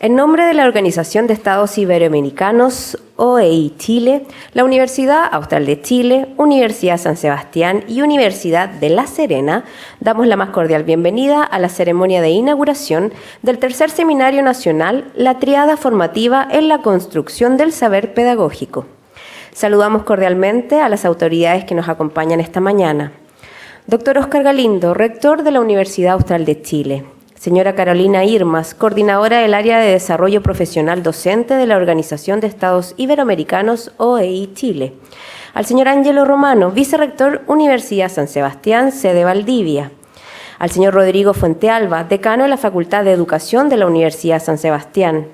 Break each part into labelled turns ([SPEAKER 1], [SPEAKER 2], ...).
[SPEAKER 1] En nombre de la Organización de Estados Iberoamericanos, OEI Chile, la Universidad Austral de Chile, Universidad San Sebastián y Universidad de La Serena, damos la más cordial bienvenida a la ceremonia de inauguración del tercer Seminario Nacional, la Triada Formativa en la Construcción del Saber Pedagógico. Saludamos cordialmente a las autoridades que nos acompañan esta mañana. Doctor Óscar Galindo, rector de la Universidad Austral de Chile. Señora Carolina Irmas, coordinadora del área de desarrollo profesional docente de la Organización de Estados Iberoamericanos, OEI Chile. Al señor Ángelo Romano, vicerrector Universidad San Sebastián, sede Valdivia. Al señor Rodrigo Fuentealba, decano de la Facultad de Educación de la Universidad San Sebastián.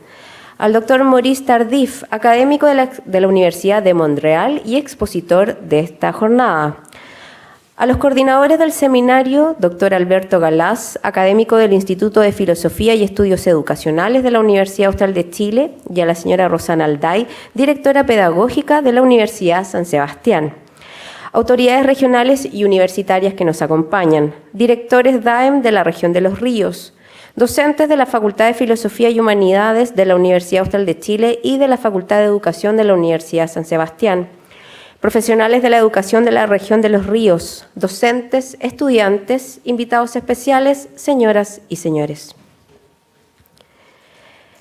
[SPEAKER 1] Al doctor Maurice Tardif, académico de la Universidad de Montreal y expositor de esta jornada. A los coordinadores del seminario, doctor Alberto Galás, académico del Instituto de Filosofía y Estudios Educacionales de la Universidad Austral de Chile, y a la señora Rosana Alday, directora pedagógica de la Universidad San Sebastián. Autoridades regionales y universitarias que nos acompañan, directores DAEM de la región de Los Ríos, docentes de la Facultad de Filosofía y Humanidades de la Universidad Austral de Chile y de la Facultad de Educación de la Universidad San Sebastián, profesionales de la educación de la región de Los Ríos, docentes, estudiantes, invitados especiales, señoras y señores.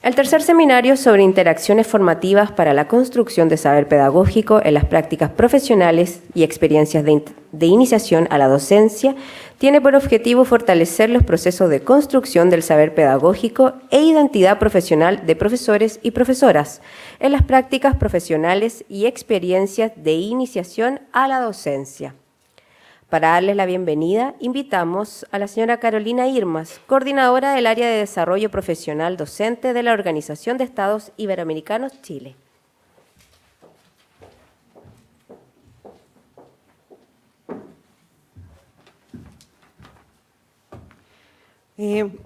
[SPEAKER 1] El tercer seminario sobre interacciones formativas para la construcción de saber pedagógico en las prácticas profesionales y experiencias de iniciación a la docencia tiene por objetivo fortalecer los procesos de construcción del saber pedagógico e identidad profesional de profesores y profesoras en las prácticas profesionales y experiencias de iniciación a la docencia. Para darles la bienvenida, invitamos a la señora Carolina Irmas, coordinadora del área de desarrollo profesional docente de la Organización de Estados Iberoamericanos, Chile.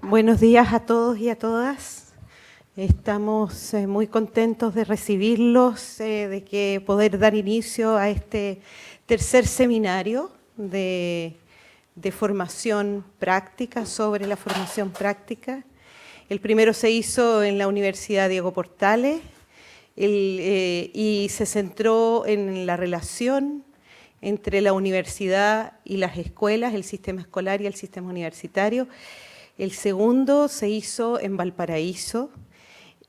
[SPEAKER 2] Buenos días a todos y a todas. Estamos muy contentos de recibirlos, de poder dar inicio a este tercer seminario de formación práctica, sobre la formación práctica. El primero se hizo en la Universidad Diego Portales y se centró en la relación entre la universidad y las escuelas, el sistema escolar y el sistema universitario. El segundo se hizo en Valparaíso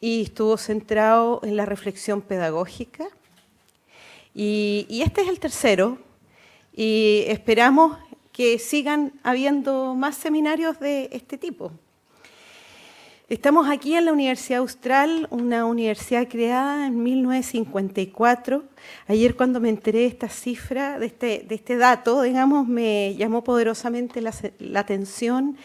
[SPEAKER 2] y estuvo centrado en la reflexión pedagógica. Y este es el tercero, y esperamos que sigan habiendo más seminarios de este tipo. Estamos aquí en la Universidad Austral, una universidad creada en 1954. Ayer cuando me enteré de esta cifra, de este dato, digamos, me llamó poderosamente la atención.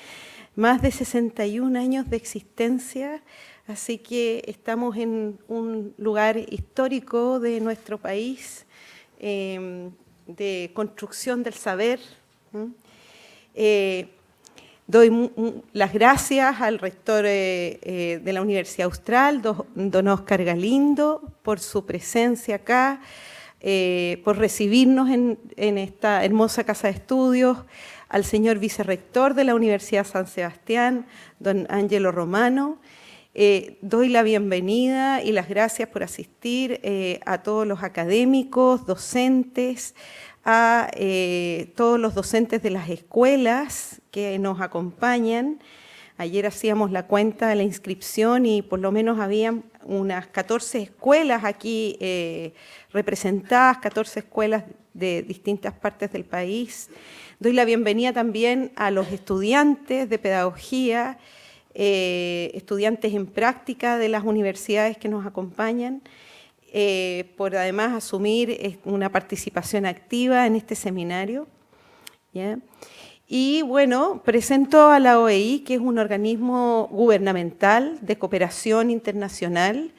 [SPEAKER 2] Más de 61 años de existencia, así que estamos en un lugar histórico de nuestro país, de construcción del saber. Doy las gracias al rector de la Universidad Austral, don Óscar Galindo, por su presencia acá, por recibirnos en esta hermosa casa de estudios, al señor vicerrector de la Universidad San Sebastián, don Ángelo Romano. Doy la bienvenida y las gracias por asistir a todos los académicos, docentes, a todos los docentes de las escuelas que nos acompañan. Ayer hacíamos la cuenta de la inscripción y por lo menos habían unas 14 escuelas aquí representadas, 14 escuelas de distintas partes del país. Doy la bienvenida también a los estudiantes de pedagogía, estudiantes en práctica de las universidades que nos acompañan, por además asumir una participación activa en este seminario. ¿Ya? Y bueno, presento a la OEI, que es un organismo gubernamental de cooperación internacional.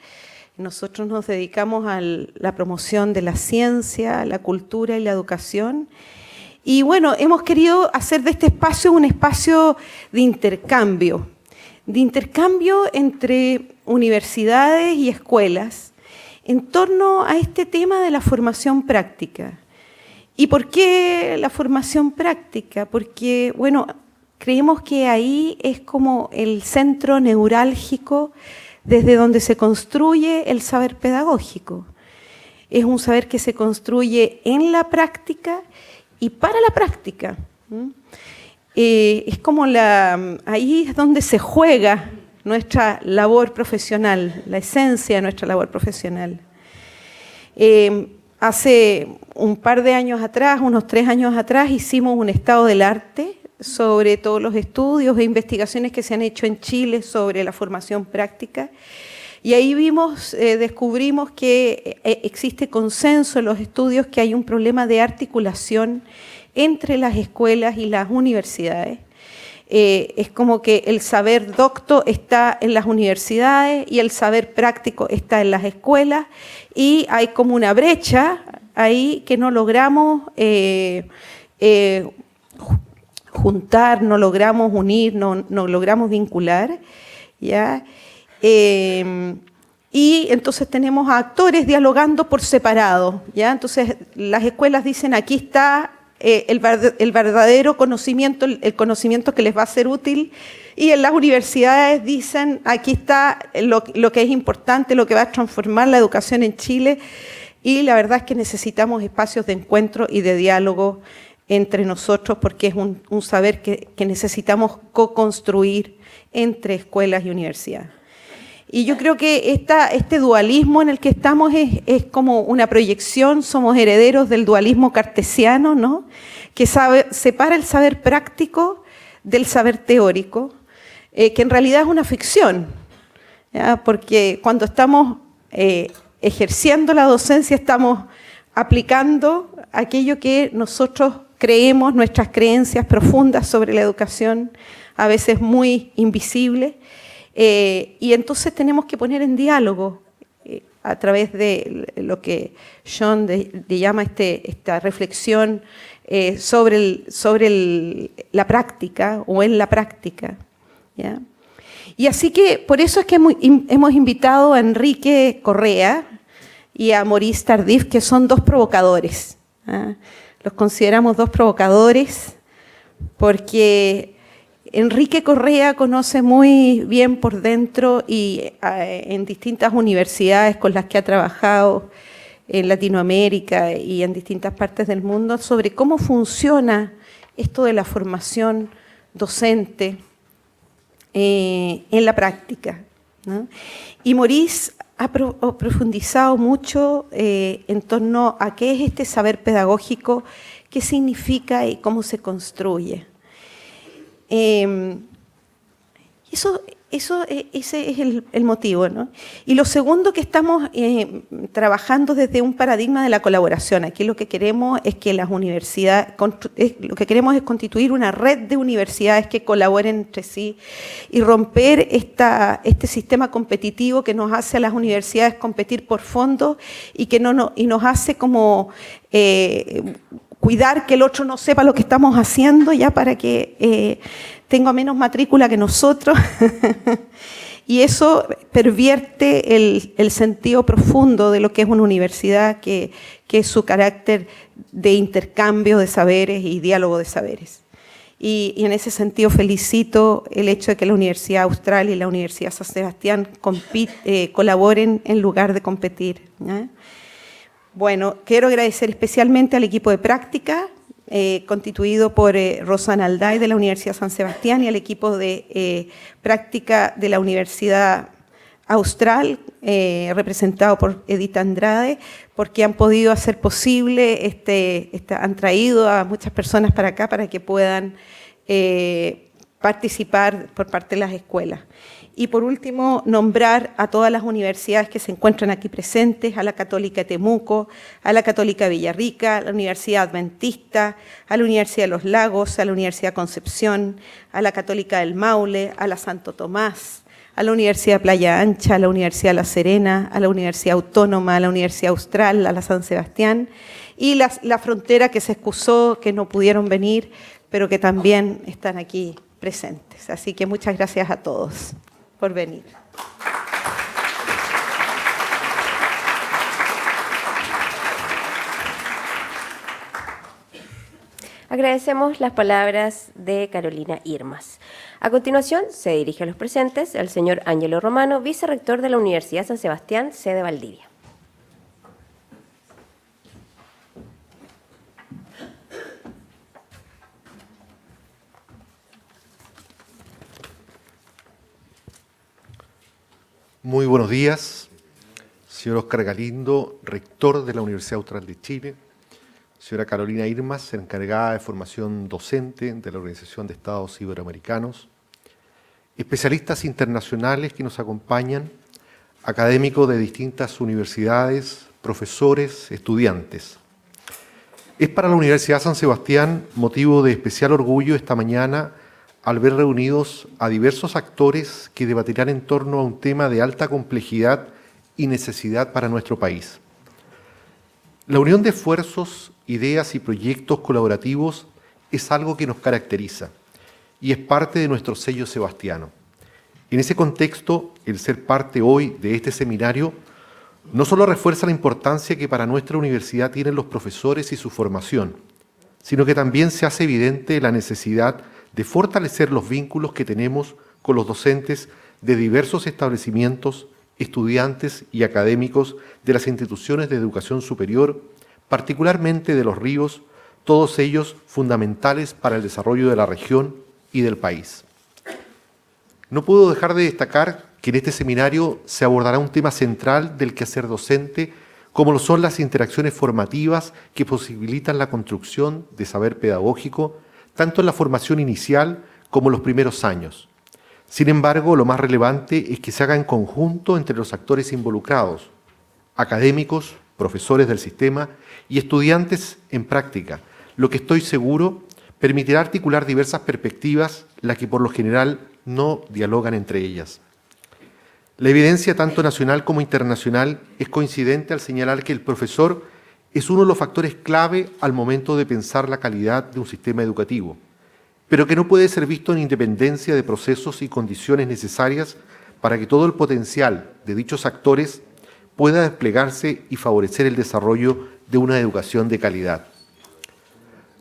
[SPEAKER 2] Nosotros nos dedicamos a la promoción de la ciencia, la cultura y la educación. Y bueno, hemos querido hacer de este espacio un espacio de intercambio entre universidades y escuelas en torno a este tema de la formación práctica. ¿Y por qué la formación práctica? Porque, bueno, creemos que ahí es como el centro neurálgico desde donde se construye el saber pedagógico. Es un saber que se construye en la práctica y para la práctica. Es como ahí es donde se juega nuestra labor profesional, la esencia de nuestra labor profesional. Hace un par de años atrás, unos 3 años atrás, hicimos un estado del arte sobre todos los estudios e investigaciones que se han hecho en Chile sobre la formación práctica. Y ahí descubrimos que existe consenso en los estudios que hay un problema de articulación entre las escuelas y las universidades. Es como que el saber docto está en las universidades y el saber práctico está en las escuelas, y hay como una brecha ahí que no logramos juntar, no logramos unir, no logramos vincular, ¿ya? Y entonces tenemos a actores dialogando por separado, ¿ya? Entonces las escuelas dicen, aquí está el verdadero conocimiento, el conocimiento que les va a ser útil, y en las universidades dicen, aquí está lo que es importante, lo que va a transformar la educación en Chile, y la verdad es que necesitamos espacios de encuentro y de diálogo entre nosotros, porque es un saber que necesitamos co-construir entre escuelas y universidades. Y yo creo que este dualismo en el que estamos es como una proyección, somos herederos del dualismo cartesiano, ¿no? Que separa el saber práctico del saber teórico, que en realidad es una ficción, ¿ya? Porque cuando estamos ejerciendo la docencia estamos aplicando aquello que nosotros creemos, nuestras creencias profundas sobre la educación, a veces muy invisibles, y entonces tenemos que poner en diálogo a través de lo que John le llama esta reflexión sobre la práctica o en la práctica, ¿ya? Y así que por eso es que hemos invitado a Enrique Correa y a Maurice Tardif, que son 2 provocadores, ¿ah? Los consideramos 2 provocadores porque Enrique Correa conoce muy bien por dentro y en distintas universidades con las que ha trabajado en Latinoamérica y en distintas partes del mundo sobre cómo funciona esto de la formación docente en la práctica, ¿no? Y Maurice ha profundizado mucho en torno a qué es este saber pedagógico, qué significa y cómo se construye. Ese es el motivo, ¿no? Y lo segundo, que estamos trabajando desde un paradigma de la colaboración. Aquí lo que queremos es que las universidades, lo que queremos es constituir una red de universidades que colaboren entre sí y romper este sistema competitivo que nos hace a las universidades competir por fondos y que nos hace como cuidar que el otro no sepa lo que estamos haciendo ya para que tenga menos matrícula que nosotros. Y eso pervierte el sentido profundo de lo que es una universidad, que es su carácter de intercambio de saberes y diálogo de saberes. Y en ese sentido felicito el hecho de que la Universidad Austral y la Universidad San Sebastián colaboren en lugar de competir, ¿ya? Bueno, quiero agradecer especialmente al equipo de práctica, constituido por Rosana Alday de la Universidad San Sebastián y al equipo de práctica de la Universidad Austral, representado por Edith Andrade, porque han podido hacer posible, han traído a muchas personas para acá para que puedan participar por parte de las escuelas. Y por último, nombrar a todas las universidades que se encuentran aquí presentes, a la Católica de Temuco, a la Católica de Villarrica, a la Universidad Adventista, a la Universidad de los Lagos, a la Universidad Concepción, a la Católica del Maule, a la Santo Tomás, a la Universidad de Playa Ancha, a la Universidad de La Serena, a la Universidad Autónoma, a la Universidad Austral, a la San Sebastián, y la Frontera, que se excusó, que no pudieron venir, pero que también están aquí presentes. Así que muchas gracias a todos por venir.
[SPEAKER 1] Agradecemos las palabras de Carolina Irmas. A continuación, se dirige a los presentes el señor Ángelo Romano, vicerrector de la Universidad San Sebastián, sede Valdivia.
[SPEAKER 3] Muy buenos días, señor Óscar Galindo, rector de la Universidad Austral de Chile, señora Carolina Irmas, encargada de formación docente de la Organización de Estados Iberoamericanos, especialistas internacionales que nos acompañan, académicos de distintas universidades, profesores, estudiantes. Es para la Universidad San Sebastián motivo de especial orgullo esta mañana al ver reunidos a diversos actores que debatirán en torno a un tema de alta complejidad y necesidad para nuestro país. La unión de esfuerzos, ideas y proyectos colaborativos es algo que nos caracteriza y es parte de nuestro sello sebastiano. En ese contexto, el ser parte hoy de este seminario no solo refuerza la importancia que para nuestra universidad tienen los profesores y su formación, sino que también se hace evidente la necesidad de fortalecer los vínculos que tenemos con los docentes de diversos establecimientos, estudiantes y académicos de las instituciones de educación superior, particularmente de Los Ríos, todos ellos fundamentales para el desarrollo de la región y del país. No puedo dejar de destacar que en este seminario se abordará un tema central del quehacer docente, como lo son las interacciones formativas que posibilitan la construcción de saber pedagógico, tanto en la formación inicial como en los primeros años. Sin embargo, lo más relevante es que se haga en conjunto entre los actores involucrados, académicos, profesores del sistema y estudiantes en práctica, lo que estoy seguro permitirá articular diversas perspectivas, las que por lo general no dialogan entre ellas. La evidencia tanto nacional como internacional es coincidente al señalar que el profesor es uno de los factores clave al momento de pensar la calidad de un sistema educativo, pero que no puede ser visto en independencia de procesos y condiciones necesarias para que todo el potencial de dichos actores pueda desplegarse y favorecer el desarrollo de una educación de calidad.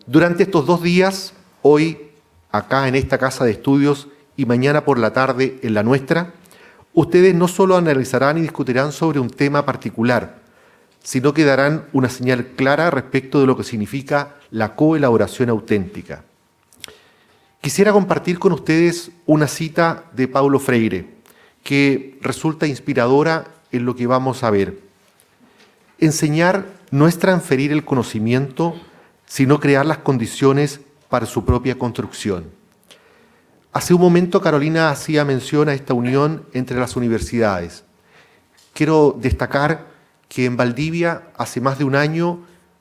[SPEAKER 3] Durante estos 2 días, hoy acá en esta casa de estudios y mañana por la tarde en la nuestra, ustedes no solo analizarán y discutirán sobre un tema particular, sino que darán una señal clara respecto de lo que significa la coelaboración auténtica. Quisiera compartir con ustedes una cita de Paulo Freire, que resulta inspiradora en lo que vamos a ver. Enseñar no es transferir el conocimiento, sino crear las condiciones para su propia construcción. Hace un momento Carolina hacía mención a esta unión entre las universidades. Quiero destacar que en Valdivia, hace más de un año,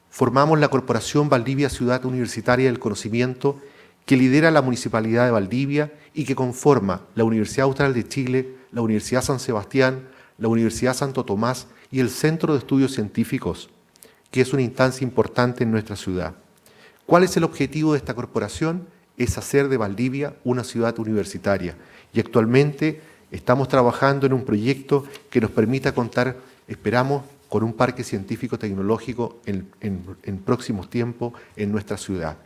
[SPEAKER 3] formamos la Corporación Valdivia Ciudad Universitaria del Conocimiento, que lidera la Municipalidad de Valdivia y que conforma la Universidad Austral de Chile, la Universidad San Sebastián, la Universidad Santo Tomás y el Centro de Estudios Científicos, que es una instancia importante en nuestra ciudad. ¿Cuál es el objetivo de esta corporación? Es hacer de Valdivia una ciudad universitaria. Y actualmente estamos trabajando en un proyecto que nos permita contar, esperamos, con un parque científico-tecnológico en próximos tiempos en nuestra ciudad.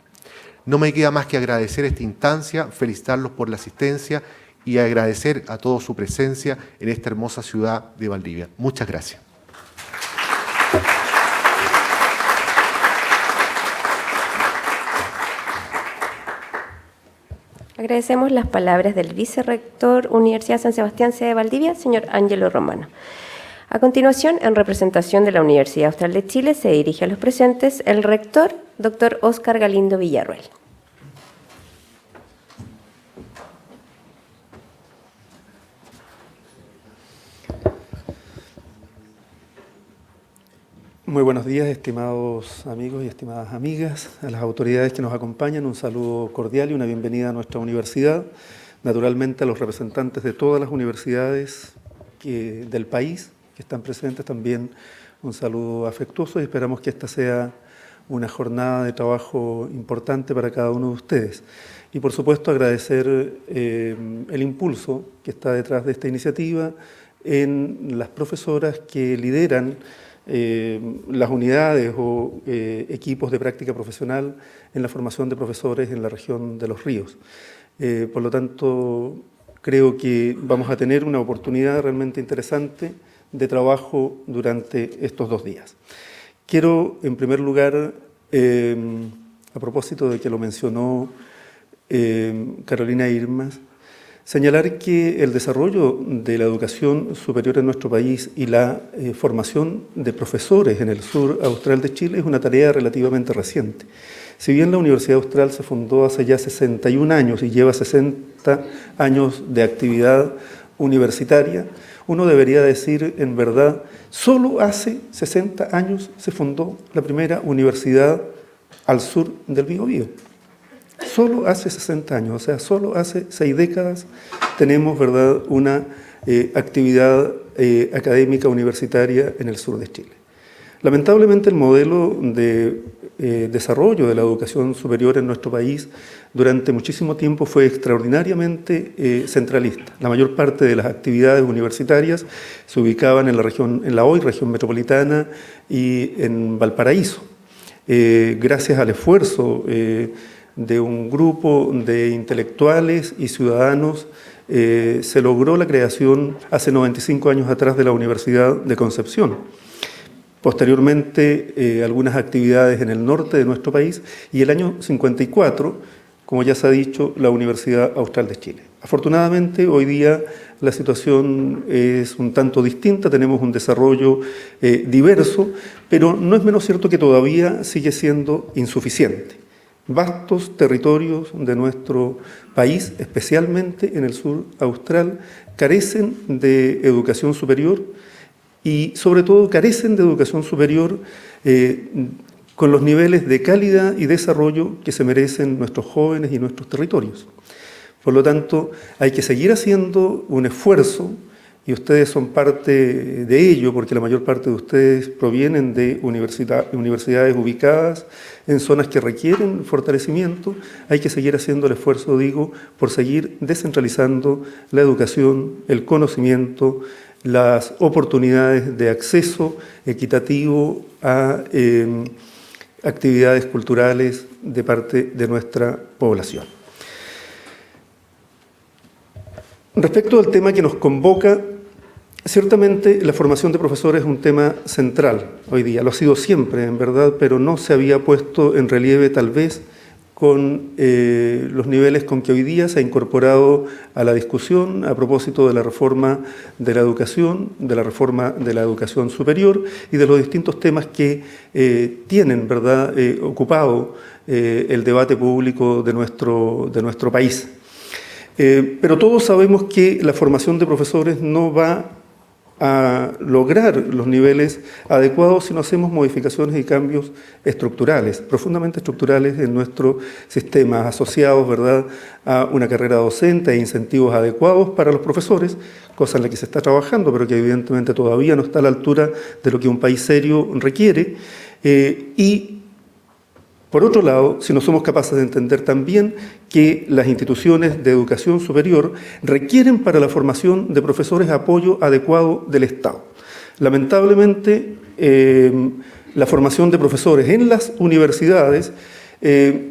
[SPEAKER 3] No me queda más que agradecer esta instancia, felicitarlos por la asistencia y agradecer a todos su presencia en esta hermosa ciudad de Valdivia. Muchas gracias.
[SPEAKER 1] Agradecemos las palabras del vicerrector Universidad San Sebastián, sede de Valdivia, señor Ángelo Romano. A continuación, en representación de la Universidad Austral de Chile, se dirige a los presentes el rector, doctor Óscar Galindo Villarroel.
[SPEAKER 4] Muy buenos días, estimados amigos y estimadas amigas, a las autoridades que nos acompañan, un saludo cordial y una bienvenida a nuestra universidad, naturalmente a los representantes de todas las universidades del país que están presentes, también un saludo afectuoso y esperamos que esta sea una jornada de trabajo importante para cada uno de ustedes. Y por supuesto agradecer el impulso que está detrás de esta iniciativa en las profesoras que lideran las unidades o equipos de práctica profesional en la formación de profesores en la región de Los Ríos. Por lo tanto, creo que vamos a tener una oportunidad realmente interesante de trabajo durante estos 2 días. Quiero, en primer lugar, a propósito de que lo mencionó Carolina Irmas, señalar que el desarrollo de la educación superior en nuestro país y la formación de profesores en el sur austral de Chile es una tarea relativamente reciente. Si bien la Universidad Austral se fundó hace ya 61 años y lleva 60 años de actividad universitaria, uno debería decir, en verdad, solo hace 60 años se fundó la primera universidad al sur del Biobío. Solo hace 60 años, o sea, solo hace 6 décadas tenemos, ¿verdad?, una actividad académica universitaria en el sur de Chile. Lamentablemente el modelo de desarrollo de la educación superior en nuestro país durante muchísimo tiempo fue extraordinariamente centralista. La mayor parte de las actividades universitarias se ubicaban en la región, en la hoy región metropolitana y en Valparaíso. Gracias al esfuerzo de un grupo de intelectuales y ciudadanos, se logró la creación hace 95 años atrás de la Universidad de Concepción. Posteriormente, algunas actividades en el norte de nuestro país y el año 54, como ya se ha dicho, la Universidad Austral de Chile. Afortunadamente, hoy día la situación es un tanto distinta, tenemos un desarrollo diverso, pero no es menos cierto que todavía sigue siendo insuficiente. Vastos territorios de nuestro país, especialmente en el sur austral, carecen de educación superior y sobre todo carecen de educación superior con los niveles de calidad y desarrollo que se merecen nuestros jóvenes y nuestros territorios. Por lo tanto, hay que seguir haciendo un esfuerzo, y ustedes son parte de ello, porque la mayor parte de ustedes provienen de universidades ubicadas en zonas que requieren fortalecimiento. Hay que seguir haciendo el esfuerzo, digo, por seguir descentralizando la educación, el conocimiento, las oportunidades de acceso equitativo a actividades culturales de parte de nuestra población. Respecto al tema que nos convoca, ciertamente la formación de profesores es un tema central hoy día, lo ha sido siempre en verdad, pero no se había puesto en relieve tal vez con los niveles con que hoy día se ha incorporado a la discusión a propósito de la reforma de la educación, de la reforma de la educación superior y de los distintos temas que tienen, ¿verdad?, ocupado el debate público de nuestro país. Pero todos sabemos que la formación de profesores no va a lograr los niveles adecuados si no hacemos modificaciones y cambios estructurales, profundamente estructurales en nuestro sistema, asociados, ¿verdad?, a una carrera docente e incentivos adecuados para los profesores, cosa en la que se está trabajando, pero que evidentemente todavía no está a la altura de lo que un país serio requiere, y por otro lado, si no somos capaces de entender también que las instituciones de educación superior requieren para la formación de profesores apoyo adecuado del Estado. Lamentablemente, la formación de profesores en las universidades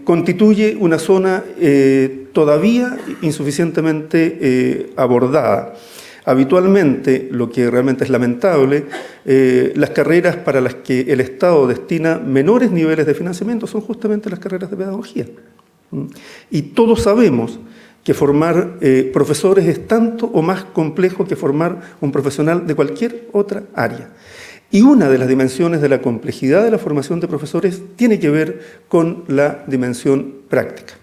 [SPEAKER 4] constituye una zona todavía insuficientemente abordada. Habitualmente, lo que realmente es lamentable, las carreras para las que el Estado destina menores niveles de financiamiento son justamente las carreras de pedagogía. Y todos sabemos que formar profesores es tanto o más complejo que formar un profesional de cualquier otra área. Y una de las dimensiones de la complejidad de la formación de profesores tiene que ver con la dimensión práctica.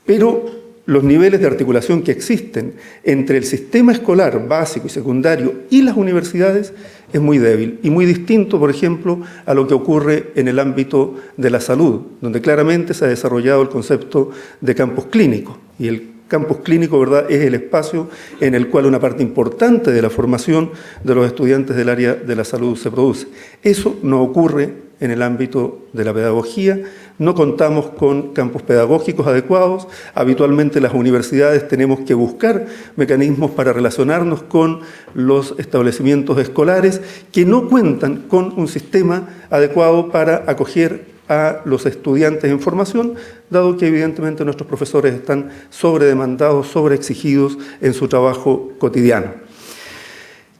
[SPEAKER 4] Pero los niveles de articulación que existen entre el sistema escolar básico y secundario y las universidades es muy débil y muy distinto, por ejemplo, a lo que ocurre en el ámbito de la salud, donde claramente se ha desarrollado el concepto de campus clínico. Y el campus clínico, ¿verdad?, es el espacio en el cual una parte importante de la formación de los estudiantes del área de la salud se produce. Eso no ocurre en el ámbito de la pedagogía. No contamos con campus pedagógicos adecuados. Habitualmente las universidades tenemos que buscar mecanismos para relacionarnos con los establecimientos escolares que no cuentan con un sistema adecuado para acoger a los estudiantes en formación, dado que evidentemente nuestros profesores están sobredemandados, sobreexigidos en su trabajo cotidiano.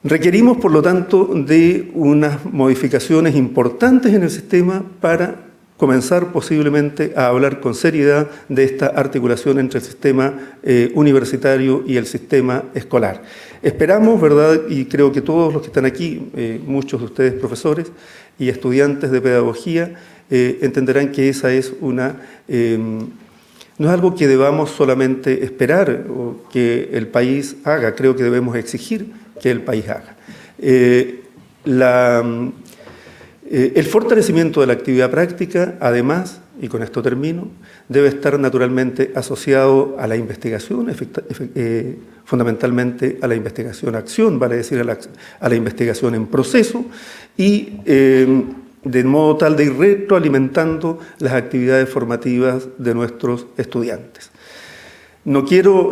[SPEAKER 4] Requerimos, por lo tanto, de unas modificaciones importantes en el sistema para comenzar posiblemente a hablar con seriedad de esta articulación entre el sistema universitario y el sistema escolar. Esperamos, ¿verdad? Y creo que todos los que están aquí, muchos de ustedes profesores y estudiantes de pedagogía, entenderán que esa es una... no es algo que debamos solamente esperar o que el país haga, creo que debemos exigir que el país haga. El fortalecimiento de la actividad práctica, además, y con esto termino, debe estar naturalmente asociado a la investigación, fundamentalmente a la investigación-acción, vale decir, a la investigación en proceso, y de modo tal de ir retroalimentando las actividades formativas de nuestros estudiantes. No quiero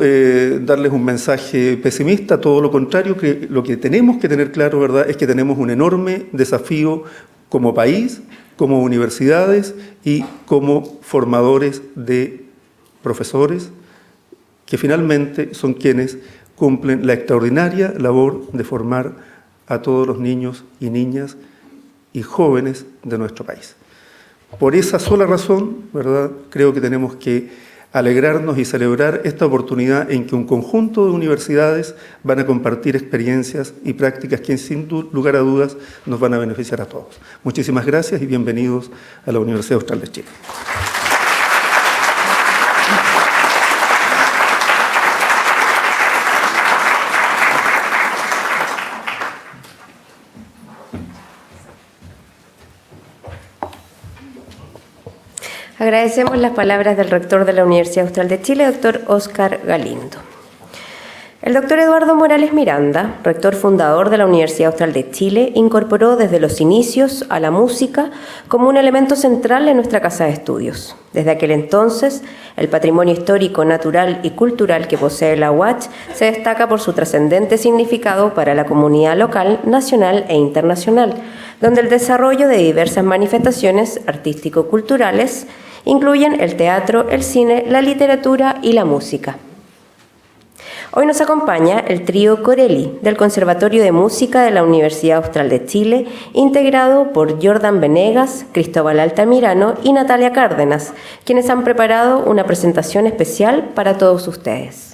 [SPEAKER 4] darles un mensaje pesimista, todo lo contrario, que lo que tenemos que tener claro, ¿verdad?, es que tenemos un enorme desafío como país, como universidades y como formadores de profesores, que finalmente son quienes cumplen la extraordinaria labor de formar a todos los niños y niñas y jóvenes de nuestro país. Por esa sola razón, ¿verdad?, creo que tenemos que alegrarnos y celebrar esta oportunidad en que un conjunto de universidades van a compartir experiencias y prácticas que sin lugar a dudas nos van a beneficiar a todos. Muchísimas gracias y bienvenidos a la Universidad Austral de Chile.
[SPEAKER 1] Agradecemos las palabras del rector de la Universidad Austral de Chile, doctor Óscar Galindo. El doctor Eduardo Morales Miranda, rector fundador de la Universidad Austral de Chile, incorporó desde los inicios a la música como un elemento central en nuestra casa de estudios. Desde aquel entonces, el patrimonio histórico, natural y cultural que posee la UACH se destaca por su trascendente significado para la comunidad local, nacional e internacional, donde el desarrollo de diversas manifestaciones artístico-culturales incluyen el teatro, el cine, la literatura y la música. Hoy nos acompaña el trío Corelli del Conservatorio de Música de la Universidad Austral de Chile, integrado por Jordan Venegas, Cristóbal Altamirano y Natalia Cárdenas, quienes han preparado una presentación especial para todos ustedes.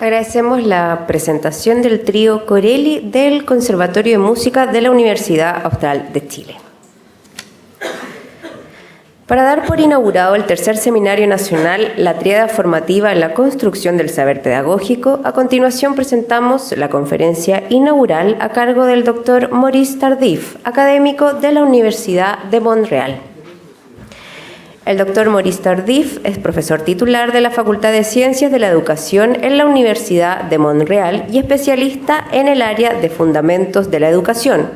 [SPEAKER 1] Agradecemos la presentación del trío Corelli del Conservatorio de Música de la Universidad Austral de Chile. Para dar por inaugurado el tercer Seminario Nacional, la Tríada Formativa en la Construcción del Saber Pedagógico, a continuación presentamos la conferencia inaugural a cargo del Dr. Maurice Tardif, académico de la Universidad de Montreal. El Dr. Maurice Tardif es profesor titular de la Facultad de Ciencias de la Educación en la Universidad de Montreal y especialista en el área de Fundamentos de la Educación,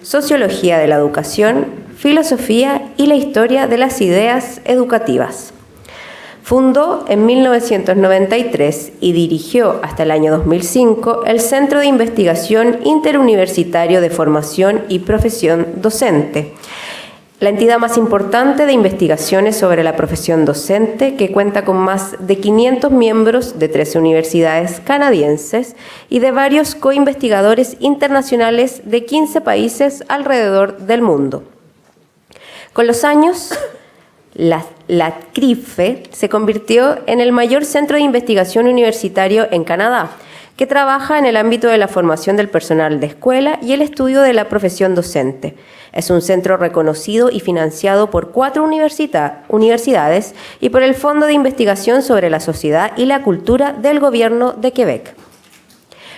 [SPEAKER 1] Sociología de la Educación, Filosofía y la Historia de las Ideas Educativas. Fundó en 1993 y dirigió hasta el año 2005 el Centro de Investigación Interuniversitario de Formación y Profesión Docente, la entidad más importante de investigaciones sobre la profesión docente, que cuenta con más de 500 miembros de 13 universidades canadienses y de varios coinvestigadores internacionales de 15 países alrededor del mundo. Con los años, la CRIFE se convirtió en el mayor centro de investigación universitario en Canadá, que trabaja en el ámbito de la formación del personal de escuela y el estudio de la profesión docente. Es un centro reconocido y financiado por 4 universidades y por el Fondo de Investigación sobre la Sociedad y la Cultura del Gobierno de Quebec.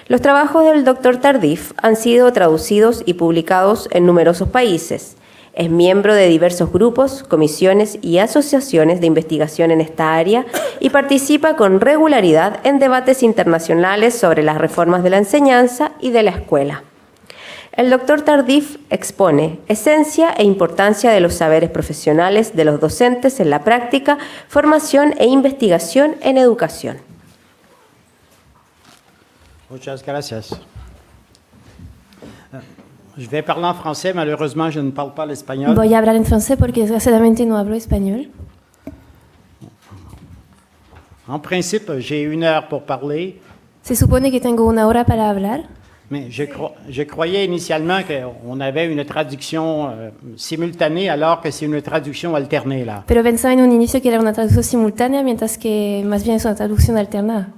[SPEAKER 1] Los trabajos del Dr. Tardif han sido traducidos y publicados en numerosos países. Es miembro de diversos grupos, comisiones y asociaciones de investigación en esta área y participa con regularidad en debates internacionales sobre las reformas de la enseñanza y de la escuela. El Dr. Tardif expone esencia e importancia de los saberes profesionales de los docentes en la práctica, formación e investigación en educación.
[SPEAKER 5] Muchas gracias. Je vais parler en français, malheureusement je ne parle pas l'espagnol.
[SPEAKER 6] Voy a hablar en francés porque desgraciadamente no hablo español.
[SPEAKER 5] En principe, j'ai 1 heure pour parler.
[SPEAKER 6] Se supone que tengo 1 hora para hablar.
[SPEAKER 5] Mais je croyais initialement qu'on avait une traduction simultanée alors que c'est une traduction alternée là.
[SPEAKER 6] Pero pensaba en un inicio que era una traducción simultánea, mientras que más bien es una traducción alternada.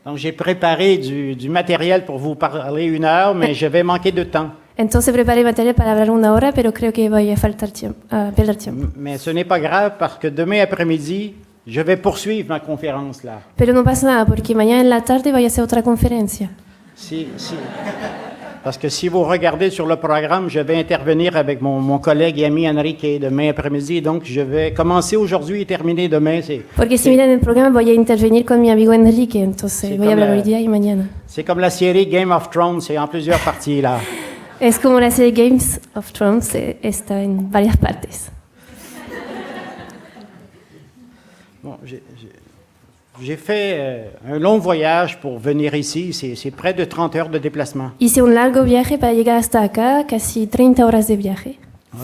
[SPEAKER 5] Donc j'ai préparé du matériel pour vous parler 1 heure, mais je vais manquer de temps.
[SPEAKER 6] Entonces preparé material para hablar 1 hora, pero creo que voy a perder tiempo.
[SPEAKER 5] Mais ce n'est pas grave parce que demain après-midi, je vais poursuivre ma conférence là.
[SPEAKER 6] Pero no pasa nada porque mañana en la tarde voy a hacer otra conferencia.
[SPEAKER 5] Parce que si vous regardez sur le programme, je vais intervenir avec mon collègue et ami Enrique demain après-midi. Donc, je vais commencer aujourd'hui et terminer demain.
[SPEAKER 6] Porque si miran el programa voy a intervenir con mi amigo Enrique, entonces voy a hablar hoy día y mañana.
[SPEAKER 5] C'est comme la série Game of Thrones, c'est en plusieurs parties là.
[SPEAKER 6] Es como la serie Games of Thrones, está en varias partes.
[SPEAKER 5] Bon, j'ai fait un long voyage pour venir ici, c'est près de 30 heures de déplacement.
[SPEAKER 6] Hice un largo viaje para llegar hasta acá, casi 30 horas de viaje.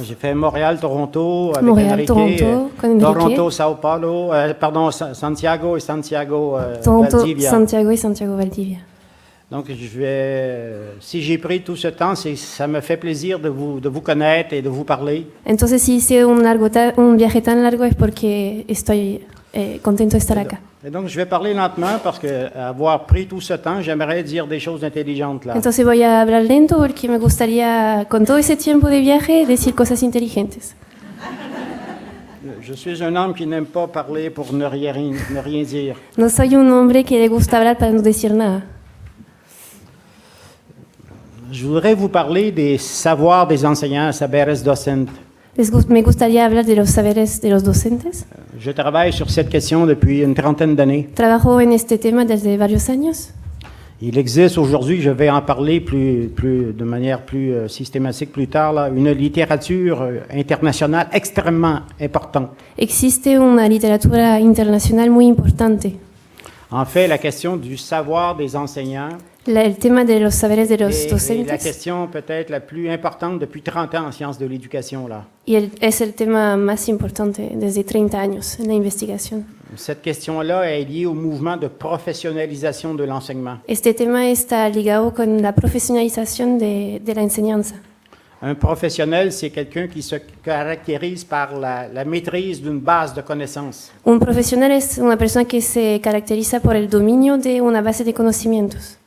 [SPEAKER 5] J'ai fait Montréal-Toronto avec Enrique, Toronto-Sao Paulo, Santiago et Santiago Valdivia.
[SPEAKER 6] Santiago y Santiago Valdivia.
[SPEAKER 5] Donc, si j'ai pris tout ce temps, ça me fait plaisir de vous connaître et de vous parler.
[SPEAKER 6] Entonces, si hice un viaje tan largo es porque estoy contento de estar acá.
[SPEAKER 5] Et donc, je vais parler lentement parce que avoir pris tout ce temps, j'aimerais dire des choses intelligentes là.
[SPEAKER 6] Entonces voy a hablar lento porque me gustaría, con todo ese tiempo de viaje, decir cosas inteligentes.
[SPEAKER 5] Je suis un homme qui n'aime pas parler pour ne rien dire.
[SPEAKER 6] No soy un hombre que le gusta hablar para no decir nada.
[SPEAKER 5] Je voudrais vous parler des savoirs des enseignants, saberes docentes.
[SPEAKER 6] Me gustaría hablar de los saberes de los docentes.
[SPEAKER 5] Je travaille sur cette question depuis une trentaine d'années.
[SPEAKER 6] Trabajo en este tema desde varios años.
[SPEAKER 5] Il existe aujourd'hui, je vais en parler de manière plus systématique plus tard, là, une littérature internationale extrêmement importante.
[SPEAKER 6] Existe una literatura internacional muy importante.
[SPEAKER 5] En fait, la question du savoir des enseignants
[SPEAKER 6] El tema de los saberes de los
[SPEAKER 5] est
[SPEAKER 6] docentes
[SPEAKER 5] la question peut-être la plus importante depuis 30 ans en sciences de l'éducation là.
[SPEAKER 6] es el tema más importante desde 30 años en la investigación.
[SPEAKER 5] Cette question-là est liée au mouvement de professionnalisation de l'enseignement.
[SPEAKER 6] Este tema está ligado con la profesionalización de la enseñanza.
[SPEAKER 5] Un professionnel, c'est quelqu'un qui se caractérise par la maîtrise d'une base de connaissances.
[SPEAKER 6] Un profesional es una persona que se caracteriza por el dominio de una base de conocimientos.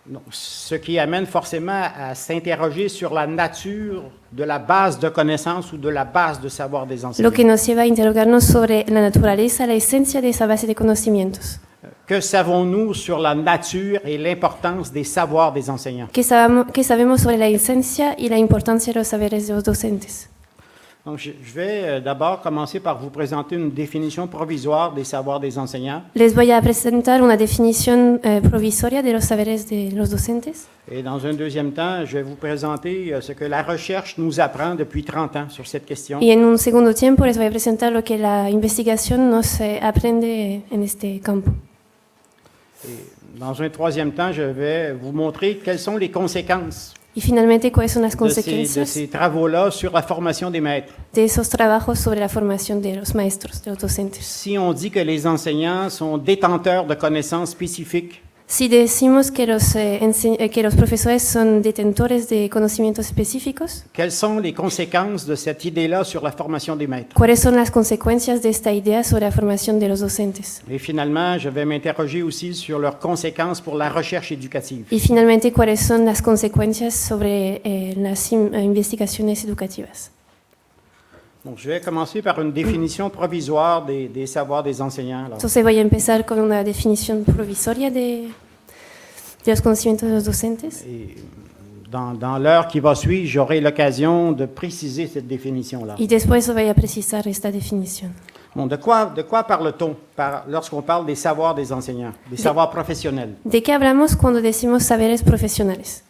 [SPEAKER 5] Donc, ce qui amène forcément à s'interroger sur la nature de la base de connaissances ou de la base de savoir des enseignants.
[SPEAKER 6] Lo que nos lleva a interrogarnos sobre la naturaleza, la esencia de esa base de conocimientos.
[SPEAKER 5] Que savons-nous sur la nature et l'importance des savoirs des enseignants?
[SPEAKER 6] ¿Qué sabemos sobre la esencia y la importancia de los saberes de los docentes?
[SPEAKER 5] Donc, je vais d'abord commencer par vous présenter une définition provisoire des savoirs des enseignants.
[SPEAKER 6] Les voy a presentar una definición provisoria de los saberes de los docentes.
[SPEAKER 5] Et dans un deuxième temps, je vais vous présenter ce que la recherche nous apprend depuis 30 ans sur cette question.
[SPEAKER 6] Y en un segundo tiempo les voy a presentar lo que la investigación nos aprende en este campo.
[SPEAKER 5] Et dans un troisième temps, je vais vous montrer quelles sont les conséquences
[SPEAKER 6] Y finalmente, ¿cuáles son las
[SPEAKER 5] de
[SPEAKER 6] consecuencias
[SPEAKER 5] ces travaux-là sur la formation des maîtres.
[SPEAKER 6] de esos trabajos sobre la formación de los maestros, de los docentes?
[SPEAKER 5] Si on dit que les enseignants sont détenteurs de connaissances spécifiques,
[SPEAKER 6] Si decimos que los profesores son detentores de conocimientos específicos,
[SPEAKER 5] quelles sont les conséquences de cette idée-là sur la formation des maîtres?
[SPEAKER 6] ¿cuáles son las consecuencias de esta idea sobre la formación de los docentes?
[SPEAKER 5] Et finalement, je vais m'interroger aussi sur leurs conséquences pour la recherche éducative.
[SPEAKER 6] Y finalmente, ¿cuáles son las consecuencias sobre las investigaciones educativas?
[SPEAKER 5] Donc, je vais commencer par une définition provisoire des savoirs des enseignants. Alors,
[SPEAKER 6] Entonces voy a empezar con una definición provisoria de los conocimientos de los docentes.
[SPEAKER 5] et dans l'heure qui va suivre, j'aurai l'occasion de préciser cette définition-là.
[SPEAKER 6] Y después voy a precisar esta definición.
[SPEAKER 5] Bon, de quoi parle-t-on lorsqu'on parle des savoirs des enseignants, des savoirs professionnels?
[SPEAKER 6] ¿De qué hablamos cuando decimos saberes profesionales?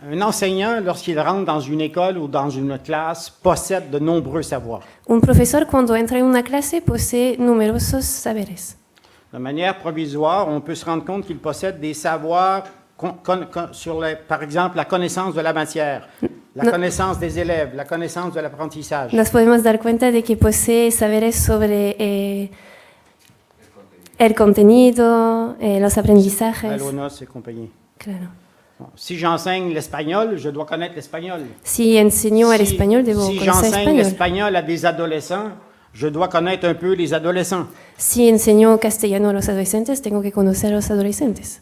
[SPEAKER 5] Un enseignant, lorsqu'il rentre dans une école ou dans une classe, possède de nombreux savoirs.
[SPEAKER 6] Un profesor cuando entra en una clase posee numerosos saberes.
[SPEAKER 5] De manière provisoire, on peut se rendre compte qu'il possède des savoirs sur, par exemple, la connaissance de la matière, la
[SPEAKER 6] No.
[SPEAKER 5] connaissance des élèves, la connaissance de l'apprentissage.
[SPEAKER 6] Nos podemos dar cuenta de que posee saberes sobre el contenido, los aprendizajes.
[SPEAKER 5] Alumnos et compagnie.
[SPEAKER 6] Claro.
[SPEAKER 5] Bon, si j'enseigne l'espagnol, je dois connaître l'espagnol.
[SPEAKER 6] Si enseño el
[SPEAKER 5] Si-
[SPEAKER 6] español, debo
[SPEAKER 5] si
[SPEAKER 6] conocer
[SPEAKER 5] j'enseigne
[SPEAKER 6] español.
[SPEAKER 5] l'espagnol à des adolescents, je dois connaître un peu les adolescents.
[SPEAKER 6] Si enseño castellano a los adolescentes, tengo que conocer a los adolescentes.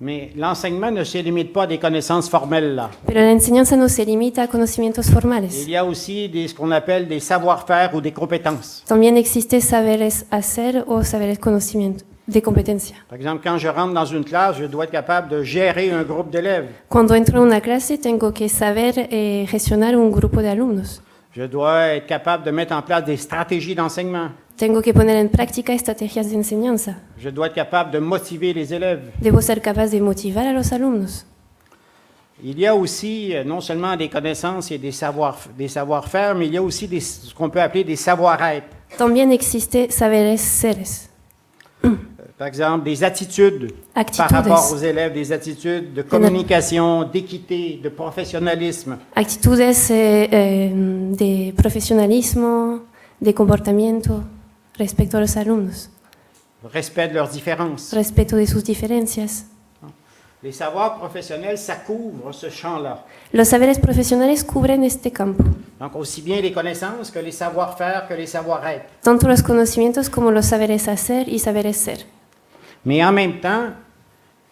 [SPEAKER 5] Mais l'enseignement ne se limite pas à des connaissances formelles, là.
[SPEAKER 6] Pero la enseñanza no se limita a conocimientos formales.
[SPEAKER 5] Il y a aussi ce qu'on appelle des savoir-faire ou des compétences.
[SPEAKER 6] También existe saberes hacer o saberes conocimiento, de competencia.
[SPEAKER 5] Par exemple, quand je rentre dans une classe, je dois être capable de gérer un groupe d'élèves.
[SPEAKER 6] Cuando entro a una clase, tengo que saber gestionar un grupo de alumnos.
[SPEAKER 5] Je dois être capable de mettre en place des stratégies d'enseignement.
[SPEAKER 6] Tengo que poner en práctica estrategias de enseñanza.
[SPEAKER 5] Je dois être capable de motiver les élèves.
[SPEAKER 6] Debo ser capaz de motivar a los alumnos.
[SPEAKER 5] Il y a aussi non seulement des connaissances et des savoir-faire, mais il y a aussi ce qu'on peut appeler des savoir-être.
[SPEAKER 6] También existe saberes seres.
[SPEAKER 5] Par exemple, des attitudes
[SPEAKER 6] Actitudes.
[SPEAKER 5] par rapport aux élèves, des attitudes de communication, d'équité, de professionnalisme.
[SPEAKER 6] Actitudes de profesionalismo, de comportamiento respecto a los alumnos,
[SPEAKER 5] Respect de leurs différences.
[SPEAKER 6] respeto de sus diferencias.
[SPEAKER 5] Les savoirs professionnels, ça couvre ce champ-là.
[SPEAKER 6] Los saberes profesionales cubren este campo,
[SPEAKER 5] Donc, aussi bien les connaissances que les savoir-faire, que les savoir-être.
[SPEAKER 6] tanto los conocimientos como los saberes hacer y saberes ser.
[SPEAKER 5] Mais en même temps,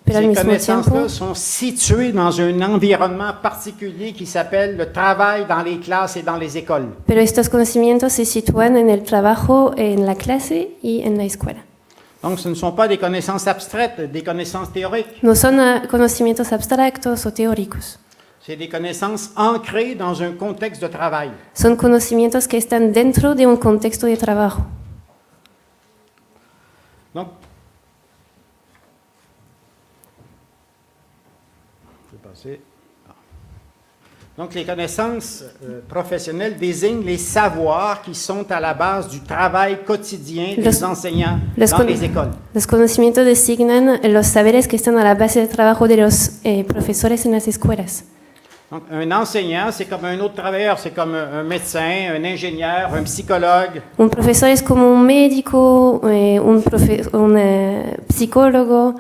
[SPEAKER 6] Pero al
[SPEAKER 5] ces
[SPEAKER 6] mismo
[SPEAKER 5] connaissances-là
[SPEAKER 6] tiempo,
[SPEAKER 5] sont situées dans un environnement particulier qui s'appelle le travail dans les classes et dans les écoles.
[SPEAKER 6] pero estos conocimientos se sitúan en el trabajo, en la clase y en la escuela.
[SPEAKER 5] Donc, ce ne sont pas des connaissances abstraites, des connaissances théoriques.
[SPEAKER 6] No son conocimientos abstractos o teóricos,
[SPEAKER 5] C'est des connaissances ancrées dans un contexte de travail.
[SPEAKER 6] son conocimientos que están dentro de un contexto de trabajo.
[SPEAKER 5] Donc, je vais passer. Donc, les connaissances professionnelles désignent les savoirs qui sont à la base du travail quotidien des enseignants dans les écoles.
[SPEAKER 6] Los conocimientos designan los saberes que están a la base de trabajo de los profesores en las escuelas.
[SPEAKER 5] Donc, un enseignant, c'est comme un autre travailleur, c'est comme un médecin, un ingénieur, un psychologue.
[SPEAKER 6] Un profesor es como un médico, un psicólogo.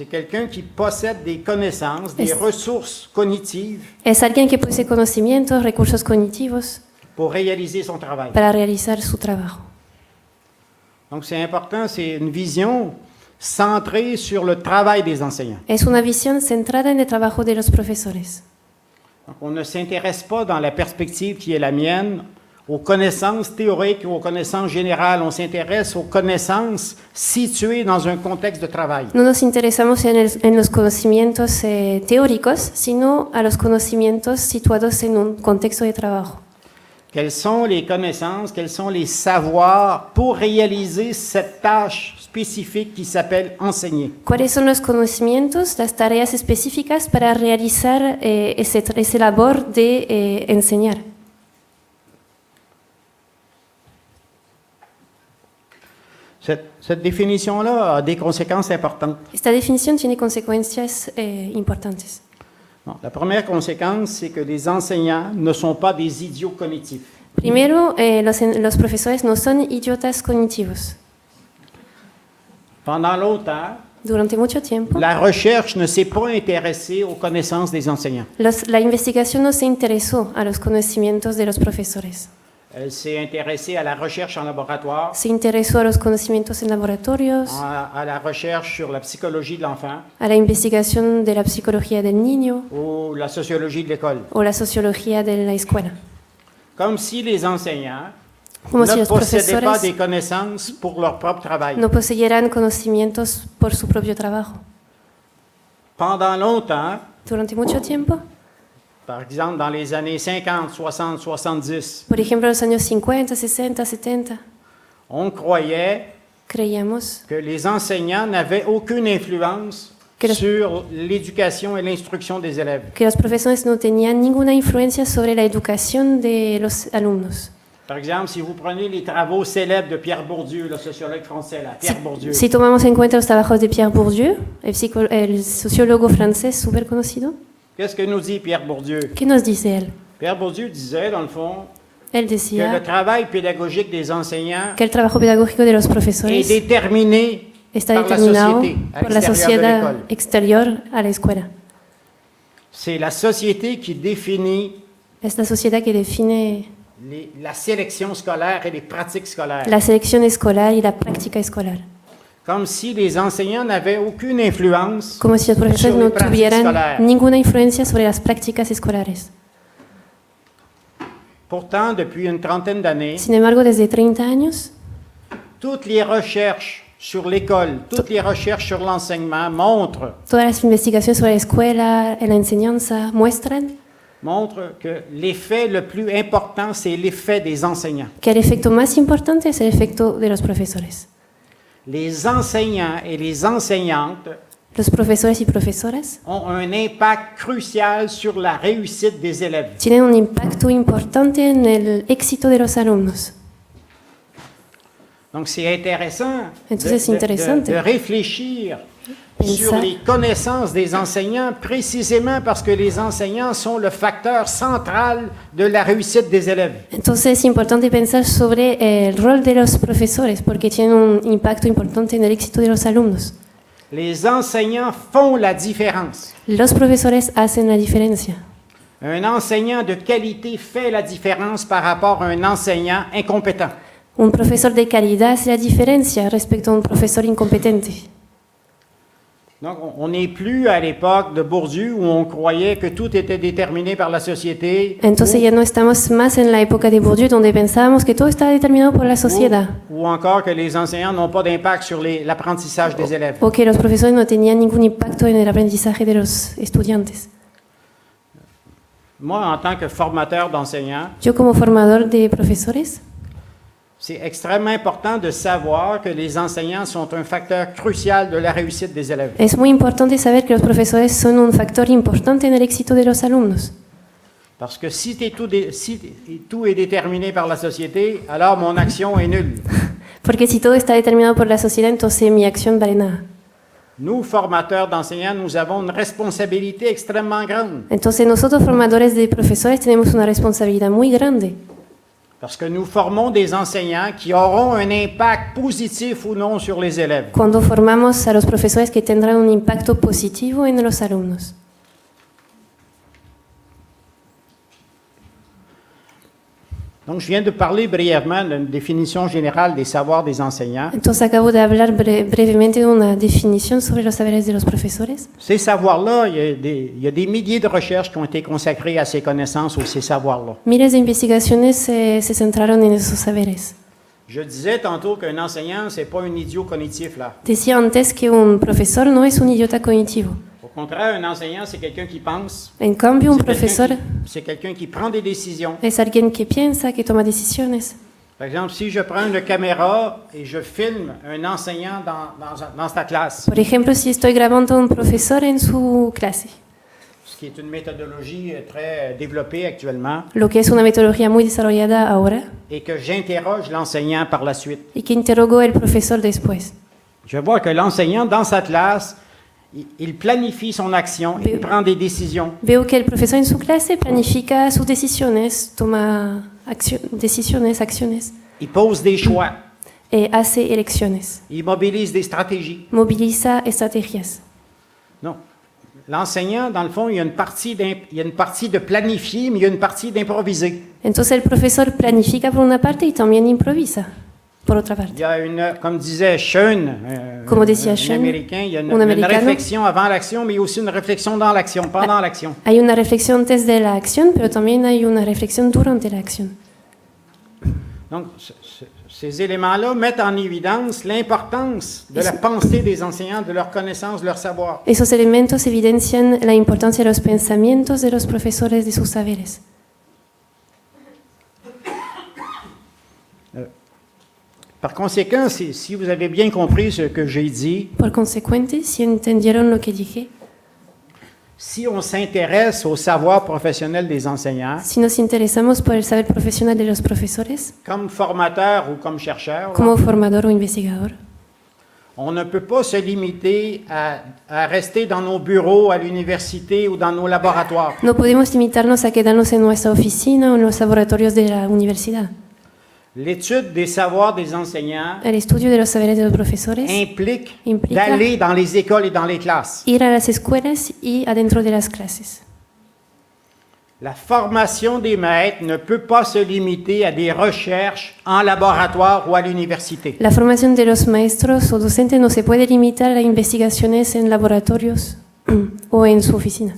[SPEAKER 5] c'est quelqu'un qui possède des connaissances, des ressources cognitives
[SPEAKER 6] Es alguien que posee conocimientos, recursos cognitivos
[SPEAKER 5] pour réaliser son travail.
[SPEAKER 6] para realizar su trabajo.
[SPEAKER 5] Donc c'est important, c'est une vision centrée sur le travail des enseignants.
[SPEAKER 6] Es una visión centrada en el trabajo de los profesores.
[SPEAKER 5] Donc on ne s'intéresse pas dans la perspective qui est la mienne aux connaissances théoriques ou aux connaissances générales, on s'intéresse aux connaissances situées dans un contexte de travail.
[SPEAKER 6] No nos interesamos en los conocimientos teóricos, sino a los conocimientos situados en un contexto de trabajo.
[SPEAKER 5] Quelles sont les connaissances, quels sont les savoirs pour réaliser cette tâche spécifique qui s'appelle enseigner?
[SPEAKER 6] ¿Cuáles son los conocimientos, las tareas específicas para realizar ese labor de enseñar?
[SPEAKER 5] Cette définition-là a des conséquences importantes.
[SPEAKER 6] Esta definición tiene consecuencias importantes.
[SPEAKER 5] Bon, la première conséquence, c'est que les enseignants ne sont pas des idiots cognitifs.
[SPEAKER 6] Primero, los profesores no son idiotas cognitivos.
[SPEAKER 5] Pendant longtemps,
[SPEAKER 6] Durante mucho tiempo,
[SPEAKER 5] la recherche ne s'est pas intéressée aux connaissances des enseignants.
[SPEAKER 6] la investigación no se interesó a los conocimientos de los profesores.
[SPEAKER 5] Elle s'est intéressée à la recherche en laboratoire,
[SPEAKER 6] Se interesó a los conocimientos en laboratorios,
[SPEAKER 5] à la recherche sur la psychologie de l'enfant
[SPEAKER 6] a la investigación de la psicología del niño
[SPEAKER 5] ou la sociologie de l'école.
[SPEAKER 6] o la sociología de la escuela.
[SPEAKER 5] Comme si les enseignants
[SPEAKER 6] Como si
[SPEAKER 5] ne
[SPEAKER 6] los
[SPEAKER 5] possédaient pas
[SPEAKER 6] profesores
[SPEAKER 5] des connaissances pour leur propre travail.
[SPEAKER 6] no poseyeran conocimientos por su propio trabajo.
[SPEAKER 5] Pendant longtemps,
[SPEAKER 6] Durante mucho tiempo,
[SPEAKER 5] par exemple dans les années 50, 60, 70,
[SPEAKER 6] por ejemplo, en los años 50, 60, 70,
[SPEAKER 5] on croyait
[SPEAKER 6] creíamos
[SPEAKER 5] que les enseignants n'avaient aucune influence
[SPEAKER 6] Que los-
[SPEAKER 5] sur l'éducation et l'instruction des élèves.
[SPEAKER 6] que los profesores no tenían ninguna influencia sobre la educación de los alumnos.
[SPEAKER 5] Par exemple, si vous prenez les travaux célèbres de Pierre Bourdieu, le sociologue français, là, Pierre Bourdieu,
[SPEAKER 6] Si tomamos en cuenta los trabajos de Pierre Bourdieu, el sociólogo francés súper conocido,
[SPEAKER 5] qu'est-ce que nous dit Pierre Bourdieu?
[SPEAKER 6] ¿qué nos dice él?
[SPEAKER 5] Pierre Bourdieu disait, dans le fond,
[SPEAKER 6] Él
[SPEAKER 5] que le
[SPEAKER 6] decía
[SPEAKER 5] travail pédagogique des enseignants
[SPEAKER 6] que el trabajo pedagógico de los
[SPEAKER 5] est
[SPEAKER 6] profesores
[SPEAKER 5] déterminé
[SPEAKER 6] está
[SPEAKER 5] par la
[SPEAKER 6] determinado
[SPEAKER 5] société à
[SPEAKER 6] por la
[SPEAKER 5] l'extérieur de
[SPEAKER 6] sociedad
[SPEAKER 5] l'école.
[SPEAKER 6] exterior a la escuela.
[SPEAKER 5] C'est la société qui définit
[SPEAKER 6] Es la sociedad que define
[SPEAKER 5] la sélection scolaire et les pratiques scolaires.
[SPEAKER 6] la selección escolar y la práctica escolar.
[SPEAKER 5] Comme si les enseignants n'avaient aucune influence
[SPEAKER 6] Como si los profesores
[SPEAKER 5] sur les
[SPEAKER 6] no
[SPEAKER 5] pratiques
[SPEAKER 6] tuvieran
[SPEAKER 5] scolaires.
[SPEAKER 6] ninguna influencia sobre las prácticas escolares.
[SPEAKER 5] Pourtant, depuis une trentaine d'années,
[SPEAKER 6] Sin embargo, desde 30 años,
[SPEAKER 5] toutes les recherches sur l'école, toutes les recherches sur l'enseignement montrent
[SPEAKER 6] todas las investigaciones sobre la escuela, la enseñanza, muestran
[SPEAKER 5] que l'effet le plus important, c'est l'effet des enseignants.
[SPEAKER 6] que el efecto más importante es el efecto de los profesores.
[SPEAKER 5] Les enseignants et les enseignantes
[SPEAKER 6] Los profesores y profesoras
[SPEAKER 5] ont un impact crucial sur la réussite des élèves.
[SPEAKER 6] tienen un impacto importante en el éxito de los alumnos.
[SPEAKER 5] Donc c'est intéressant
[SPEAKER 6] Entonces es interesante
[SPEAKER 5] de réfléchir sur
[SPEAKER 6] pensar
[SPEAKER 5] les connaissances des enseignants, précisément parce que les enseignants sont le facteur central de la réussite des élèves.
[SPEAKER 6] Entonces es importante pensar sobre el rol de los profesores porque tienen un impacto importante en el éxito de los alumnos.
[SPEAKER 5] Les enseignants font la différence.
[SPEAKER 6] Los profesores hacen la diferencia.
[SPEAKER 5] Un enseignant de qualité fait la différence par rapport a un enseignant incompétent.
[SPEAKER 6] Un profesor de calidad hace la diferencia respecto a un profesor incompetente.
[SPEAKER 5] Donc, on n'est plus à l'époque de Bourdieu où on croyait que tout était déterminé par la société.
[SPEAKER 6] Entonces ya no estamos más en la época de Bourdieu donde pensábamos que todo está determinado por la sociedad
[SPEAKER 5] Ou encore que les enseignants n'ont pas d'impact sur l'apprentissage des élèves.
[SPEAKER 6] o que los profesores no tenían ningún impacto en el aprendizaje de los estudiantes.
[SPEAKER 5] Moi, en tant que formateur d'enseignants,
[SPEAKER 6] Yo como formador de profesores,
[SPEAKER 5] c'est extrêmement important de savoir que les enseignants sont un facteur crucial de la réussite des élèves.
[SPEAKER 6] es muy importante saber que los profesores son un factor importante en el éxito de los alumnos.
[SPEAKER 5] Parce que si tout est déterminé par la société, alors mon action est nulle.
[SPEAKER 6] Porque si todo está determinado por la sociedad, entonces mi acción vale nada.
[SPEAKER 5] Nous, formateurs d'enseignants, nous avons une responsabilité extrêmement grande.
[SPEAKER 6] Entonces nosotros formadores de profesores tenemos una responsabilidad muy grande.
[SPEAKER 5] Parce que nous formons des enseignants qui auront un impact positif ou non sur les élèves.
[SPEAKER 6] Cuando formamos a los profesores que tendrán un impacto positivo en los alumnos.
[SPEAKER 5] Donc, je viens de parler brièvement d'une définition générale des savoirs des enseignants.
[SPEAKER 6] Entonces acabo de hablar brevemente de una definición sobre los saberes de los profesores.
[SPEAKER 5] Ces savoirs-là, il y a des milliers de recherches qui ont été consacrées à ces connaissances ou ces savoirs-là.
[SPEAKER 6] Miles de investigaciones se centraron en esos saberes.
[SPEAKER 5] Je disais tantôt qu'un enseignant, c'est pas un idiot cognitif, là.
[SPEAKER 6] Decía antes que un profesor no es un idiota cognitivo.
[SPEAKER 5] Au contraire, un enseignant, c'est quelqu'un qui pense.
[SPEAKER 6] En cambio, un profesor
[SPEAKER 5] C'est quelqu'un qui prend des décisions.
[SPEAKER 6] es alguien que piensa, que toma decisiones.
[SPEAKER 5] Par exemple, si je prends une caméra et je filme un enseignant dans sa classe,
[SPEAKER 6] Por ejemplo, si estoy grabando a un profesor en su clase,
[SPEAKER 5] ce qui est une méthodologie très développée actuellement,
[SPEAKER 6] lo que es una metodología muy desarrollada ahora,
[SPEAKER 5] et que j'interroge l'enseignant par la suite,
[SPEAKER 6] y que interrogó el profesor después.
[SPEAKER 5] je vois que l'enseignant, dans sa classe, il planifie son action, il prend des décisions.
[SPEAKER 6] Veo que el profesor en su clase planifica sus decisiones, toma decisiones, acciones,
[SPEAKER 5] Il pose des choix,
[SPEAKER 6] hace elecciones,
[SPEAKER 5] il mobilise des stratégies.
[SPEAKER 6] moviliza estrategias.
[SPEAKER 5] Non. L'enseignant, dans le fond, il y a une partie de planifier, mais il y a une partie d'improviser.
[SPEAKER 6] Entonces el profesor planifica por una parte y también improvisa por otra parte.
[SPEAKER 5] Il y a comme disait Schoen,
[SPEAKER 6] Como decía
[SPEAKER 5] un
[SPEAKER 6] Schoen,
[SPEAKER 5] Américain, il y a
[SPEAKER 6] un
[SPEAKER 5] une
[SPEAKER 6] americano.
[SPEAKER 5] réflexion avant l'action, mais il y a aussi une réflexion dans l'action, pendant l'action.
[SPEAKER 6] Hay una reflexión antes de la acción, pero también hay una reflexión durante la acción.
[SPEAKER 5] Donc, ces éléments-là mettent en évidence l'importance de la pensée des enseignants, de leur connaissance, de leur savoir.
[SPEAKER 6] Esos elementos evidencian la importancia de los pensamientos de los profesores, de sus saberes.
[SPEAKER 5] Par conséquent, si vous avez bien compris ce que j'ai dit,
[SPEAKER 6] Por consecuente, si entendieron lo que dije,
[SPEAKER 5] si on s'intéresse au savoir professionnel des enseignants,
[SPEAKER 6] si nos interesamos por el saber profesional de los profesores,
[SPEAKER 5] comme formateur ou comme chercheur,
[SPEAKER 6] como formador o investigador,
[SPEAKER 5] on ne peut pas se limiter à rester dans nos bureaux, à l'université ou dans nos laboratoires.
[SPEAKER 6] no podemos limitarnos a quedarnos en nuestra oficina o en los laboratorios de la universidad.
[SPEAKER 5] L'étude des savoirs des enseignants
[SPEAKER 6] El estudio de los saberes de los profesores
[SPEAKER 5] implique
[SPEAKER 6] Implica
[SPEAKER 5] d'aller dans les écoles et dans les classes.
[SPEAKER 6] ir a las escuelas y adentro de las clases.
[SPEAKER 5] La formation des maîtres ne peut pas se limiter à des recherches en laboratoire ou à l'université.
[SPEAKER 6] La formación de los maestros o docentes no se puede limitar a investigaciones en laboratorios o en su oficina.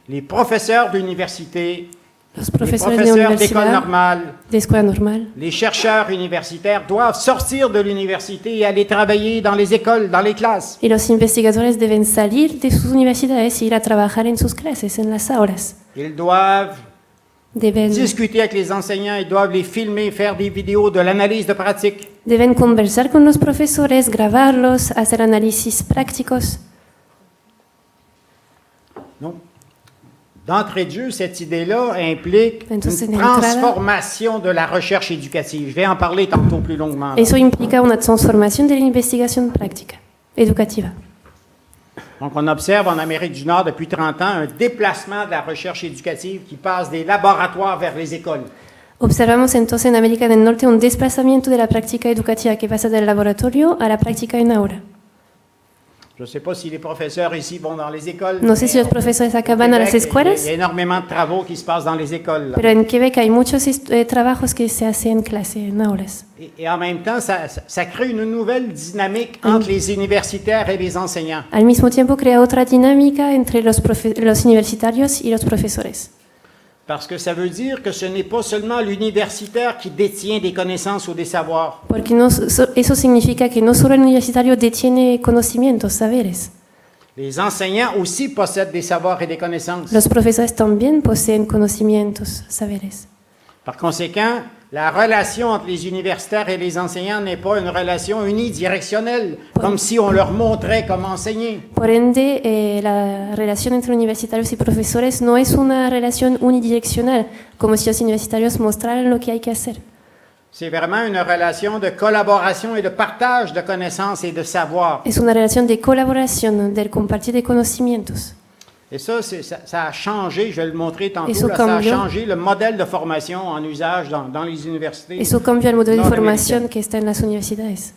[SPEAKER 5] Les professeurs d'université,
[SPEAKER 6] Los
[SPEAKER 5] les
[SPEAKER 6] profesores de
[SPEAKER 5] professeurs d'école
[SPEAKER 6] universidad,
[SPEAKER 5] normale,
[SPEAKER 6] de escuela normal,
[SPEAKER 5] les chercheurs universitaires doivent sortir de l'université et aller travailler dans les écoles, dans les classes.
[SPEAKER 6] y los investigadores deben salir de sus universidades e ir a trabajar en sus clases, en las aulas.
[SPEAKER 5] Ils doivent
[SPEAKER 6] Deben
[SPEAKER 5] discuter avec les enseignants, ils doivent les filmer, faire des vidéos, de l'analyse de pratique.
[SPEAKER 6] conversar con los profesores, grabarlos, hacer análisis prácticos.
[SPEAKER 5] Donc, d'entrée de jeu, cette idée-là implique
[SPEAKER 6] Entonces,
[SPEAKER 5] une
[SPEAKER 6] de entrada,
[SPEAKER 5] transformation de la recherche éducative. Je vais en parler tantôt plus longuement.
[SPEAKER 6] Eso implica una transformación de la investigación práctica, educativa.
[SPEAKER 5] Donc, on observe en Amérique du Nord depuis 30 ans un déplacement de la recherche éducative qui passe des laboratoires vers les écoles.
[SPEAKER 6] Observamos entonces en América del Norte un desplazamiento de la práctica educativa que pasa del laboratorio a la práctica en aula.
[SPEAKER 5] Je ne sais pas si les professeurs ici vont dans les écoles.
[SPEAKER 6] No sé si los profesores acá van a las escuelas,
[SPEAKER 5] Il y a énormément de travaux qui se passent dans les écoles. Là.
[SPEAKER 6] pero en Quebec hay muchos trabajos que se hacen en clase, en aulas.
[SPEAKER 5] Et en même temps, ça crée une nouvelle dynamique entre les universitaires et les enseignants.
[SPEAKER 6] Al mismo tiempo crea otra dinámica entre los universitarios y los profesores.
[SPEAKER 5] Parce que ça veut dire que ce n'est pas seulement l'universitaire qui détient des connaissances ou des savoirs.
[SPEAKER 6] Porque eso significa que no solo el universitario detiene conocimientos, saberes.
[SPEAKER 5] Les enseignants aussi possèdent des savoirs et des connaissances.
[SPEAKER 6] Los profesores también poseen conocimientos, saberes.
[SPEAKER 5] Par conséquent, la relation entre les universitaires et les enseignants n'est pas une relation unidirectionnelle, comme si on leur montrait comment enseigner.
[SPEAKER 6] Por ende, la relación entre universitarios y profesores no es una relación unidireccional, como si los universitarios mostraran lo que hay que hacer.
[SPEAKER 5] C'est vraiment une relation de collaboration et de partage de connaissances et de savoir.
[SPEAKER 6] Es una relación de colaboración, del compartir de conocimientos.
[SPEAKER 5] Et ça, ça a changé, je vais le montrer tantôt,
[SPEAKER 6] Eso
[SPEAKER 5] là, ça a
[SPEAKER 6] cambió.
[SPEAKER 5] changé le modèle de formation en usage dans les universités.
[SPEAKER 6] Eso cambió el modelo de
[SPEAKER 5] nord-américaines.
[SPEAKER 6] formación que está en las universidades.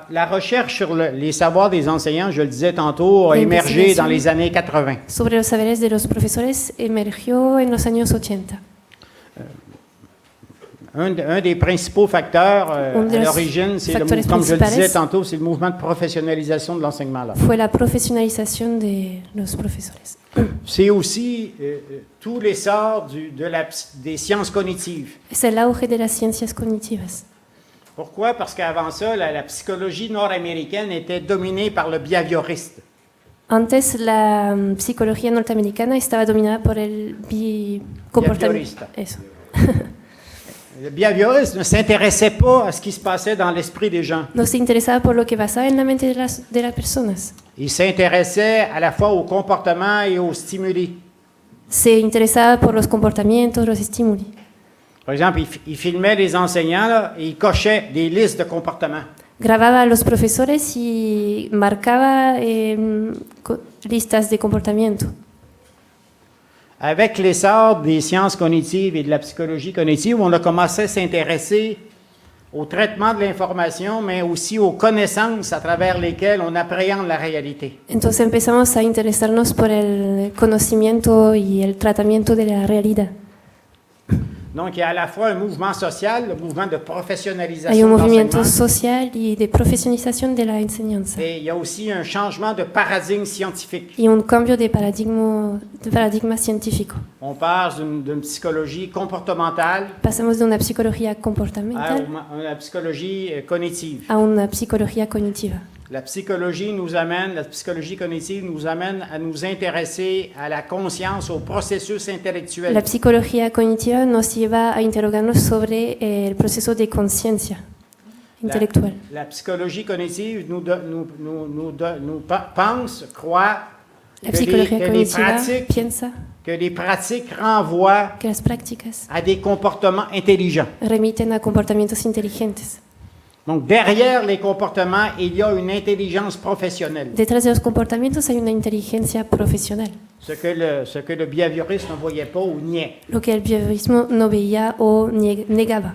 [SPEAKER 5] La recherche sur les savoirs des enseignants, je le disais tantôt, a
[SPEAKER 6] La
[SPEAKER 5] émergé
[SPEAKER 6] investigación
[SPEAKER 5] dans les années 80.
[SPEAKER 6] Sobre los saberes de los profesores emergió en los años 80.
[SPEAKER 5] Un des principaux facteurs
[SPEAKER 6] Un de
[SPEAKER 5] à
[SPEAKER 6] los
[SPEAKER 5] l'origine, c'est
[SPEAKER 6] factores
[SPEAKER 5] comme je le disais
[SPEAKER 6] principales
[SPEAKER 5] tantôt, c'est le mouvement de professionnalisation de l'enseignement. là.
[SPEAKER 6] Fue la profesionalización de los profesores.
[SPEAKER 5] C'est aussi tout l'essor des sciences cognitives.
[SPEAKER 6] Es el auge de las ciencias cognitivas.
[SPEAKER 5] Pourquoi? Parce qu'avant ça, la psychologie nord-américaine était dominée par le behavioriste.
[SPEAKER 6] Antes la psicología norteamericana estaba dominada por el comportamiento.
[SPEAKER 5] Behaviorista.
[SPEAKER 6] Eso.
[SPEAKER 5] Le behavioriste ne s'intéressait pas à ce qui se passait dans l'esprit des gens.
[SPEAKER 6] No se interesaba por lo que pasaba en la mente de las personas.
[SPEAKER 5] Il s'intéressait à la fois au comportement et aux stimuli.
[SPEAKER 6] Se interesaba por los comportamientos, los estímulos.
[SPEAKER 5] Par exemple, il filmait les enseignants là, et il cochait des listes de comportements.
[SPEAKER 6] Grababa a los profesores y marcaba listas de comportamiento.
[SPEAKER 5] Avec l'essor des sciences cognitives et de la psychologie cognitive, on a commencé à s'intéresser au traitement de l'information, mais aussi aux connaissances à travers lesquelles on appréhende la réalité.
[SPEAKER 6] Entonces empezamos a interesarnos por el conocimiento y el tratamiento de la realidad.
[SPEAKER 5] Donc, il y a à la fois un mouvement social, le mouvement de professionnalisation
[SPEAKER 6] Hay un
[SPEAKER 5] de
[SPEAKER 6] movimiento
[SPEAKER 5] l'enseignement,
[SPEAKER 6] social y de profesionalización de la enseñanza.
[SPEAKER 5] et il y a aussi un changement de paradigme scientifique.
[SPEAKER 6] Y un cambio de paradigma científico.
[SPEAKER 5] On passe d'une psychologie comportementale
[SPEAKER 6] Pasamos de una psicología
[SPEAKER 5] à
[SPEAKER 6] comportamental
[SPEAKER 5] une psychologie cognitive.
[SPEAKER 6] a una psicología cognitiva.
[SPEAKER 5] La psychologie cognitive nous amène à nous intéresser à la conscience, au processus intellectuel.
[SPEAKER 6] La psicología cognitiva nos lleva a interrogarnos sobre el proceso de conciencia intelectual.
[SPEAKER 5] La psychologie cognitive pense, croit
[SPEAKER 6] La psicología
[SPEAKER 5] que
[SPEAKER 6] cognitiva piensa
[SPEAKER 5] les pratiques renvoient
[SPEAKER 6] que las prácticas
[SPEAKER 5] à des comportements intelligents.
[SPEAKER 6] remiten a comportamientos inteligentes.
[SPEAKER 5] Donc, derrière les comportements, il y a une intelligence professionnelle.
[SPEAKER 6] Detrás de los comportamientos hay una inteligencia profesional,
[SPEAKER 5] Ce que le behavioriste ne voyait pas ou niait.
[SPEAKER 6] lo que el behaviorismo no veía o negaba.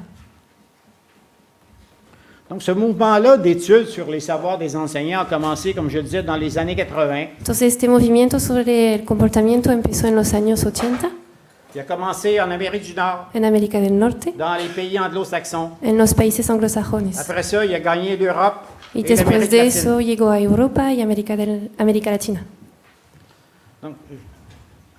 [SPEAKER 5] Donc, ce mouvement-là d'études sur les savoirs des enseignants a commencé, comme je le disais, dans les années 80.
[SPEAKER 6] Entonces este movimiento sobre el comportamiento empezó en los años 80
[SPEAKER 5] Il a commencé en Amérique du Nord,
[SPEAKER 6] en América del Norte,
[SPEAKER 5] dans les pays anglo-saxons.
[SPEAKER 6] en los países anglosajones.
[SPEAKER 5] Après ça, il a gagné l'Europe
[SPEAKER 6] Y
[SPEAKER 5] et
[SPEAKER 6] después
[SPEAKER 5] l'Amérique
[SPEAKER 6] de
[SPEAKER 5] latine.
[SPEAKER 6] eso llegó a Europa y América Latina.
[SPEAKER 5] Donc,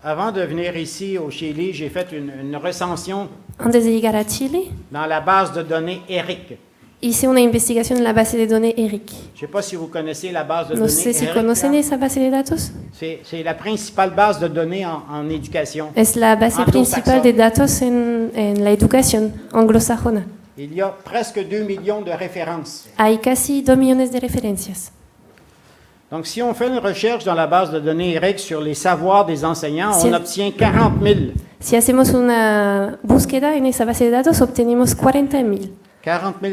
[SPEAKER 5] avant de venir ici au Chili, j'ai fait une recension
[SPEAKER 6] Antes de llegar a Chile,
[SPEAKER 5] dans la base de données ERIC.
[SPEAKER 6] hice una investigación en la base de données ERIC.
[SPEAKER 5] Je ne sais pas si vous connaissez la base de
[SPEAKER 6] No
[SPEAKER 5] données
[SPEAKER 6] sé si
[SPEAKER 5] ERIC.
[SPEAKER 6] conocen
[SPEAKER 5] là.
[SPEAKER 6] esa base de datos.
[SPEAKER 5] C'est la principale base de données en éducation.
[SPEAKER 6] Es la base principal de
[SPEAKER 5] anglo-saxonne.
[SPEAKER 6] datos en la educación anglosajona.
[SPEAKER 5] Il y a presque 2 millions de références.
[SPEAKER 6] Hay casi 2 millones de referencias.
[SPEAKER 5] Donc, si on fait une recherche dans la base de données ERIC sur les savoirs des enseignants,
[SPEAKER 6] Si-
[SPEAKER 5] on obtient 40 000.
[SPEAKER 6] Si hacemos una búsqueda en esa base de datos, obtenemos 40.000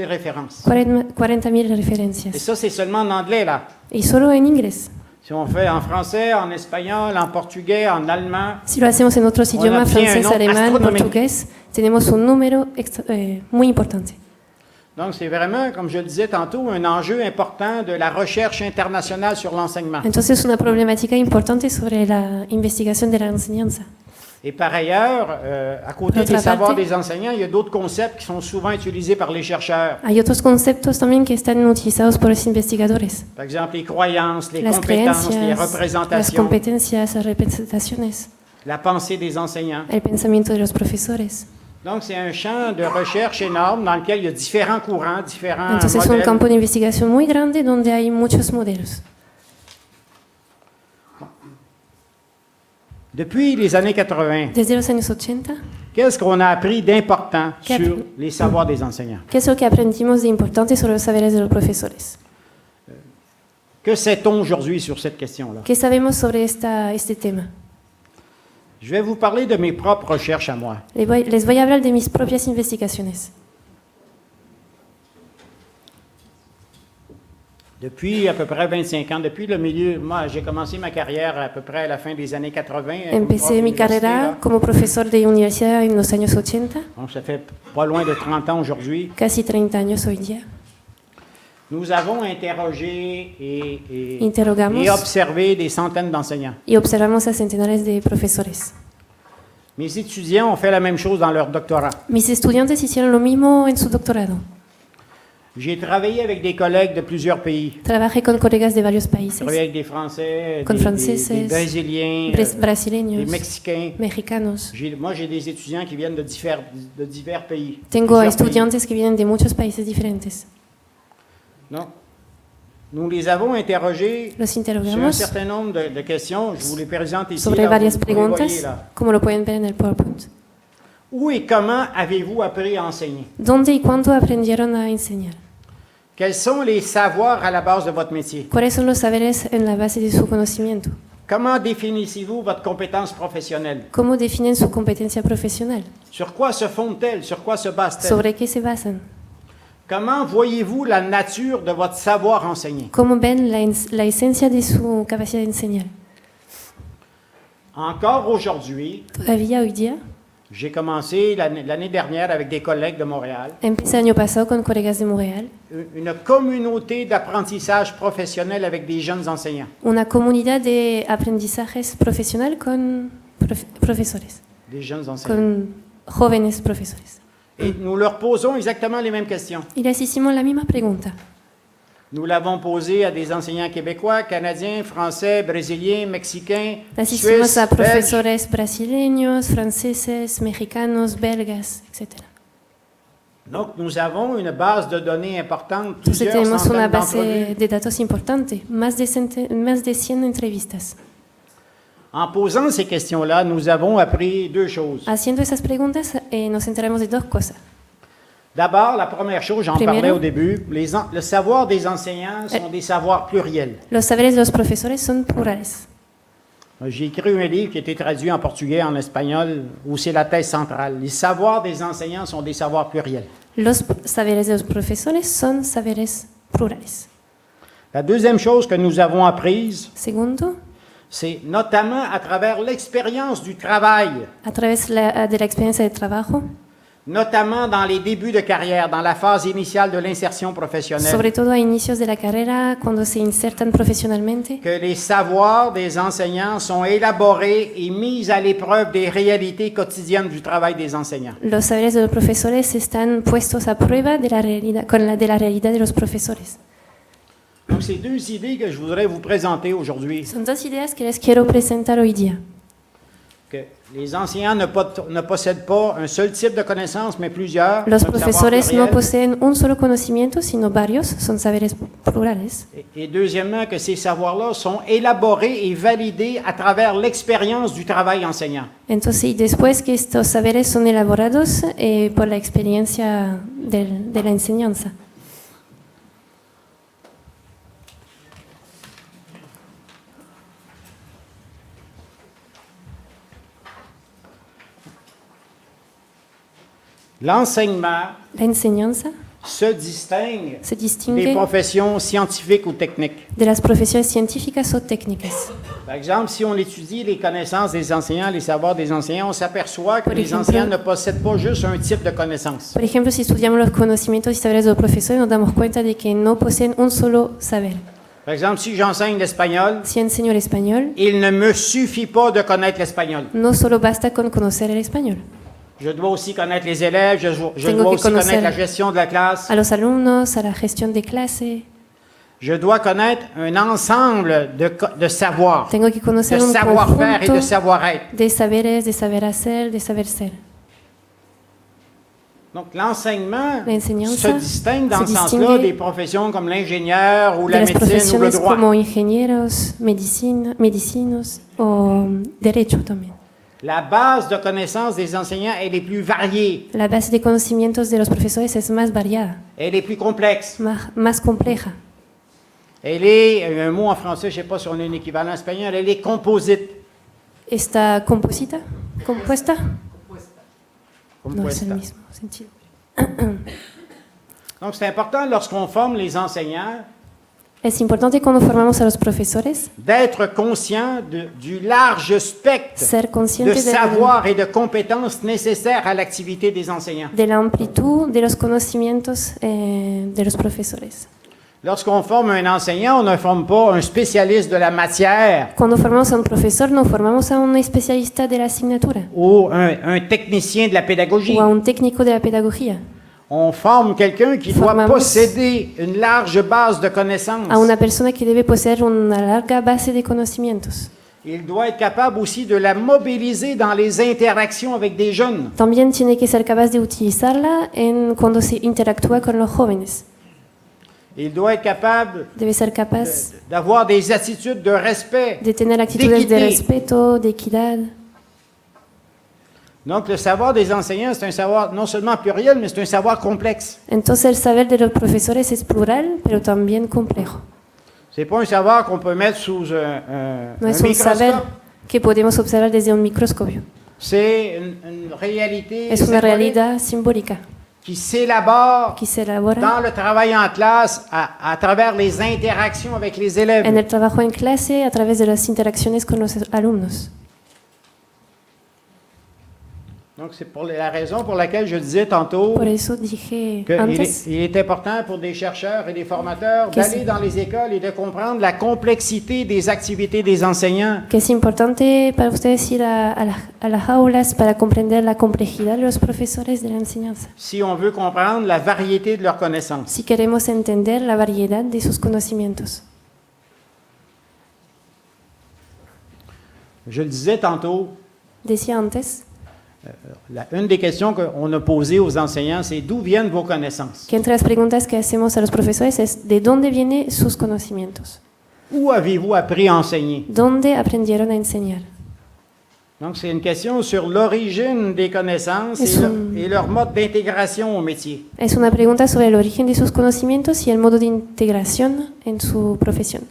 [SPEAKER 5] références.
[SPEAKER 6] 40.000
[SPEAKER 5] Et
[SPEAKER 6] referencias.
[SPEAKER 5] ça, c'est seulement en anglais, là.
[SPEAKER 6] Y solo en inglés.
[SPEAKER 5] Si on fait en français, en espagnol, en portugais, en allemand,
[SPEAKER 6] Si lo hacemos en otros
[SPEAKER 5] On
[SPEAKER 6] idiomas,
[SPEAKER 5] obtient un
[SPEAKER 6] francés,
[SPEAKER 5] nombre
[SPEAKER 6] alemán,
[SPEAKER 5] astronómico.
[SPEAKER 6] portugués, tenemos un número muy importante.
[SPEAKER 5] donc c'est vraiment, comme je le disais tantôt, un enjeu important de la recherche internationale sur l'enseignement.
[SPEAKER 6] Entonces, una problemática importante sobre la investigación de la enseñanza.
[SPEAKER 5] Et par ailleurs, à côté
[SPEAKER 6] Por
[SPEAKER 5] des
[SPEAKER 6] otra
[SPEAKER 5] savoirs
[SPEAKER 6] parte-
[SPEAKER 5] des enseignants, il y a d'autres concepts qui sont souvent utilisés par les chercheurs.
[SPEAKER 6] Hay otros conceptos también que están utilizados por los investigadores.
[SPEAKER 5] Par exemple, les croyances, les
[SPEAKER 6] Las
[SPEAKER 5] compétences, les
[SPEAKER 6] creencias, las
[SPEAKER 5] représentations,
[SPEAKER 6] competencias, las representaciones,
[SPEAKER 5] la pensée des enseignants.
[SPEAKER 6] el pensamiento de los profesores.
[SPEAKER 5] Donc, c'est un champ de recherche énorme dans lequel il y a différents courants, différents
[SPEAKER 6] Entonces, es un
[SPEAKER 5] modèles.
[SPEAKER 6] campo de investigación muy grande donde hay muchos modelos.
[SPEAKER 5] Depuis les années 80,
[SPEAKER 6] Desde los años 80,
[SPEAKER 5] qu'est-ce qu'on a appris d'important
[SPEAKER 6] Qu'app-
[SPEAKER 5] sur les savoirs des enseignants?
[SPEAKER 6] ¿qué es lo que aprendimos de importante sobre los saberes de los profesores?
[SPEAKER 5] Que sait-on aujourd'hui sur cette question-là?
[SPEAKER 6] ¿Qué sabemos sobre este tema?
[SPEAKER 5] Je vais vous parler de mes propres recherches à moi.
[SPEAKER 6] Les voy a hablar de mis propias investigaciones.
[SPEAKER 5] Depuis à peu près 25 ans, depuis le milieu, moi j'ai commencé ma carrière à peu près à la fin des années 80.
[SPEAKER 6] Empecé mi carrera como profesor de universidad en los años 80.
[SPEAKER 5] Donc ça fait pas loin de 30 ans aujourd'hui.
[SPEAKER 6] Casi 30 años hoy día.
[SPEAKER 5] Nous avons interrogé et
[SPEAKER 6] Interrogamos
[SPEAKER 5] observé des centaines d'enseignants.
[SPEAKER 6] y observamos a centenares de profesores.
[SPEAKER 5] Mes étudiants ont fait la même chose dans leur doctorat.
[SPEAKER 6] Mis estudiantes hicieron lo mismo en su doctorado.
[SPEAKER 5] J'ai travaillé avec des collègues de plusieurs pays.
[SPEAKER 6] Trabajé con colegas de varios países,
[SPEAKER 5] J'ai travaillé avec des Français,
[SPEAKER 6] con
[SPEAKER 5] des
[SPEAKER 6] franceses,
[SPEAKER 5] Brésiliens,
[SPEAKER 6] brasileños,
[SPEAKER 5] des Mexicains.
[SPEAKER 6] mexicanos.
[SPEAKER 5] Moi, j'ai des étudiants qui viennent de divers pays.
[SPEAKER 6] Tengo
[SPEAKER 5] Plusieurs
[SPEAKER 6] estudiantes que vienen de muchos países diferentes.
[SPEAKER 5] pays. Non. Nous les avons interrogés
[SPEAKER 6] Los
[SPEAKER 5] sur un
[SPEAKER 6] interrogamos
[SPEAKER 5] certain nombre de questions. Je vous les présente ici.
[SPEAKER 6] sobre
[SPEAKER 5] Là,
[SPEAKER 6] varias
[SPEAKER 5] vous les voyez,
[SPEAKER 6] preguntas,
[SPEAKER 5] là.
[SPEAKER 6] como lo pueden ver en el PowerPoint.
[SPEAKER 5] Où et comment avez-vous appris à enseigner?
[SPEAKER 6] ¿Dónde y cuándo aprendieron a enseñar?
[SPEAKER 5] Quels sont les savoirs à la base de votre métier?
[SPEAKER 6] ¿Cuáles son los saberes en la base de su conocimiento?
[SPEAKER 5] Comment définissez-vous votre compétence professionnelle?
[SPEAKER 6] ¿Cómo definen su competencia profesional?
[SPEAKER 5] Sur quoi se fonde-t-elle? Sur quoi se base-t-elle?
[SPEAKER 6] ¿Sobre qué se basan?
[SPEAKER 5] Comment voyez-vous la nature de votre savoir enseigner?
[SPEAKER 6] ¿Cómo ven la esencia de su capacidad de enseñar?
[SPEAKER 5] Encore aujourd'hui,
[SPEAKER 6] Todavía hoy día,
[SPEAKER 5] j'ai commencé l'année dernière avec des collègues de Montréal,
[SPEAKER 6] empecé el año pasado con colegas de Montréal,
[SPEAKER 5] une communauté d'apprentissage professionnel avec des jeunes enseignants,
[SPEAKER 6] una comunidad de aprendizajes profesional con profesores,
[SPEAKER 5] des jeunes enseignants.
[SPEAKER 6] con jóvenes profesores.
[SPEAKER 5] Et nous leur posons exactement les mêmes questions.
[SPEAKER 6] Y les hicimos la misma pregunta.
[SPEAKER 5] Nous l'avons posée à des enseignants québécois, canadiens, français, brésiliens, mexicains,
[SPEAKER 6] Las hicimos
[SPEAKER 5] suisses,
[SPEAKER 6] a
[SPEAKER 5] belges.
[SPEAKER 6] profesores brasileños, franceses, mexicanos, belgas, etc.
[SPEAKER 5] Donc, nous avons une base de données importante,
[SPEAKER 6] Entonces
[SPEAKER 5] plusieurs
[SPEAKER 6] tenemos una
[SPEAKER 5] centaines d'entrevues.
[SPEAKER 6] base de datos importante, más de 100 entrevistas.
[SPEAKER 5] En posant ces questions-là, nous avons appris deux choses.
[SPEAKER 6] Haciendo esas preguntas nos enteramos de dos cosas.
[SPEAKER 5] D'abord, la première chose, j'en
[SPEAKER 6] Primero.
[SPEAKER 5] parlais au début, le savoir des enseignants sont des savoirs pluriels.
[SPEAKER 6] Los saberes de los profesores son plurales.
[SPEAKER 5] J'ai écrit un livre qui a été traduit en portugais, en espagnol, où c'est la thèse centrale. Les savoirs des enseignants sont des savoirs pluriels.
[SPEAKER 6] Los saberes de los profesores son saberes plurales.
[SPEAKER 5] La deuxième chose que nous avons apprise,
[SPEAKER 6] Segundo,
[SPEAKER 5] c'est notamment à travers l'expérience du travail,
[SPEAKER 6] a través de la experiencia de trabajo,
[SPEAKER 5] notamment dans les débuts de carrière, dans la phase initiale de l'insertion professionnelle,
[SPEAKER 6] sobre todo a inicios de la carrera, cuando se insertan profesionalmente,
[SPEAKER 5] que les savoirs des enseignants sont élaborés et mis à l'épreuve des réalités quotidiennes du travail des enseignants.
[SPEAKER 6] los saberes de los profesores están puestos a prueba de la realidad, de la realidad de los profesores.
[SPEAKER 5] Donc, c'est deux idées que je voudrais vous présenter aujourd'hui.
[SPEAKER 6] Son dos ideas que les quiero presentar hoy día.
[SPEAKER 5] Que les enseignants ne possèdent pas un seul type de connaissance, mais plusieurs.
[SPEAKER 6] Los
[SPEAKER 5] un savoir
[SPEAKER 6] profesores no
[SPEAKER 5] pluriel.
[SPEAKER 6] poseen un solo conocimiento, sino varios, son saberes plurales.
[SPEAKER 5] Et deuxièmement, que ces savoirs-là sont élaborés et validés à travers l'expérience du travail enseignant.
[SPEAKER 6] Entonces, y después que estos saberes son elaborados por la experiencia de la enseñanza.
[SPEAKER 5] L'enseignement
[SPEAKER 6] La enseñanza
[SPEAKER 5] se distingue
[SPEAKER 6] se
[SPEAKER 5] des
[SPEAKER 6] distingue
[SPEAKER 5] professions scientifiques ou techniques.
[SPEAKER 6] de las profesiones científicas o técnicas.
[SPEAKER 5] Par exemple, si on étudie les connaissances des enseignants, les savoirs des enseignants, on s'aperçoit que
[SPEAKER 6] Por
[SPEAKER 5] les
[SPEAKER 6] ejemplo-
[SPEAKER 5] enseignants ne possèdent pas juste un type de connaissance.
[SPEAKER 6] Por ejemplo, si estudiamos los conocimientos y saberes de los profesores, nos damos cuenta de que no poseen un solo saber.
[SPEAKER 5] Par exemple, si j'enseigne l'espagnol,
[SPEAKER 6] Si enseño el español,
[SPEAKER 5] il ne me suffit pas de connaître l'espagnol.
[SPEAKER 6] no solo basta con conocer el español.
[SPEAKER 5] Je dois aussi connaître les élèves, je
[SPEAKER 6] Tengo
[SPEAKER 5] dois
[SPEAKER 6] que
[SPEAKER 5] aussi connaître
[SPEAKER 6] conocer
[SPEAKER 5] la gestion de la classe.
[SPEAKER 6] A los alumnos, a la gestión de clase.
[SPEAKER 5] Je dois connaître un ensemble de savoirs,
[SPEAKER 6] Tengo que conocer
[SPEAKER 5] de
[SPEAKER 6] un
[SPEAKER 5] savoir-faire et de
[SPEAKER 6] conjunto
[SPEAKER 5] savoir-être.
[SPEAKER 6] de saberes, de saber hacer, de saber ser.
[SPEAKER 5] Donc l'enseignement
[SPEAKER 6] La enseñanza
[SPEAKER 5] se distingue dans
[SPEAKER 6] se
[SPEAKER 5] ce sens-là
[SPEAKER 6] distingue
[SPEAKER 5] des professions comme l'ingénieur ou
[SPEAKER 6] de
[SPEAKER 5] la
[SPEAKER 6] las
[SPEAKER 5] médecine ou le
[SPEAKER 6] profesiones
[SPEAKER 5] droit.
[SPEAKER 6] como ingenieros, medicinos o derecho también.
[SPEAKER 5] La base de connaissances des enseignants, elle est plus variée,
[SPEAKER 6] La base de conocimientos de los profesores es más variada,
[SPEAKER 5] elle est plus complexe.
[SPEAKER 6] más compleja.
[SPEAKER 5] Elle est, un mot en français, je ne sais pas si on a un équivalent en espagnol, elle est composite.
[SPEAKER 6] ¿Está compuesta? No es el
[SPEAKER 5] Compuesta.
[SPEAKER 6] mismo sentido.
[SPEAKER 5] Donc c'est important lorsqu'on forme les enseignants
[SPEAKER 6] Es importante cuando formamos a los profesores
[SPEAKER 5] d'être conscient du large spectre
[SPEAKER 6] ser
[SPEAKER 5] de
[SPEAKER 6] conscientes
[SPEAKER 5] savoir et de compétences nécessaires à l'activité des enseignants.
[SPEAKER 6] de la amplitud de los conocimientos de los profesores.
[SPEAKER 5] Lorsqu'on forme un enseignant, on ne forme pas un spécialiste de la matière
[SPEAKER 6] Cuando formamos a un profesor, no formamos a un especialista de la asignatura
[SPEAKER 5] ou un technicien de la pédagogie.
[SPEAKER 6] o a un técnico de la pedagogía,
[SPEAKER 5] On forme quelqu'un qui doit
[SPEAKER 6] Formamos
[SPEAKER 5] posséder une large base de connaissances.
[SPEAKER 6] a una persona que debe poseer una larga base de conocimientos.
[SPEAKER 5] Il doit être capable aussi de la mobiliser dans les interactions avec des jeunes.
[SPEAKER 6] También tiene que ser capaz de utilizarla cuando se interactúa con los jóvenes.
[SPEAKER 5] Il doit être capable
[SPEAKER 6] Debe ser capaz
[SPEAKER 5] d'avoir des attitudes de respect.
[SPEAKER 6] de tener actitudes de
[SPEAKER 5] d'équité.
[SPEAKER 6] respeto, de equidad.
[SPEAKER 5] Donc, le savoir des enseignants, c'est un savoir non seulement pluriel, mais c'est un savoir complexe.
[SPEAKER 6] Entonces el saber de los profesores es plural, pero también complejo.
[SPEAKER 5] C'est pas un savoir qu'on peut mettre sous un
[SPEAKER 6] No es un saber
[SPEAKER 5] microscope.
[SPEAKER 6] que podemos observar desde un microscopio.
[SPEAKER 5] C'est une réalité
[SPEAKER 6] Es una
[SPEAKER 5] symbolique
[SPEAKER 6] realidad simbólica
[SPEAKER 5] qui s'élabore
[SPEAKER 6] que se elabora
[SPEAKER 5] dans le travail en classe à travers les interactions avec les élèves.
[SPEAKER 6] en el trabajo en clase a través de las interacciones con los alumnos.
[SPEAKER 5] Donc, c'est pour la raison pour laquelle je disais tantôt
[SPEAKER 6] Por eso dije
[SPEAKER 5] qu'il
[SPEAKER 6] antes
[SPEAKER 5] est important pour des chercheurs et des formateurs
[SPEAKER 6] Que
[SPEAKER 5] d'aller dans les écoles et de comprendre la complexité des activités des enseignants.
[SPEAKER 6] que es importante para ustedes ir a las aulas para comprender la complejidad de los profesores de la enseñanza.
[SPEAKER 5] Si on veut comprendre la variété de leurs connaissances.
[SPEAKER 6] Si queremos entender la variedad de sus conocimientos.
[SPEAKER 5] Je le disais tantôt,
[SPEAKER 6] Decía antes
[SPEAKER 5] une des questions qu'on a posées aux enseignants, c'est d'où viennent vos connaissances?
[SPEAKER 6] que entre las preguntas que hacemos a los profesores es ¿de dónde vienen sus conocimientos?
[SPEAKER 5] Où avez-vous appris à enseigner?
[SPEAKER 6] ¿Dónde aprendieron a enseñar?
[SPEAKER 5] Donc, c'est une question sur l'origine des connaissances et leur mode d'intégration au métier.
[SPEAKER 6] Es una pregunta sobre el origen de sus conocimientos y el modo de integración en su profesión.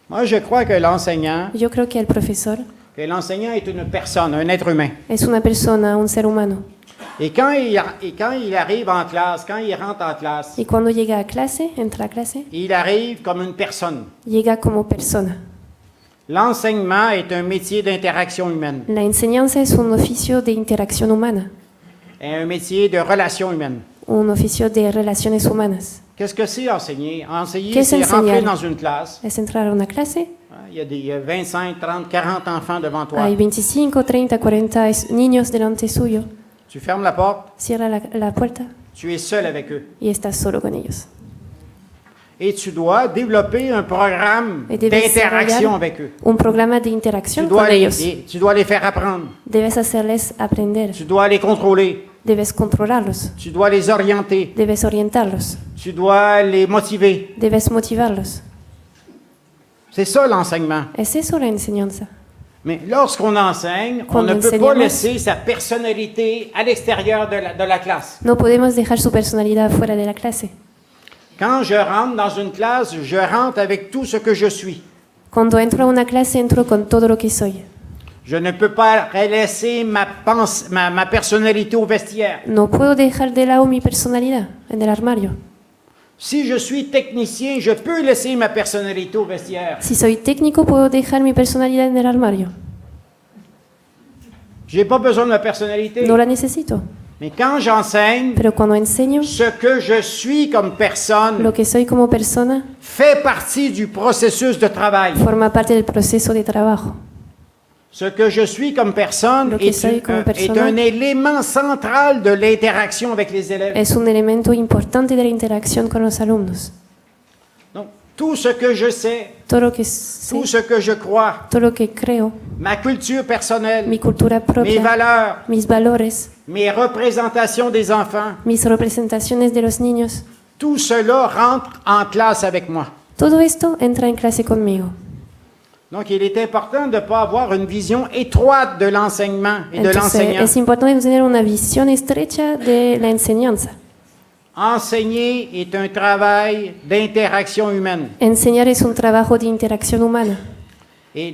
[SPEAKER 5] Moi, je crois que l'enseignant
[SPEAKER 6] Yo creo que el profesor
[SPEAKER 5] est une personne, un être humain.
[SPEAKER 6] es una persona, un ser humano.
[SPEAKER 5] Et quand il arrive en classe, quand il rentre en classe,
[SPEAKER 6] Y cuando llega a clase, entra a clase,
[SPEAKER 5] il arrive comme une personne.
[SPEAKER 6] llega como persona.
[SPEAKER 5] L'enseignement est un métier d'interaction humaine,
[SPEAKER 6] La enseñanza es un oficio de interacción humana,
[SPEAKER 5] et un métier de relation humaine.
[SPEAKER 6] un oficio de relaciones humanas.
[SPEAKER 5] Qu'est-ce que c'est enseigner? Enseigner,
[SPEAKER 6] Qu'est-ce
[SPEAKER 5] c'est rentrer
[SPEAKER 6] enseñar?
[SPEAKER 5] dans une classe.
[SPEAKER 6] Es entrar a una clase,
[SPEAKER 5] Il y a 25, 30, 40 enfants devant toi.
[SPEAKER 6] hay 25, 30, 40 niños delante suyo,
[SPEAKER 5] Tu fermes la porte,
[SPEAKER 6] cierra la puerta
[SPEAKER 5] tu es seul avec eux.
[SPEAKER 6] y estás solo con ellos.
[SPEAKER 5] Et tu dois développer un programme
[SPEAKER 6] Y debes
[SPEAKER 5] d'interaction
[SPEAKER 6] desarrollar
[SPEAKER 5] avec eux.
[SPEAKER 6] un programa de
[SPEAKER 5] Tu
[SPEAKER 6] interacción
[SPEAKER 5] dois,
[SPEAKER 6] con ellos.
[SPEAKER 5] tu dois les faire apprendre.
[SPEAKER 6] Debes hacerles aprender,
[SPEAKER 5] Tu dois les contrôler.
[SPEAKER 6] debes controlarlos,
[SPEAKER 5] Tu dois les orienter.
[SPEAKER 6] debes orientarlos,
[SPEAKER 5] Tu dois les motiver.
[SPEAKER 6] debes motivarlos.
[SPEAKER 5] C'est ça l'enseignement.
[SPEAKER 6] Es eso la enseñanza.
[SPEAKER 5] Mais lorsqu'on enseigne, on
[SPEAKER 6] Cuando
[SPEAKER 5] ne peut pas
[SPEAKER 6] enseñamos-
[SPEAKER 5] laisser sa personnalité à l'extérieur de la classe.
[SPEAKER 6] No podemos dejar su personalidad fuera de la clase.
[SPEAKER 5] Quand je rentre dans une classe, je rentre avec tout ce que je suis.
[SPEAKER 6] Cuando entro a una clase, entro con todo lo que soy.
[SPEAKER 5] Je ne peux pas laisser ma personnalité au vestiaire.
[SPEAKER 6] No puedo dejar de lado mi personalidad en el armario.
[SPEAKER 5] Si je suis technicien, je peux laisser ma personnalité au vestiaire.
[SPEAKER 6] Si soy técnico, puedo dejar mi personalidad en el armario.
[SPEAKER 5] Je n'ai pas besoin de ma personnalité.
[SPEAKER 6] No la necesito.
[SPEAKER 5] Mais quand j'enseigne,
[SPEAKER 6] Pero cuando enseño,
[SPEAKER 5] ce que je suis comme personne
[SPEAKER 6] lo que soy como persona
[SPEAKER 5] fait partie du processus de travail.
[SPEAKER 6] forma parte del proceso de trabajo.
[SPEAKER 5] Ce que je suis comme personne
[SPEAKER 6] Lo que soy como
[SPEAKER 5] est
[SPEAKER 6] persona
[SPEAKER 5] un élément central de l'interaction avec les élèves.
[SPEAKER 6] Es un elemento importante de la interacción con los alumnos.
[SPEAKER 5] Donc, tout ce que je sais,
[SPEAKER 6] Todo lo que sé,
[SPEAKER 5] tout ce que je crois,
[SPEAKER 6] todo lo que creo,
[SPEAKER 5] ma culture personnelle,
[SPEAKER 6] mi cultura
[SPEAKER 5] mes
[SPEAKER 6] propia,
[SPEAKER 5] valeurs,
[SPEAKER 6] mis valores,
[SPEAKER 5] mes représentations des enfants,
[SPEAKER 6] mis representaciones de los niños,
[SPEAKER 5] tout cela rentre en classe avec moi.
[SPEAKER 6] todo esto entra en clase conmigo.
[SPEAKER 5] Donc, il est important de ne pas avoir une vision étroite de l'enseignement et de
[SPEAKER 6] Entonces,
[SPEAKER 5] l'enseignant.
[SPEAKER 6] es importante tener una visión estrecha de la enseñanza.
[SPEAKER 5] Enseigner est un travail d'interaction humaine.
[SPEAKER 6] Enseñar es un trabajo de interacción humana.
[SPEAKER 5] Et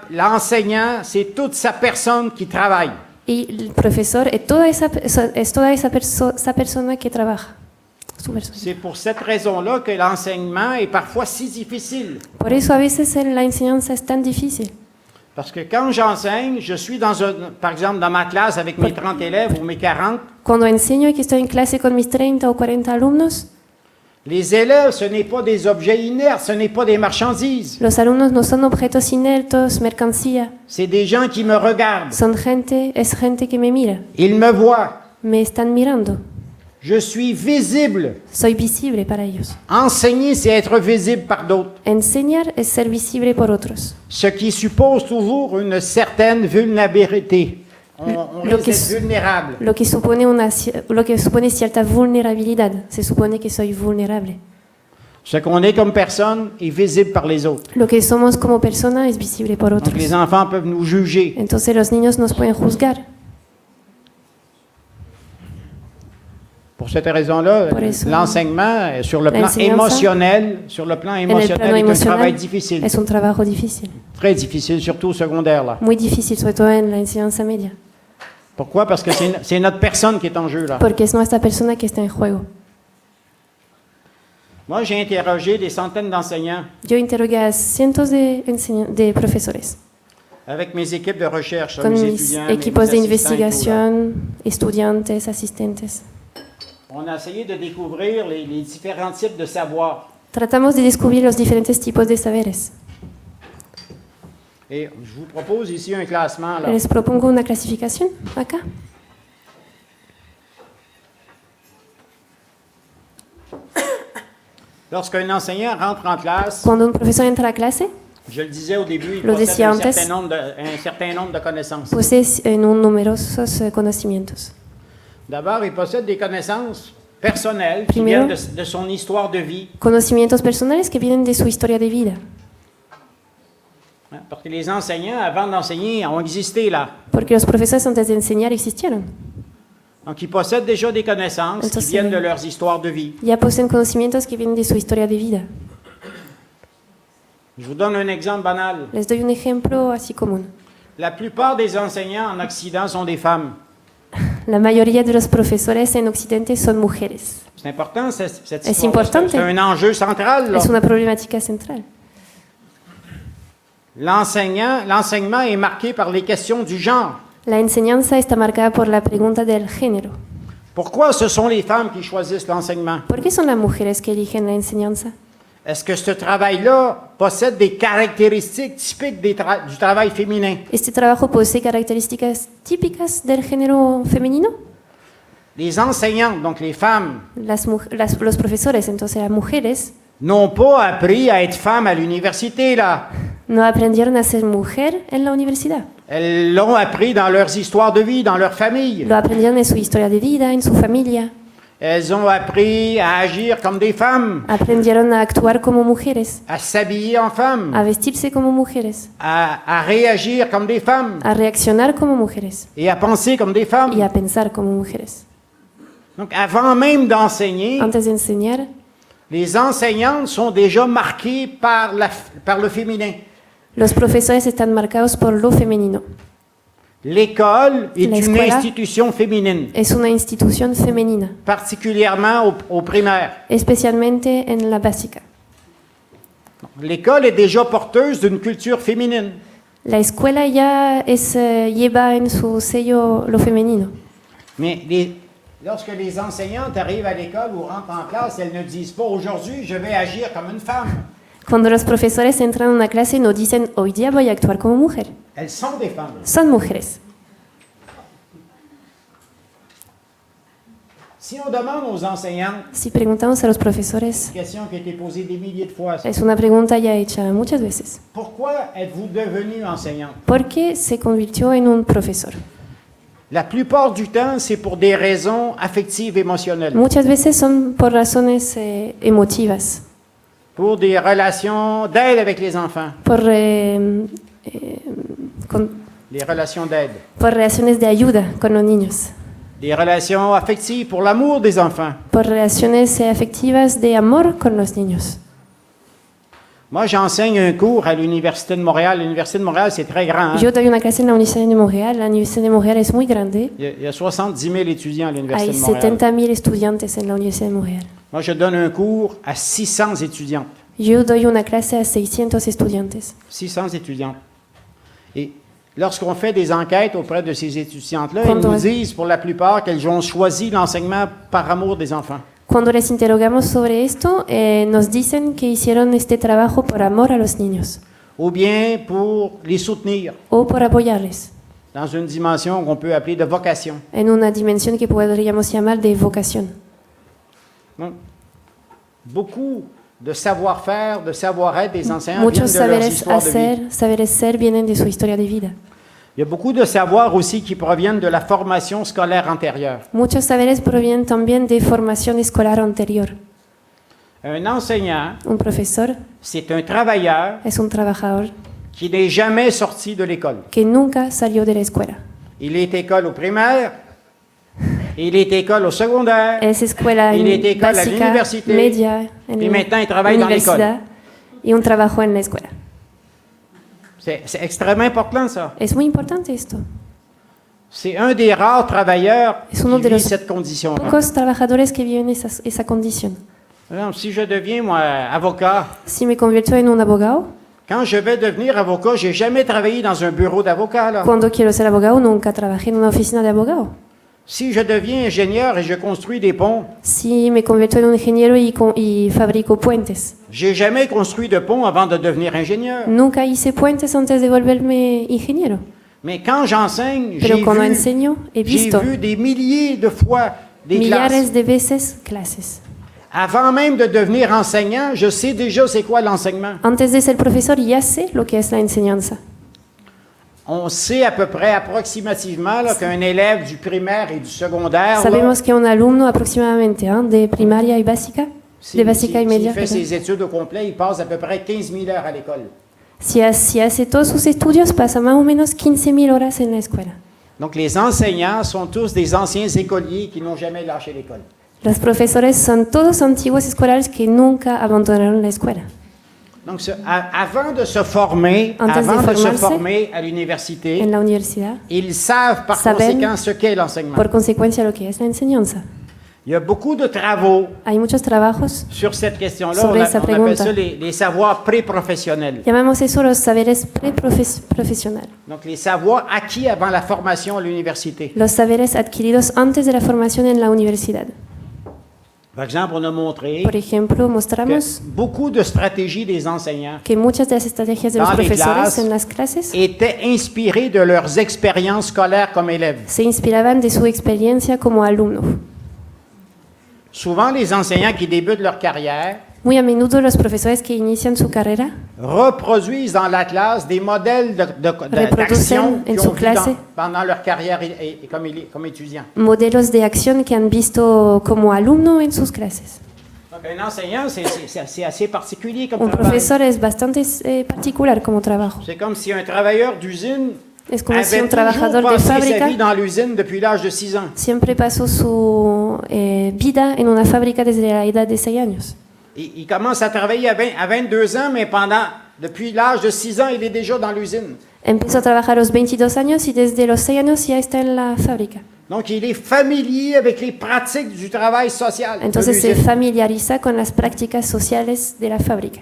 [SPEAKER 5] l'enseignant, c'est toute sa personne qui travaille.
[SPEAKER 6] Y el profesor es toda esa persona que trabaja.
[SPEAKER 5] C'est pour cette raison-là que l'enseignement est parfois si difficile.
[SPEAKER 6] Por eso a veces la enseñanza es tan difícil.
[SPEAKER 5] Parce que quand j'enseigne, je suis par exemple dans ma classe avec mes 30 élèves ou mes 40.
[SPEAKER 6] Cuando enseño y que estoy en clase con mis 30 o 40 alumnos,
[SPEAKER 5] les élèves, ce n'est pas des objets inertes, ce n'est pas des marchandises.
[SPEAKER 6] Los alumnos no son objetos inertos, mercancía.
[SPEAKER 5] C'est des gens qui me regardent.
[SPEAKER 6] Es gente que me mira.
[SPEAKER 5] Ils me voient.
[SPEAKER 6] Me están mirando.
[SPEAKER 5] Je suis visible.
[SPEAKER 6] Soy visible para ellos.
[SPEAKER 5] Enseigner, c'est être visible par d'autres.
[SPEAKER 6] Enseñar es ser visible por otros.
[SPEAKER 5] Ce qui suppose toujours une certaine vulnérabilité. On risque d'être vulnérable.
[SPEAKER 6] Lo que supone cierta vulnerabilidad. Se supone que soy vulnerable.
[SPEAKER 5] Ce qu'on est comme personne est visible par les autres.
[SPEAKER 6] Lo que somos como persona es visible por otros.
[SPEAKER 5] Donc les enfants peuvent nous juger.
[SPEAKER 6] Entonces los niños nos pueden juzgar.
[SPEAKER 5] Pour cette raison-là, l'enseignement sur le plan émotionnel, est un travail difficile.
[SPEAKER 6] Es un trabajo difícil.
[SPEAKER 5] Très difficile, surtout au secondaire là.
[SPEAKER 6] Muy difícil, sobre todo en la enseñanza media.
[SPEAKER 5] Pourquoi? Parce que c'est notre personne qui est en jeu là.
[SPEAKER 6] Porque es nuestra persona que está en juego.
[SPEAKER 5] Moi, j'ai interrogé des centaines d'enseignants.
[SPEAKER 6] Yo interrogué a cientos de profesores.
[SPEAKER 5] Avec mes équipes de recherche,
[SPEAKER 6] con
[SPEAKER 5] mes
[SPEAKER 6] mis equipos de investigación, estudiantes, asistentes.
[SPEAKER 5] On a essayé de découvrir les différents types de savoir.
[SPEAKER 6] Tratamos de descubrir los diferentes tipos de saberes.
[SPEAKER 5] Et je vous propose ici un classement. Là.
[SPEAKER 6] Les propongo una clasificación acá.
[SPEAKER 5] Lorsqu'un enseignant rentre en classe,
[SPEAKER 6] cuando un profesor entra a clase,
[SPEAKER 5] je le disais au début, il
[SPEAKER 6] lo
[SPEAKER 5] possède
[SPEAKER 6] decía
[SPEAKER 5] un
[SPEAKER 6] antes,
[SPEAKER 5] certain nombre de connaissances.
[SPEAKER 6] Posee numerosos conocimientos.
[SPEAKER 5] D'abord, il possède des connaissances personnelles qui viennent de son histoire de vie.
[SPEAKER 6] Conocimientos personales que vienen de su historia de vida.
[SPEAKER 5] Parce que les enseignants, avant d'enseigner, ont existé là.
[SPEAKER 6] Porque los profesores antes de enseñar existieron.
[SPEAKER 5] Donc, ils possèdent déjà des connaissances qui viennent de leurs histoires de vie.
[SPEAKER 6] Ya poseen conocimientos que vienen de su historia de vida.
[SPEAKER 5] Je vous donne un exemple banal.
[SPEAKER 6] Les doy un ejemplo así común.
[SPEAKER 5] La plupart des enseignants en Occident sont des femmes.
[SPEAKER 6] La mayoría de los profesores en Occidente son mujeres.
[SPEAKER 5] C'est important, cette
[SPEAKER 6] es importante.
[SPEAKER 5] C'est un enjeu central. Là.
[SPEAKER 6] Es una problemática central.
[SPEAKER 5] L'enseignement est marqué par les questions du genre.
[SPEAKER 6] La enseñanza está marcada por la pregunta del género.
[SPEAKER 5] Pourquoi ce sont les femmes qui choisissent l'enseignement?
[SPEAKER 6] ¿Por qué son las mujeres que eligen la enseñanza?
[SPEAKER 5] Est-ce que ce travail-là possède des caractéristiques typiques du travail féminin?
[SPEAKER 6] ¿Este trabajo posee características típicas del género femenino?
[SPEAKER 5] Les enseignantes, donc les femmes,
[SPEAKER 6] los profesores, entonces las mujeres,
[SPEAKER 5] n'ont pas appris à être femmes à l'université, là.
[SPEAKER 6] No aprendieron a ser mujer en la universidad.
[SPEAKER 5] Elles l'ont appris dans leurs histoires de vie, dans leur famille.
[SPEAKER 6] Lo aprendieron en su historia de vida, en su familia.
[SPEAKER 5] Elles ont appris à agir comme des femmes.
[SPEAKER 6] Aprendieron a actuar como mujeres.
[SPEAKER 5] À s'habiller en femmes.
[SPEAKER 6] A vestirse como mujeres.
[SPEAKER 5] À réagir comme des femmes.
[SPEAKER 6] A reaccionar como mujeres.
[SPEAKER 5] Et à penser comme des femmes.
[SPEAKER 6] Y a pensar como mujeres.
[SPEAKER 5] Donc avant même d'enseigner,
[SPEAKER 6] antes de enseñar,
[SPEAKER 5] les enseignantes sont déjà marquées par le féminin.
[SPEAKER 6] Los profesores están marcados por lo femenino.
[SPEAKER 5] L'école est une institution féminine.
[SPEAKER 6] Es una institución femenina.
[SPEAKER 5] Particulièrement au primaire.
[SPEAKER 6] Especialmente en la básica.
[SPEAKER 5] L'école est déjà porteuse d'une culture féminine.
[SPEAKER 6] La escuela ya lleva en su sello lo femenino.
[SPEAKER 5] Mais lorsque les enseignantes arrivent à l'école ou rentrent en classe, elles ne disent pas « Aujourd'hui, je vais agir comme une femme ».
[SPEAKER 6] Cuando los profesores entran a una clase no dicen hoy día voy a actuar como mujer.
[SPEAKER 5] Elles sont des femmes.
[SPEAKER 6] Son mujeres.
[SPEAKER 5] Si on demande aux enseignantes,
[SPEAKER 6] si preguntamos a los profesores,
[SPEAKER 5] une question qui a été posée des milliers de fois.
[SPEAKER 6] Es una pregunta ya hecha muchas veces.
[SPEAKER 5] Pourquoi êtes-vous devenue enseignante?
[SPEAKER 6] ¿Por qué se convirtió en un profesor?
[SPEAKER 5] La plupart du temps, c'est pour des raisons affectives, émotionnelles.
[SPEAKER 6] Muchas veces son por razones emotivas.
[SPEAKER 5] Pour des relations d'aide avec les enfants.
[SPEAKER 6] Por
[SPEAKER 5] les relations d'aide.
[SPEAKER 6] Por relaciones de ayuda con los niños.
[SPEAKER 5] Des relations affectives pour l'amour des enfants.
[SPEAKER 6] Por relaciones afectivas de amor con los niños.
[SPEAKER 5] Moi, j'enseigne un cours à l'Université de Montréal. L'Université de Montréal, c'est très grand. Hein?
[SPEAKER 6] Yo doy una clase en la Universidad de Montréal. La Universidad de Montréal es muy grande.
[SPEAKER 5] Il y a 70 000 étudiants à l'Université
[SPEAKER 6] Hay
[SPEAKER 5] de Montréal.
[SPEAKER 6] 70.000 estudiantes en la Universidad de Montréal.
[SPEAKER 5] Moi, je donne un cours à 600 étudiantes.
[SPEAKER 6] Yo doy una clase a 600 estudiantes.
[SPEAKER 5] 600 étudiantes. Et lorsqu'on fait des enquêtes auprès de ces étudiantes-là,
[SPEAKER 6] Quand
[SPEAKER 5] elles
[SPEAKER 6] on-
[SPEAKER 5] nous disent pour la plupart qu'elles ont choisi l'enseignement par amour des enfants.
[SPEAKER 6] Cuando les interrogamos sobre esto, nos dicen que hicieron este trabajo por amor a los niños
[SPEAKER 5] Ou bien pour les soutenir
[SPEAKER 6] o por apoyarles
[SPEAKER 5] dans une dimension qu'on peut appeler de vocation.
[SPEAKER 6] en una dimensión que podríamos llamar de vocación.
[SPEAKER 5] Donc, beaucoup de savoir-faire, de savoir-être des enseignants
[SPEAKER 6] Muchos
[SPEAKER 5] viennent de leurs
[SPEAKER 6] saberes
[SPEAKER 5] histoires de vie.
[SPEAKER 6] hacer, saberes ser vienen de su historia de vida.
[SPEAKER 5] Il y a beaucoup de savoirs aussi qui proviennent de la formation scolaire antérieure.
[SPEAKER 6] Muchos saberes provienen también de formación escolar anterior.
[SPEAKER 5] Un enseignant,
[SPEAKER 6] Un profesor
[SPEAKER 5] c'est un travailleur
[SPEAKER 6] es un trabajador
[SPEAKER 5] qui n'est jamais sorti de l'école.
[SPEAKER 6] que nunca salió de la escuela.
[SPEAKER 5] Il est école au primaire, il est école au secondaire,
[SPEAKER 6] Es escuela
[SPEAKER 5] il est école à
[SPEAKER 6] básica,
[SPEAKER 5] l'université,
[SPEAKER 6] media, en
[SPEAKER 5] et
[SPEAKER 6] la
[SPEAKER 5] maintenant il travaille dans l'école.
[SPEAKER 6] universidad y un trabajo en la escuela.
[SPEAKER 5] C'est extrêmement important ça.
[SPEAKER 6] Es muy importante esto.
[SPEAKER 5] C'est un des rares travailleurs
[SPEAKER 6] Es uno
[SPEAKER 5] qui
[SPEAKER 6] de
[SPEAKER 5] vit
[SPEAKER 6] los
[SPEAKER 5] cette condition-là.
[SPEAKER 6] pocos trabajadores que viven esa condición.
[SPEAKER 5] Alors, si je deviens, moi, avocat,
[SPEAKER 6] Si me convierto en un abogado,
[SPEAKER 5] quand je vais devenir avocat, j'ai jamais travaillé dans un bureau d'avocat. Là.
[SPEAKER 6] cuando quiero ser abogado nunca trabajé en una oficina de abogado.
[SPEAKER 5] Si je deviens ingénieur et je construis des ponts,
[SPEAKER 6] Si me convierto en un ingeniero y fabrico puentes,
[SPEAKER 5] j'ai jamais construit de pont avant de devenir ingénieur.
[SPEAKER 6] nunca hice puentes antes de volverme ingeniero.
[SPEAKER 5] Mais quand j'enseigne,
[SPEAKER 6] Pero
[SPEAKER 5] j'ai
[SPEAKER 6] cuando enseño he visto
[SPEAKER 5] vu des milliers de fois des
[SPEAKER 6] millares
[SPEAKER 5] classes.
[SPEAKER 6] de veces clases.
[SPEAKER 5] Avant même de devenir enseignant, je sais déjà c'est quoi l'enseignement.
[SPEAKER 6] Antes de ser profesor ya sé lo que es la enseñanza.
[SPEAKER 5] On sait à peu près, approximativement, là, qu'un élève du primaire et du secondaire, là,
[SPEAKER 6] Sabemos que un alumno aproximadamente de primaria y básica, de básica y media,
[SPEAKER 5] s'il fait
[SPEAKER 6] perdón,
[SPEAKER 5] ses études au complet, il passe à peu près 15 000 heures à l'école.
[SPEAKER 6] si hace todos sus estudios pasa más o menos 15.000 horas en la escuela.
[SPEAKER 5] Donc les enseignants sont tous des anciens écoliers qui n'ont jamais lâché l'école.
[SPEAKER 6] Los profesores son todos antiguos escolares que nunca abandonaron la escuela.
[SPEAKER 5] Donc avant de se former,
[SPEAKER 6] Antes de
[SPEAKER 5] avant de se
[SPEAKER 6] formarse,
[SPEAKER 5] former à l'université,
[SPEAKER 6] En la universidad,
[SPEAKER 5] ils savent par
[SPEAKER 6] saben
[SPEAKER 5] conséquent ce qu'est l'enseignement.
[SPEAKER 6] por consecuencia, lo que es la enseñanza.
[SPEAKER 5] Il y a beaucoup de travaux
[SPEAKER 6] Hay muchos trabajos,
[SPEAKER 5] sur cette question-là.
[SPEAKER 6] Sobre
[SPEAKER 5] On
[SPEAKER 6] esa
[SPEAKER 5] appelle
[SPEAKER 6] pregunta.
[SPEAKER 5] ça les savoirs pré-professionnels.
[SPEAKER 6] llamamos eso los saberes preprofesionales,
[SPEAKER 5] Donc les savoirs acquis avant la formation à l'université.
[SPEAKER 6] los saberes adquiridos antes de la formación en la universidad.
[SPEAKER 5] Par exemple, on a montré
[SPEAKER 6] Por ejemplo,
[SPEAKER 5] que
[SPEAKER 6] mostramos
[SPEAKER 5] beaucoup de stratégies des enseignants
[SPEAKER 6] que muchas de las estrategias de los
[SPEAKER 5] Dans les
[SPEAKER 6] profesores
[SPEAKER 5] clases.
[SPEAKER 6] en las clases
[SPEAKER 5] étaient inspirées de leurs expériences scolaires comme élèves.
[SPEAKER 6] se inspiraban de su experiencia como alumno.
[SPEAKER 5] Souvent, les enseignants qui débutent leur carrière
[SPEAKER 6] Muy a menudo los profesores que inician su carrera
[SPEAKER 5] reproduisent dans la classe des modèles
[SPEAKER 6] Reproducen
[SPEAKER 5] d'action
[SPEAKER 6] en
[SPEAKER 5] qu'ils
[SPEAKER 6] su
[SPEAKER 5] ont vus
[SPEAKER 6] clase.
[SPEAKER 5] pendant leur carrière et comme étudiants.
[SPEAKER 6] modelos de acción que han visto como alumno en sus clases.
[SPEAKER 5] Donc, un enseignant, c'est assez particulier comme
[SPEAKER 6] Un
[SPEAKER 5] travail.
[SPEAKER 6] profesor es bastante particular como trabajo.
[SPEAKER 5] C'est comme si un travailleur d'usine
[SPEAKER 6] Es como si
[SPEAKER 5] avait
[SPEAKER 6] un
[SPEAKER 5] toujours
[SPEAKER 6] trabajador de
[SPEAKER 5] passé sa
[SPEAKER 6] fábrica
[SPEAKER 5] vie dans l'usine depuis l'âge de 6 ans.
[SPEAKER 6] siempre pasó su vida en una fábrica desde la edad de 6 años.
[SPEAKER 5] Il commence à travailler à 22 ans, mais depuis l'âge de 6 ans, il est déjà dans l'usine.
[SPEAKER 6] Empezó a trabajar a los 22 años y desde los 6 años ya está en la fábrica.
[SPEAKER 5] Donc, il est familier avec les pratiques du travail social de
[SPEAKER 6] Entonces se
[SPEAKER 5] l'usine.
[SPEAKER 6] familiariza con las prácticas sociales de la fábrica.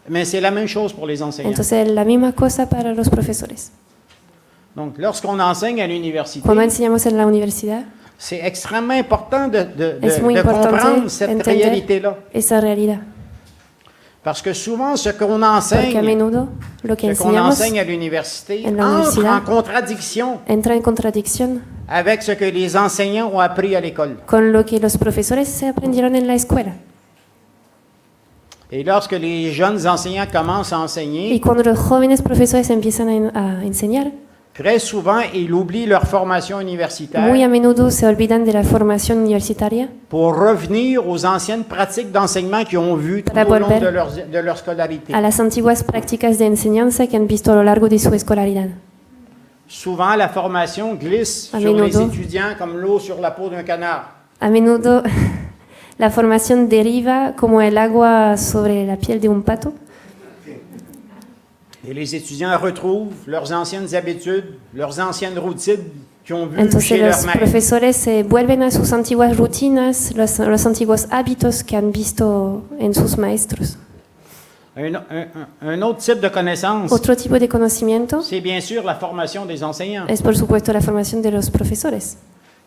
[SPEAKER 5] Mais c'est la même chose pour les enseignants.
[SPEAKER 6] Entonces la misma cosa para los profesores.
[SPEAKER 5] Donc, lorsqu'on enseigne à l'université,
[SPEAKER 6] Cuando enseñamos en la universidad,
[SPEAKER 5] c'est extrêmement important de
[SPEAKER 6] es muy
[SPEAKER 5] comprendre
[SPEAKER 6] importante
[SPEAKER 5] cette
[SPEAKER 6] entender
[SPEAKER 5] réalité-là.
[SPEAKER 6] esa realidad.
[SPEAKER 5] Parce que souvent, ce qu'on
[SPEAKER 6] Porque a
[SPEAKER 5] enseigne,
[SPEAKER 6] menudo lo que
[SPEAKER 5] ce qu'on
[SPEAKER 6] enseñamos
[SPEAKER 5] enseigne à l'université
[SPEAKER 6] en la
[SPEAKER 5] entre
[SPEAKER 6] universidad
[SPEAKER 5] en contradiction
[SPEAKER 6] entra en contradicción
[SPEAKER 5] avec ce que les enseignants ont appris à l'école.
[SPEAKER 6] con lo que los profesores se aprendieron en la escuela.
[SPEAKER 5] Et lorsque les jeunes enseignants commencent à
[SPEAKER 6] Y
[SPEAKER 5] enseigner,
[SPEAKER 6] cuando los jóvenes profesores empiezan a enseñar,
[SPEAKER 5] très souvent, ils oublient leur formation
[SPEAKER 6] muy a
[SPEAKER 5] universitaire
[SPEAKER 6] menudo se olvidan de la formación universitaria
[SPEAKER 5] pour revenir aux anciennes pratiques d'enseignement qu'ils ont vues tout
[SPEAKER 6] Para
[SPEAKER 5] au long
[SPEAKER 6] volver
[SPEAKER 5] de leur scolarité.
[SPEAKER 6] a las antiguas prácticas de enseñanza que han visto a lo largo de su escolaridad.
[SPEAKER 5] Souvent, la formation glisse
[SPEAKER 6] A
[SPEAKER 5] sur les
[SPEAKER 6] menudo.
[SPEAKER 5] étudiants comme l'eau sur la peau d'un canard.
[SPEAKER 6] A menudo la formación deriva como el agua sobre la piel de un pato.
[SPEAKER 5] Et les étudiants retrouvent leurs anciennes habitudes, leurs anciennes routines qu'ils ont vues
[SPEAKER 6] Entonces
[SPEAKER 5] chez leur
[SPEAKER 6] los
[SPEAKER 5] maître.
[SPEAKER 6] profesores vuelven a sus antiguas rutinas, los antiguos hábitos que han visto en sus maestros.
[SPEAKER 5] Un autre type de connaissance,
[SPEAKER 6] Otro tipo de conocimiento
[SPEAKER 5] c'est bien sûr la formation des enseignants.
[SPEAKER 6] es por supuesto la formación de los profesores.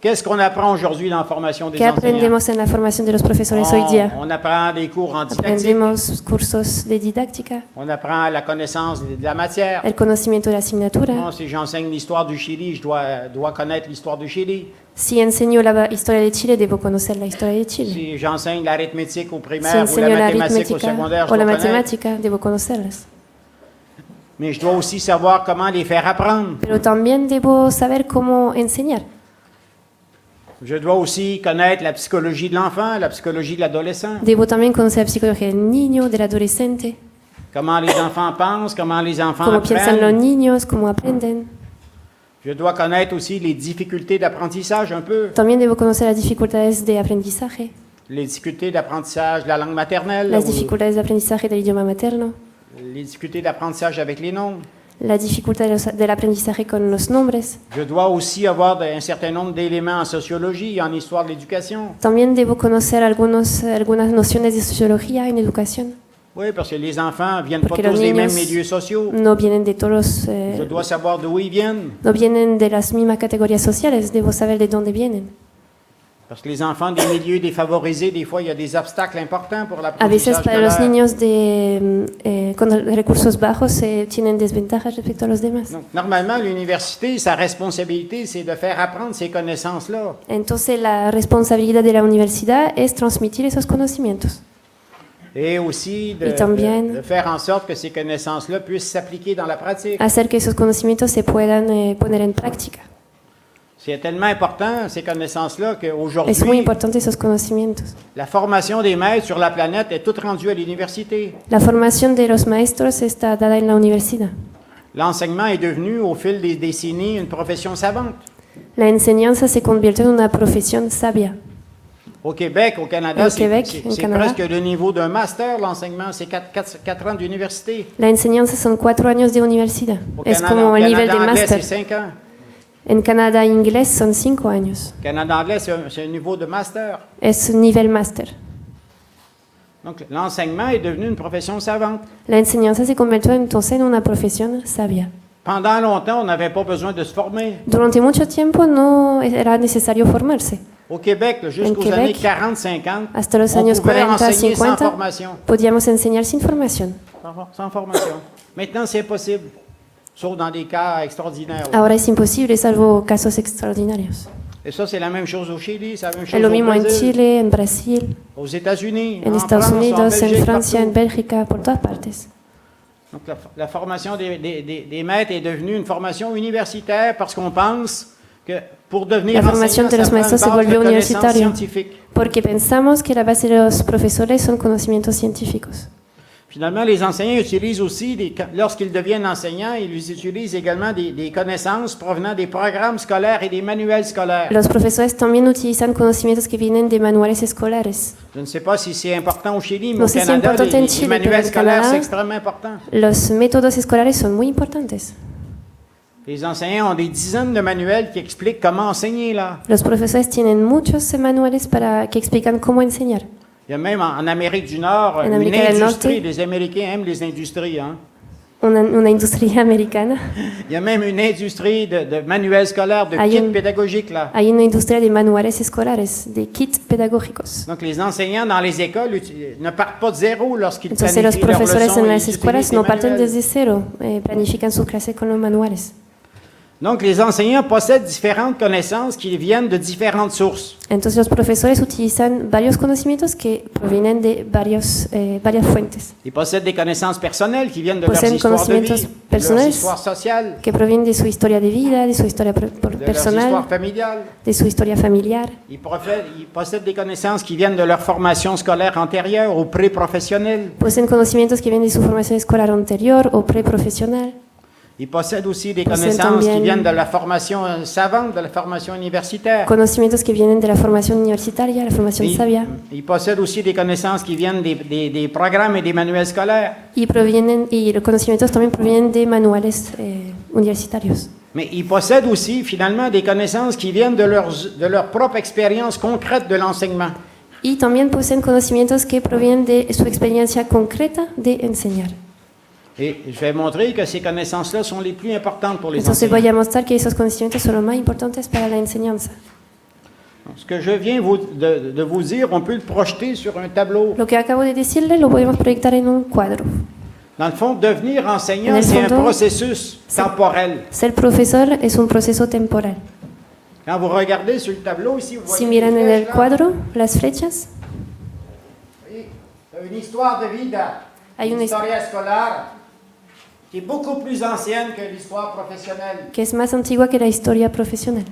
[SPEAKER 5] Qu'est-ce qu'on apprend aujourd'hui dans la formation des
[SPEAKER 6] ¿Qué
[SPEAKER 5] enseignants?
[SPEAKER 6] aprendemos en la formación de los profesores hoy día?
[SPEAKER 5] On apprend des cours en didactique,
[SPEAKER 6] Aprendemos cursos de didáctica,
[SPEAKER 5] on apprend la connaissance de la matière.
[SPEAKER 6] el conocimiento de la asignatura.
[SPEAKER 5] Bon, si j'enseigne l'histoire du Chili, je dois connaître l'histoire du Chili.
[SPEAKER 6] Si enseño la historia de Chile, debo conocer la historia de Chile.
[SPEAKER 5] Si j'enseigne l'arithmétique au
[SPEAKER 6] Si
[SPEAKER 5] primaire ou la
[SPEAKER 6] enseño la
[SPEAKER 5] mathématique au
[SPEAKER 6] aritmética
[SPEAKER 5] secondaire, je
[SPEAKER 6] o la
[SPEAKER 5] dois connaître.
[SPEAKER 6] matemática, debo conocerlas.
[SPEAKER 5] Mais je dois aussi savoir comment les faire apprendre.
[SPEAKER 6] Pero también debo saber cómo enseñar.
[SPEAKER 5] Je dois aussi connaître la psychologie de l'enfant, la psychologie de l'adolescent.
[SPEAKER 6] Debo también conocer la psicología del niño, del adolescente,
[SPEAKER 5] Comment les enfants pensent, comment les enfants
[SPEAKER 6] cómo piensan los
[SPEAKER 5] apprennent.
[SPEAKER 6] niños, cómo aprenden.
[SPEAKER 5] Je dois connaître aussi les difficultés d'apprentissage un peu.
[SPEAKER 6] También debo conocer las dificultades de aprendizaje,
[SPEAKER 5] Les difficultés d'apprentissage de la langue maternelle,
[SPEAKER 6] las
[SPEAKER 5] ou
[SPEAKER 6] dificultades de aprendizaje del idioma materno,
[SPEAKER 5] les difficultés d'apprentissage avec les noms.
[SPEAKER 6] la dificultad del aprendizaje con los nombres.
[SPEAKER 5] Je dois aussi avoir un certain nombre d'éléments en sociologie et en histoire de l'éducation.
[SPEAKER 6] También debo conocer algunas nociones de sociología en educación.
[SPEAKER 5] Oui, parce que les enfants viennent pas
[SPEAKER 6] Porque
[SPEAKER 5] tous
[SPEAKER 6] los
[SPEAKER 5] des mêmes
[SPEAKER 6] niños
[SPEAKER 5] milieux sociaux.
[SPEAKER 6] no vienen de todos,
[SPEAKER 5] Je dois savoir d'où ils viennent.
[SPEAKER 6] no vienen de las mismas categorías sociales, debo saber de dónde vienen.
[SPEAKER 5] Parce que les enfants des milieux défavorisés, des fois, il y a des obstacles importants pour
[SPEAKER 6] A
[SPEAKER 5] l'apprentissage
[SPEAKER 6] veces para los
[SPEAKER 5] scolaire.
[SPEAKER 6] niños con recursos bajos tienen desventajas respecto a los demás.
[SPEAKER 5] Donc, normalement, l'université, sa responsabilité, c'est de faire apprendre ces connaissances-là.
[SPEAKER 6] Entonces la responsabilidad de la universidad es transmitir esos conocimientos.
[SPEAKER 5] Et aussi
[SPEAKER 6] Y también-
[SPEAKER 5] de faire en sorte que ces connaissances-là puissent s'appliquer dans la pratique.
[SPEAKER 6] Hacer que esos conocimientos se puedan poner en práctica.
[SPEAKER 5] C'est tellement important, ces connaissances-là,
[SPEAKER 6] Es muy
[SPEAKER 5] qu'aujourd'hui,
[SPEAKER 6] importante esos conocimientos.
[SPEAKER 5] la formation des maîtres sur la planète est toute rendue à l'université.
[SPEAKER 6] La formación de los maestros está dada en la universidad.
[SPEAKER 5] L'enseignement est devenu, au fil des décennies, une profession savante.
[SPEAKER 6] La enseñanza se convirtió en una profesión sabia.
[SPEAKER 5] Au Québec, au Canada,
[SPEAKER 6] Au Québec, au
[SPEAKER 5] c'est
[SPEAKER 6] Canada.
[SPEAKER 5] presque le niveau d'un master, l'enseignement. C'est 4 ans d'université.
[SPEAKER 6] La enseñanza son 4 años de universidad.
[SPEAKER 5] Au
[SPEAKER 6] Es
[SPEAKER 5] Canada,
[SPEAKER 6] como
[SPEAKER 5] au
[SPEAKER 6] el nivel
[SPEAKER 5] Canada
[SPEAKER 6] de
[SPEAKER 5] anglais, c'est
[SPEAKER 6] máster.
[SPEAKER 5] 5 ans.
[SPEAKER 6] En Canadá inglés son 5 años.
[SPEAKER 5] Au Canada anglais, c'est un niveau de master.
[SPEAKER 6] Es un nivel máster.
[SPEAKER 5] Donc, l'enseignement est devenu une profession savante.
[SPEAKER 6] La enseñanza se convirtió entonces en una profesión sabia.
[SPEAKER 5] Pendant longtemps, on n'avait pas besoin de se former.
[SPEAKER 6] Durante mucho tiempo no era necesario formarse.
[SPEAKER 5] Au Québec, là, jusqu'aux
[SPEAKER 6] Québec,
[SPEAKER 5] années 40-50,
[SPEAKER 6] Hasta los
[SPEAKER 5] on
[SPEAKER 6] años
[SPEAKER 5] pouvait
[SPEAKER 6] 40,
[SPEAKER 5] enseigner sans
[SPEAKER 6] 50,
[SPEAKER 5] formation.
[SPEAKER 6] podíamos enseñar sin formación.
[SPEAKER 5] Sans formation. Maintenant, c'est impossible, sauf dans des cas extraordinaires.
[SPEAKER 6] Ahora es imposible, salvo casos extraordinarios.
[SPEAKER 5] Et ça, c'est la même chose au Chili, c'est la même chose
[SPEAKER 6] Es lo
[SPEAKER 5] au
[SPEAKER 6] mismo en
[SPEAKER 5] Brésil,
[SPEAKER 6] Chile, en Brasil,
[SPEAKER 5] aux États-Unis,
[SPEAKER 6] en
[SPEAKER 5] en
[SPEAKER 6] Estados
[SPEAKER 5] France, en
[SPEAKER 6] Unidos, en
[SPEAKER 5] Belgique,
[SPEAKER 6] Francia, en
[SPEAKER 5] partout.
[SPEAKER 6] Bélgica, por todas partes.
[SPEAKER 5] Donc, la formation des maîtres est devenue une formation universitaire parce qu'on pense que pour devenir
[SPEAKER 6] La formación
[SPEAKER 5] enseignant,
[SPEAKER 6] de los
[SPEAKER 5] ça prend une
[SPEAKER 6] maestros se
[SPEAKER 5] base de
[SPEAKER 6] volvió
[SPEAKER 5] connaissances
[SPEAKER 6] universitario.
[SPEAKER 5] scientifiques.
[SPEAKER 6] Porque pensamos que la base de los profesores son conocimientos científicos.
[SPEAKER 5] Finalement, les enseignants utilisent aussi, lorsqu'ils deviennent enseignants, ils utilisent également des connaissances provenant des programmes scolaires et des manuels scolaires.
[SPEAKER 6] Los profesores también utilizan conocimientos que vienen de manuales escolares.
[SPEAKER 5] Je ne sais pas si c'est important au Chili, mais
[SPEAKER 6] No
[SPEAKER 5] au
[SPEAKER 6] sé si es
[SPEAKER 5] Canada,
[SPEAKER 6] importante en
[SPEAKER 5] les
[SPEAKER 6] Chile, pero
[SPEAKER 5] manuels
[SPEAKER 6] en
[SPEAKER 5] scolaires,
[SPEAKER 6] Canadá-
[SPEAKER 5] c'est extrêmement important.
[SPEAKER 6] Los métodos escolares son muy importantes.
[SPEAKER 5] Les enseignants ont des dizaines de manuels qui expliquent comment enseigner là.
[SPEAKER 6] Los profesores tienen muchos manuales que explican cómo enseñar.
[SPEAKER 5] Il y a même en Amérique du Nord
[SPEAKER 6] En
[SPEAKER 5] une
[SPEAKER 6] América del
[SPEAKER 5] industrie.
[SPEAKER 6] Norte.
[SPEAKER 5] Les Américains aiment les industries. Hein?
[SPEAKER 6] Una industria americana.
[SPEAKER 5] Il y a même une industrie de manuels scolaires, de
[SPEAKER 6] Hay
[SPEAKER 5] kits
[SPEAKER 6] un-
[SPEAKER 5] pédagogiques là.
[SPEAKER 6] Hay una industria de manuales escolares, de kits pedagógicos.
[SPEAKER 5] Donc les enseignants dans les écoles ne partent pas de zéro lorsqu'ils
[SPEAKER 6] Entonces los
[SPEAKER 5] planifient leurs
[SPEAKER 6] profesores
[SPEAKER 5] leçons.
[SPEAKER 6] en
[SPEAKER 5] Ils
[SPEAKER 6] las
[SPEAKER 5] utilisent
[SPEAKER 6] escuelas
[SPEAKER 5] des
[SPEAKER 6] no parten
[SPEAKER 5] manuels.
[SPEAKER 6] desde cero, planifican sus clases con los manuales.
[SPEAKER 5] Donc les enseignants possèdent différentes connaissances qui viennent de différentes sources.
[SPEAKER 6] Entonces los profesores utilizan varios conocimientos que provienen de varias fuentes,
[SPEAKER 5] Ils possèdent des connaissances personnelles qui viennent de leurs
[SPEAKER 6] Poseen
[SPEAKER 5] histoires de vie,
[SPEAKER 6] conocimientos
[SPEAKER 5] de leurs
[SPEAKER 6] personales
[SPEAKER 5] histoires sociales,
[SPEAKER 6] que provienen de su historia de vida, de su historia
[SPEAKER 5] de leurs
[SPEAKER 6] personal,
[SPEAKER 5] histoires familiales.
[SPEAKER 6] de su historia familiar.
[SPEAKER 5] Ils possèdent des connaissances qui viennent de leur formation scolaire antérieure ou pré-professionnelle.
[SPEAKER 6] Poseen conocimientos que vienen de su formación escolar anterior o preprofesional.
[SPEAKER 5] Ils possèdent aussi des
[SPEAKER 6] Poseen
[SPEAKER 5] connaissances qui
[SPEAKER 6] también
[SPEAKER 5] viennent de la formation savante, de la formation universitaire.
[SPEAKER 6] conocimientos que vienen de la formación universitaria, la formación sabia,
[SPEAKER 5] Ils possèdent aussi des connaissances qui viennent des programmes et des manuels scolaires.
[SPEAKER 6] y los conocimientos también provienen de manuales universitarios.
[SPEAKER 5] Mais ils possèdent aussi, finalement, des connaissances qui viennent de leur propre expérience concrète de l'enseignement.
[SPEAKER 6] Y también poseen conocimientos que provienen de su experiencia concreta de enseñar.
[SPEAKER 5] Et je vais montrer que ces connaissances-là sont les plus importantes pour les
[SPEAKER 6] Entonces
[SPEAKER 5] enseignants.
[SPEAKER 6] voy a mostrar que esos conocimientos son los más importantes para la enseñanza.
[SPEAKER 5] Ce que je viens de vous dire, on peut le projeter sur un tableau.
[SPEAKER 6] Lo que acabo de decirle lo podemos proyectar en un cuadro.
[SPEAKER 5] Dans le fond, devenir enseignant,
[SPEAKER 6] En el
[SPEAKER 5] c'est un
[SPEAKER 6] fondo,
[SPEAKER 5] processus temporel.
[SPEAKER 6] Ser profesor es un proceso temporal.
[SPEAKER 5] Quand vous regardez sur le tableau, ici, vous
[SPEAKER 6] Si
[SPEAKER 5] voyez
[SPEAKER 6] miran en
[SPEAKER 5] les
[SPEAKER 6] el
[SPEAKER 5] flèches, là.
[SPEAKER 6] cuadro las flechas,
[SPEAKER 5] Vous voyez, une histoire de vida,
[SPEAKER 6] Hay
[SPEAKER 5] une
[SPEAKER 6] una
[SPEAKER 5] historia escolar, qui est beaucoup plus ancienne que l'histoire professionnelle.
[SPEAKER 6] que es más antigua que la historia profesional.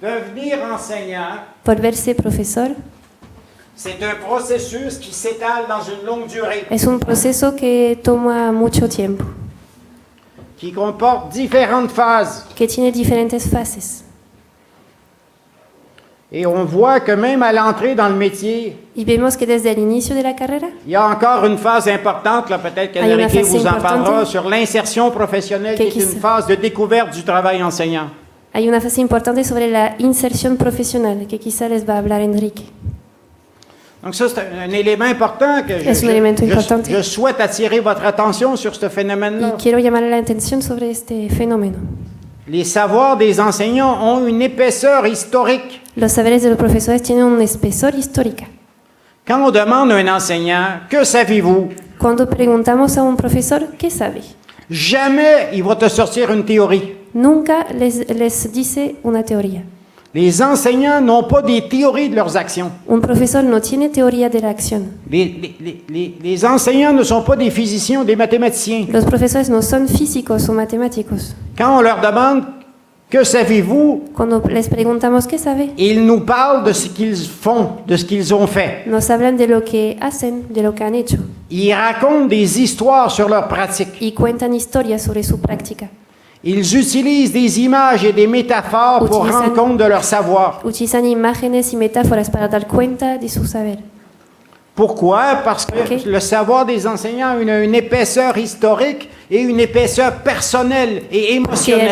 [SPEAKER 5] Devenir enseignant,
[SPEAKER 6] Volverse profesor
[SPEAKER 5] c'est un processus qui s'étale dans une longue durée,
[SPEAKER 6] es un proceso que toma mucho tiempo,
[SPEAKER 5] qui comporte différentes phases.
[SPEAKER 6] que tiene diferentes fases.
[SPEAKER 5] Et on voit que même à l'entrée dans le métier,
[SPEAKER 6] Y vemos que desde el inicio de la carrera
[SPEAKER 5] il y a encore une phase importante, là, peut-être
[SPEAKER 6] Hay una
[SPEAKER 5] qu'Enrique
[SPEAKER 6] phase
[SPEAKER 5] vous en
[SPEAKER 6] importante
[SPEAKER 5] parlera, sur l'insertion professionnelle, qui
[SPEAKER 6] que
[SPEAKER 5] est une
[SPEAKER 6] quizá-
[SPEAKER 5] phase de découverte du travail enseignant.
[SPEAKER 6] hay una fase importante sobre la inserción profesional que quizá les va a hablar Enrique.
[SPEAKER 5] Donc ça, c'est un élément important que
[SPEAKER 6] Es un elemento importante.
[SPEAKER 5] je souhaite attirer votre attention sur ce
[SPEAKER 6] Y
[SPEAKER 5] phénomène-là.
[SPEAKER 6] quiero llamar la atención sobre este fenómeno.
[SPEAKER 5] Les savoirs des enseignants ont une épaisseur historique.
[SPEAKER 6] Los saberes de los profesores tienen un espesor histórica.
[SPEAKER 5] Quand on demande à un enseignant, que savez-vous?
[SPEAKER 6] Cuando preguntamos a un profesor, ¿qué sabe?
[SPEAKER 5] Jamais il va te sortir une théorie.
[SPEAKER 6] Nunca les dice una teoría.
[SPEAKER 5] Les enseignants n'ont pas des théories de leurs actions.
[SPEAKER 6] Un profesor no tiene teoría de la acción.
[SPEAKER 5] Les enseignants ne sont pas des physiciens ou des mathématiciens.
[SPEAKER 6] Los profesores no son físicos o matemáticos.
[SPEAKER 5] Quand on leur demande que savez-vous,
[SPEAKER 6] Cuando les preguntamos qué sabe,
[SPEAKER 5] ils nous parlent de ce qu'ils font, de ce qu'ils ont fait.
[SPEAKER 6] nos hablan de lo que hacen, de lo que han hecho,
[SPEAKER 5] Ils racontent des histoires sur leur pratique.
[SPEAKER 6] y cuentan historias sobre su práctica.
[SPEAKER 5] Ils utilisent des images et des métaphores pour
[SPEAKER 6] Utilizan-
[SPEAKER 5] rendre compte de leur savoir.
[SPEAKER 6] Utilizan imágenes y metáforas para dar cuenta de su saber.
[SPEAKER 5] Pourquoi? Parce que
[SPEAKER 6] Ok.
[SPEAKER 5] le savoir des enseignants a une épaisseur historique et une épaisseur personnelle et
[SPEAKER 6] Que
[SPEAKER 5] émotionnelle.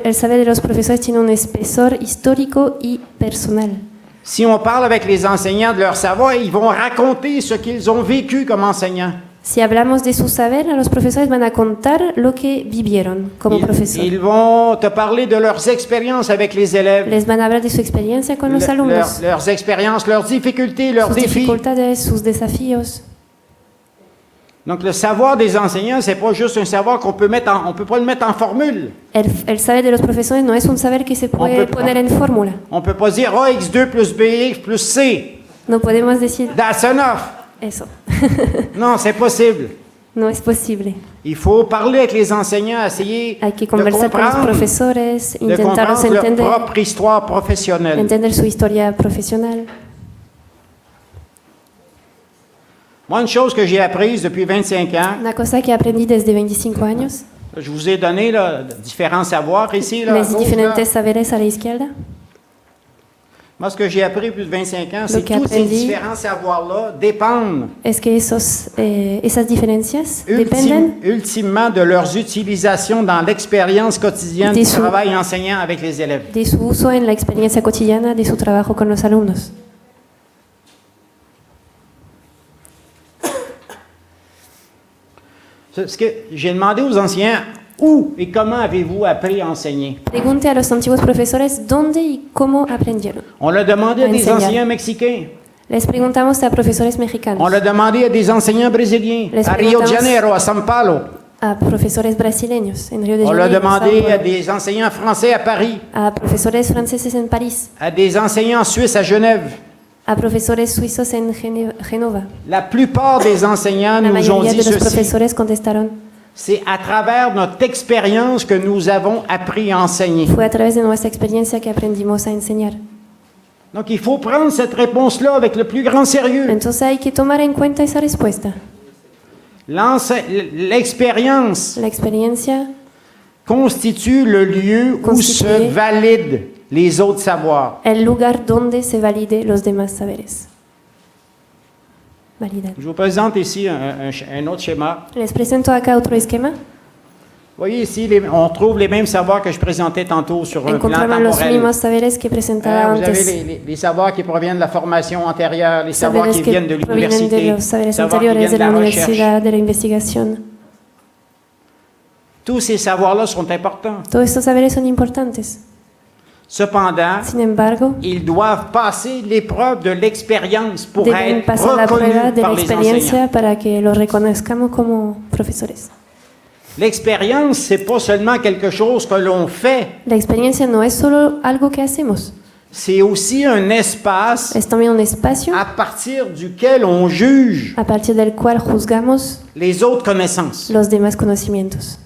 [SPEAKER 6] el saber de los profesores tiene un espesor histórico y personal.
[SPEAKER 5] Si on parle avec les enseignants de leur savoir, ils vont raconter ce qu'ils ont vécu comme enseignants.
[SPEAKER 6] Si hablamos de su saber, a los profesores van a contar lo que vivieron como profesor.
[SPEAKER 5] Ils vont te parler de leurs expériences avec les élèves,
[SPEAKER 6] Les van a hablar de su experiencia con los alumnos,
[SPEAKER 5] leurs expériences, leurs difficultés, leurs
[SPEAKER 6] sus
[SPEAKER 5] défis.
[SPEAKER 6] dificultades, sus desafíos.
[SPEAKER 5] Donc le savoir des enseignants, c'est pas juste un savoir qu'on peut mettre on peut pas le mettre en formule.
[SPEAKER 6] El saber de los profesores no es un saber que se puede
[SPEAKER 5] peut-
[SPEAKER 6] poner en fórmula.
[SPEAKER 5] On peut pas dire AX2 plus BX plus C.
[SPEAKER 6] No podemos decir
[SPEAKER 5] That's enough.
[SPEAKER 6] eso.
[SPEAKER 5] Non, c'est possible.
[SPEAKER 6] No es posible.
[SPEAKER 5] Il faut parler avec les enseignants, essayer
[SPEAKER 6] Hay que
[SPEAKER 5] de
[SPEAKER 6] conversar con los
[SPEAKER 5] comprendre,
[SPEAKER 6] profesores,
[SPEAKER 5] de
[SPEAKER 6] intentarlos
[SPEAKER 5] comprendre leur
[SPEAKER 6] entender,
[SPEAKER 5] propre histoire professionnelle.
[SPEAKER 6] entender su historia profesional.
[SPEAKER 5] Moi, une chose que j'ai apprise depuis 25 ans,
[SPEAKER 6] Una cosa que aprendí desde 25 años,
[SPEAKER 5] je vous ai donné là, différents savoirs ici. Là, à
[SPEAKER 6] les
[SPEAKER 5] gauche, là.
[SPEAKER 6] diferentes saberes a la izquierda.
[SPEAKER 5] Moi, ce que j'ai appris depuis 25 ans, c'est que
[SPEAKER 6] que
[SPEAKER 5] tous ces
[SPEAKER 6] aprendí-
[SPEAKER 5] différents savoirs-là dépendent
[SPEAKER 6] Es que esas diferencias dependen
[SPEAKER 5] ultimement de leurs utilisations dans l'expérience quotidienne
[SPEAKER 6] De
[SPEAKER 5] du
[SPEAKER 6] su-
[SPEAKER 5] travail enseignant avec les élèves.
[SPEAKER 6] de su uso en la experiencia cotidiana de su trabajo con los alumnos.
[SPEAKER 5] Ce que j'ai demandé aux enseignants, où et comment avez-vous appris à enseigner?
[SPEAKER 6] Pregunte a los antiguos profesores dónde y cómo aprendieron.
[SPEAKER 5] On l'a demandé à des
[SPEAKER 6] Enseñar.
[SPEAKER 5] enseignants mexicains.
[SPEAKER 6] Les preguntamos a profesores mexicanos,
[SPEAKER 5] On l'a demandé à des enseignants brésiliens,
[SPEAKER 6] Les
[SPEAKER 5] à Rio de
[SPEAKER 6] preguntamos-
[SPEAKER 5] Janeiro, à São Paulo.
[SPEAKER 6] a profesores brasileños en Río de
[SPEAKER 5] On l'a
[SPEAKER 6] Janeiro,
[SPEAKER 5] demandé
[SPEAKER 6] Sao
[SPEAKER 5] à
[SPEAKER 6] Paulo,
[SPEAKER 5] des enseignants français à Paris,
[SPEAKER 6] a profesores franceses en París,
[SPEAKER 5] à des enseignants suisses à Genève.
[SPEAKER 6] a profesores suizos en Génova.
[SPEAKER 5] La plupart des enseignants
[SPEAKER 6] La
[SPEAKER 5] nous ont
[SPEAKER 6] mayoría
[SPEAKER 5] dit
[SPEAKER 6] de los
[SPEAKER 5] ceci.
[SPEAKER 6] profesores contestaron,
[SPEAKER 5] C'est à travers notre expérience que nous avons appris à enseigner.
[SPEAKER 6] fue a través de nuestra experiencia que aprendimos a enseñar.
[SPEAKER 5] Donc il faut prendre cette réponse-là avec le plus grand sérieux.
[SPEAKER 6] Entonces hay que tomar en cuenta esa respuesta.
[SPEAKER 5] L'expérience
[SPEAKER 6] La experiencia
[SPEAKER 5] constitue le lieu où se valident les autres savoirs.
[SPEAKER 6] el lugar donde se valide los demás saberes. Validar.
[SPEAKER 5] Je vous présente ici un autre schéma.
[SPEAKER 6] Les presento acá otro esquema.
[SPEAKER 5] Vous voyez ici, on trouve les mêmes savoirs que je présentais tantôt sur un plan
[SPEAKER 6] Encontramos los
[SPEAKER 5] temporel.
[SPEAKER 6] mismos saberes que presentaba
[SPEAKER 5] Vous
[SPEAKER 6] antes.
[SPEAKER 5] avez les savoirs qui proviennent de la formation antérieure, les savoirs
[SPEAKER 6] Saberes
[SPEAKER 5] qui
[SPEAKER 6] que
[SPEAKER 5] viennent de
[SPEAKER 6] provienen de
[SPEAKER 5] l'université,
[SPEAKER 6] los saberes
[SPEAKER 5] les savoirs qui
[SPEAKER 6] anteriores
[SPEAKER 5] viennent
[SPEAKER 6] de
[SPEAKER 5] de
[SPEAKER 6] la
[SPEAKER 5] la recherche.
[SPEAKER 6] universidad, de la investigación.
[SPEAKER 5] Tous ces savoirs-là sont importants.
[SPEAKER 6] Todos estos saberes son importantes.
[SPEAKER 5] Cependant,
[SPEAKER 6] Sin embargo,
[SPEAKER 5] ils doivent passer l'épreuve de l'expérience pour
[SPEAKER 6] deben
[SPEAKER 5] être
[SPEAKER 6] pasar la prueba
[SPEAKER 5] reconnus
[SPEAKER 6] de la
[SPEAKER 5] par les enseignants.
[SPEAKER 6] experiencia para que los reconozcamos como profesores.
[SPEAKER 5] L'expérience, c'est pas seulement quelque chose que l'on fait,
[SPEAKER 6] La experiencia no es solo algo que hacemos,
[SPEAKER 5] c'est aussi un espace
[SPEAKER 6] es también un espacio
[SPEAKER 5] à partir duquel on juge
[SPEAKER 6] a partir del cual juzgamos
[SPEAKER 5] les autres connaissances.
[SPEAKER 6] los demás conocimientos.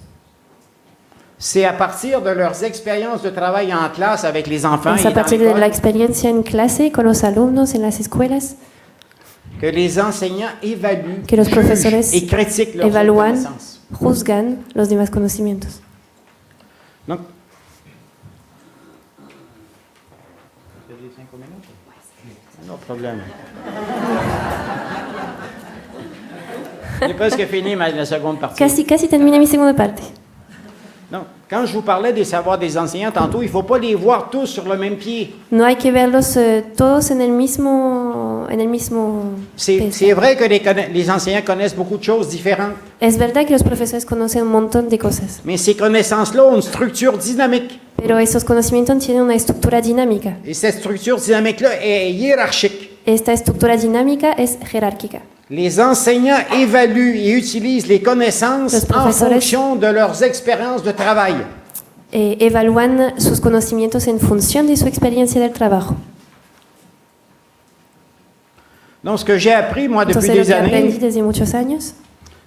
[SPEAKER 5] C'est à partir de leurs expériences de travail en classe avec les enfants
[SPEAKER 6] Es
[SPEAKER 5] et
[SPEAKER 6] a
[SPEAKER 5] dans
[SPEAKER 6] partir de la
[SPEAKER 5] l'école
[SPEAKER 6] experiencia en clase con los alumnos en las escuelas
[SPEAKER 5] que les enseignants évaluent,
[SPEAKER 6] que los
[SPEAKER 5] jugent
[SPEAKER 6] profesores
[SPEAKER 5] et critiquent leurs autres
[SPEAKER 6] evalúan,
[SPEAKER 5] connaissances.
[SPEAKER 6] juzgan los demás conocimientos.
[SPEAKER 5] Donc, no problème. J'ai presque fini la seconde partie.
[SPEAKER 6] Casi termina mi segunda parte.
[SPEAKER 5] Non, quand je vous parlais des savoirs des enseignants tantôt, il ne faut pas les voir tous sur le même pied.
[SPEAKER 6] No hay que verlos todos en el mismo
[SPEAKER 5] C'est
[SPEAKER 6] peso.
[SPEAKER 5] vrai que les enseignants connaissent beaucoup de choses différentes,
[SPEAKER 6] Es verdad que los profesores conocen un montón de cosas,
[SPEAKER 5] mais ces connaissances-là ont une structure dynamique.
[SPEAKER 6] pero esos conocimientos tienen una estructura dinámica.
[SPEAKER 5] Et cette structure dynamique-là est hiérarchique.
[SPEAKER 6] Esta estructura dinámica es jerárquica.
[SPEAKER 5] Les enseignants évaluent et utilisent les connaissances
[SPEAKER 6] Los
[SPEAKER 5] en
[SPEAKER 6] profesores-
[SPEAKER 5] fonction de leurs expériences de travail.
[SPEAKER 6] Evalúan sus conocimientos en función de su experiencia del trabajo.
[SPEAKER 5] Donc, ce que j'ai appris, moi, depuis
[SPEAKER 6] Entonces, lo
[SPEAKER 5] des
[SPEAKER 6] que aprendí
[SPEAKER 5] années,
[SPEAKER 6] desde muchos años,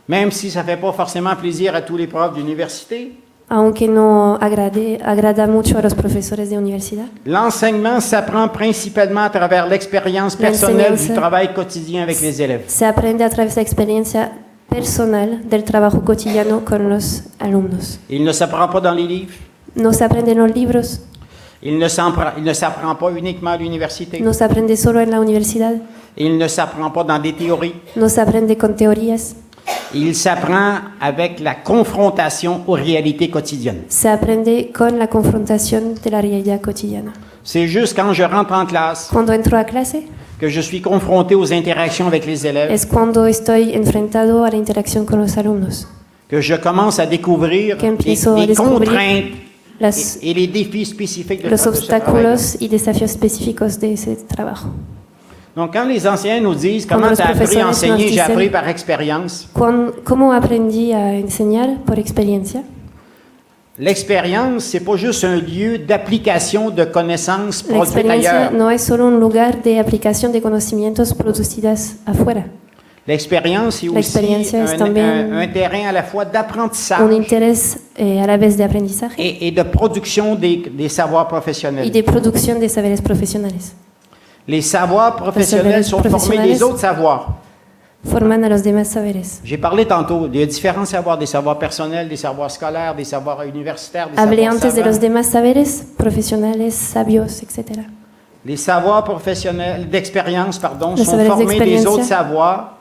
[SPEAKER 5] même si ça ne fait pas forcément plaisir à tous les profs d'université,
[SPEAKER 6] aunque no agrada mucho a los profesores de universidad,
[SPEAKER 5] l'enseignement s'apprend principalement à travers l'expérience personnelle du
[SPEAKER 6] L'enseñanza-
[SPEAKER 5] travail quotidien avec les élèves.
[SPEAKER 6] se aprende a través de la experiencia personal del trabajo cotidiano con los alumnos.
[SPEAKER 5] Il ne s'apprend pas dans les livres,
[SPEAKER 6] No se aprende en los libros,
[SPEAKER 5] il ne s'apprend pas uniquement à l'université,
[SPEAKER 6] no se aprende solo en la universidad,
[SPEAKER 5] il ne s'apprend pas dans des théories,
[SPEAKER 6] no se aprende con teorías,
[SPEAKER 5] il s'apprend avec la confrontation aux réalités quotidiennes.
[SPEAKER 6] se aprende con la confrontación de la realidad cotidiana.
[SPEAKER 5] C'est juste quand je rentre en classe
[SPEAKER 6] Cuando entro a clase
[SPEAKER 5] que je suis confronté aux interactions avec les élèves,
[SPEAKER 6] es cuando estoy enfrentado a la interacción con los alumnos,
[SPEAKER 5] que je commence à découvrir
[SPEAKER 6] que empiezo a
[SPEAKER 5] les
[SPEAKER 6] descubrir
[SPEAKER 5] contraintes
[SPEAKER 6] las,
[SPEAKER 5] et les défis spécifiques de
[SPEAKER 6] los
[SPEAKER 5] ce travail.
[SPEAKER 6] obstáculos y desafíos específicos de ese trabajo.
[SPEAKER 5] Donc, quand les enseignants nous disent
[SPEAKER 6] Cuando
[SPEAKER 5] comment
[SPEAKER 6] los
[SPEAKER 5] tu as appris à
[SPEAKER 6] profesores nos
[SPEAKER 5] enseigner, j'ai
[SPEAKER 6] dicen-
[SPEAKER 5] appris par expérience.
[SPEAKER 6] ¿Cómo aprendí a enseñar? Por experiencia.
[SPEAKER 5] L'expérience, c'est pas juste un lieu d'application de connaissances
[SPEAKER 6] La
[SPEAKER 5] produites
[SPEAKER 6] experiencia
[SPEAKER 5] ailleurs.
[SPEAKER 6] no es solo un lugar de aplicación de conocimientos producidas afuera.
[SPEAKER 5] L'expérience, c'est
[SPEAKER 6] La
[SPEAKER 5] aussi
[SPEAKER 6] experiencia es también
[SPEAKER 5] un terrain à la fois
[SPEAKER 6] Un
[SPEAKER 5] d'apprentissage
[SPEAKER 6] interés a la vez de aprendizaje
[SPEAKER 5] et de production des savoirs
[SPEAKER 6] y
[SPEAKER 5] professionnels.
[SPEAKER 6] de producción de saberes profesionales.
[SPEAKER 5] Les savoirs professionnels
[SPEAKER 6] saberes
[SPEAKER 5] sont formés
[SPEAKER 6] professionnels
[SPEAKER 5] des autres savoirs.
[SPEAKER 6] Forman a los demás saberes.
[SPEAKER 5] J'ai parlé tantôt, il y a différents savoirs, des savoirs personnels, des savoirs scolaires, des savoirs universitaires, des
[SPEAKER 6] Hablé
[SPEAKER 5] savoirs
[SPEAKER 6] antes de los
[SPEAKER 5] savants.
[SPEAKER 6] demás saberes profesionales, sabios, etc.
[SPEAKER 5] Les savoirs professionnels d'expérience, pardon,
[SPEAKER 6] Los
[SPEAKER 5] sont
[SPEAKER 6] saberes de
[SPEAKER 5] formés des
[SPEAKER 6] experiencia.
[SPEAKER 5] autres savoirs,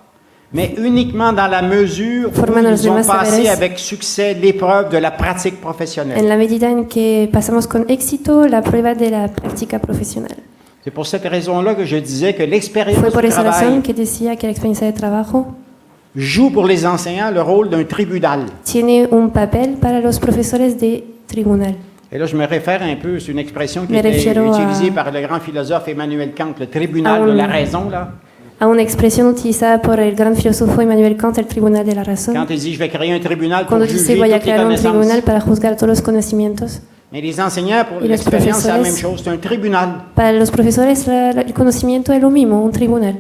[SPEAKER 5] mais uniquement dans la mesure où
[SPEAKER 6] Forman a los
[SPEAKER 5] ils ont
[SPEAKER 6] demás
[SPEAKER 5] passé
[SPEAKER 6] saberes.
[SPEAKER 5] avec succès l'épreuve de la pratique professionnelle.
[SPEAKER 6] En la medida en que pasamos con éxito la prueba de la práctica profesional.
[SPEAKER 5] C'est pour cette raison-là que je disais que l'expérience
[SPEAKER 6] Fue por
[SPEAKER 5] du
[SPEAKER 6] esa
[SPEAKER 5] travail
[SPEAKER 6] razón que decía que la experiencia de trabajo
[SPEAKER 5] joue pour les enseignants le rôle d'un tribunal.
[SPEAKER 6] tiene un papel para los profesores de tribunal.
[SPEAKER 5] Et là, je me réfère un peu, c'est une expression qui
[SPEAKER 6] Me
[SPEAKER 5] était
[SPEAKER 6] refiero
[SPEAKER 5] utilisée
[SPEAKER 6] a-
[SPEAKER 5] par le grand philosophe Emmanuel Kant, le tribunal
[SPEAKER 6] a
[SPEAKER 5] de
[SPEAKER 6] un-
[SPEAKER 5] la raison, là.
[SPEAKER 6] A una expresión utilizada por el gran filósofo Immanuel Kant, el tribunal de la razón.
[SPEAKER 5] Quand il dit, je vais créer un tribunal pour
[SPEAKER 6] Cuando dice
[SPEAKER 5] juger
[SPEAKER 6] voy a
[SPEAKER 5] toutes les
[SPEAKER 6] crear un
[SPEAKER 5] connaissances.
[SPEAKER 6] tribunal para juzgar todos los conocimientos.
[SPEAKER 5] Mais les enseignants, pour
[SPEAKER 6] Y los
[SPEAKER 5] l'expérience, c'est la
[SPEAKER 6] profesores-
[SPEAKER 5] même chose, c'est un tribunal.
[SPEAKER 6] Para los profesores el conocimiento es lo mismo, un tribunal.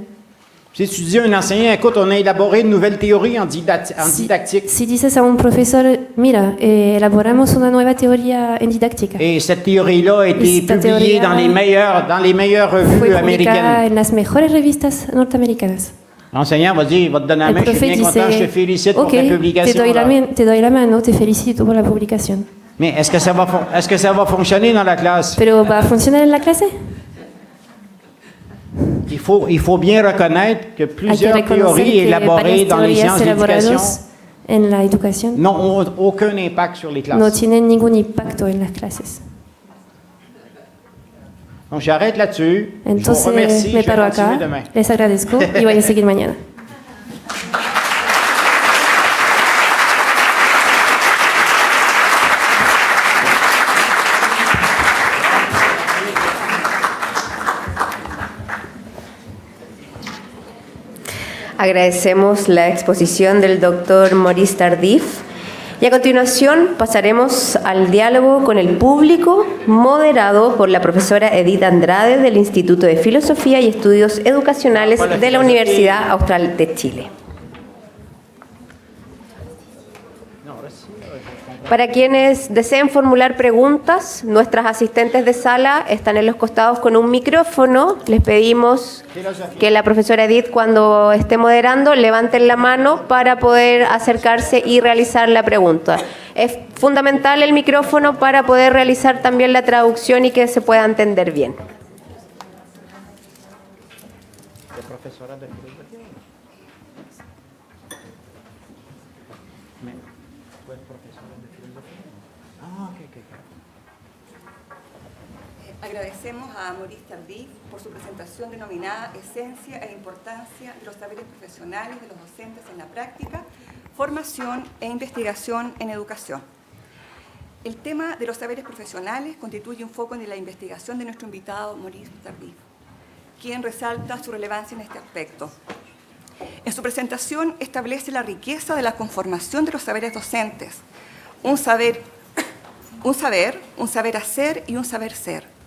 [SPEAKER 5] Si tu dis à un enseignant, écoute, on a élaboré une nouvelle théorie en didactique,
[SPEAKER 6] Si dices a un profesor, mira, elaboramos una nueva teoría en didáctica.
[SPEAKER 5] et cette théorie-là a été
[SPEAKER 6] Esta
[SPEAKER 5] publiée
[SPEAKER 6] teoría
[SPEAKER 5] dans les meilleures
[SPEAKER 6] Fue
[SPEAKER 5] revues
[SPEAKER 6] publicada
[SPEAKER 5] américaines,
[SPEAKER 6] en las mejores revistas norteamericanas.
[SPEAKER 5] L'enseignant va dire, il va te donner la main, je suis bien content, je te félicite pour ta publication.
[SPEAKER 6] Te doy la mano, te felicito por la publicación.
[SPEAKER 5] Mais est-ce que ça va fonctionner dans la classe?
[SPEAKER 6] Pero ¿va a funcionar en la clase?
[SPEAKER 5] Il faut bien reconnaître que plusieurs théories élaborées dans les sciences d'éducation n'ont aucun impact sur les classes.
[SPEAKER 6] No tienen ningún impacto en las clases.
[SPEAKER 5] Donc j'arrête là-dessus.
[SPEAKER 6] Entonces,
[SPEAKER 5] je vous remercie.
[SPEAKER 6] me paro acá. Les agradezco y voy a seguir mañana.
[SPEAKER 1] Agradecemos la exposición del doctor Maurice Tardif y a continuación pasaremos al diálogo con el público moderado por la profesora Edith Andrade del Instituto de Filosofía y Estudios Educacionales de la Universidad Austral de Chile. Para quienes deseen formular preguntas, nuestras asistentes de sala están en los costados con un micrófono. Les pedimos que la profesora Edith, cuando esté moderando, levanten la mano para poder acercarse y realizar la pregunta. Es fundamental el micrófono para poder realizar también la traducción y que se pueda entender bien.
[SPEAKER 7] Agradecemos a Maurice Tardif por su presentación denominada Esencia e importancia de los saberes profesionales de los docentes en la práctica, formación e investigación en educación. El tema de los saberes profesionales constituye un foco en la investigación de nuestro invitado Maurice Tardif, quien resalta su relevancia en este aspecto. En su presentación establece la riqueza de la conformación de los saberes docentes, un saber hacer y un saber ser.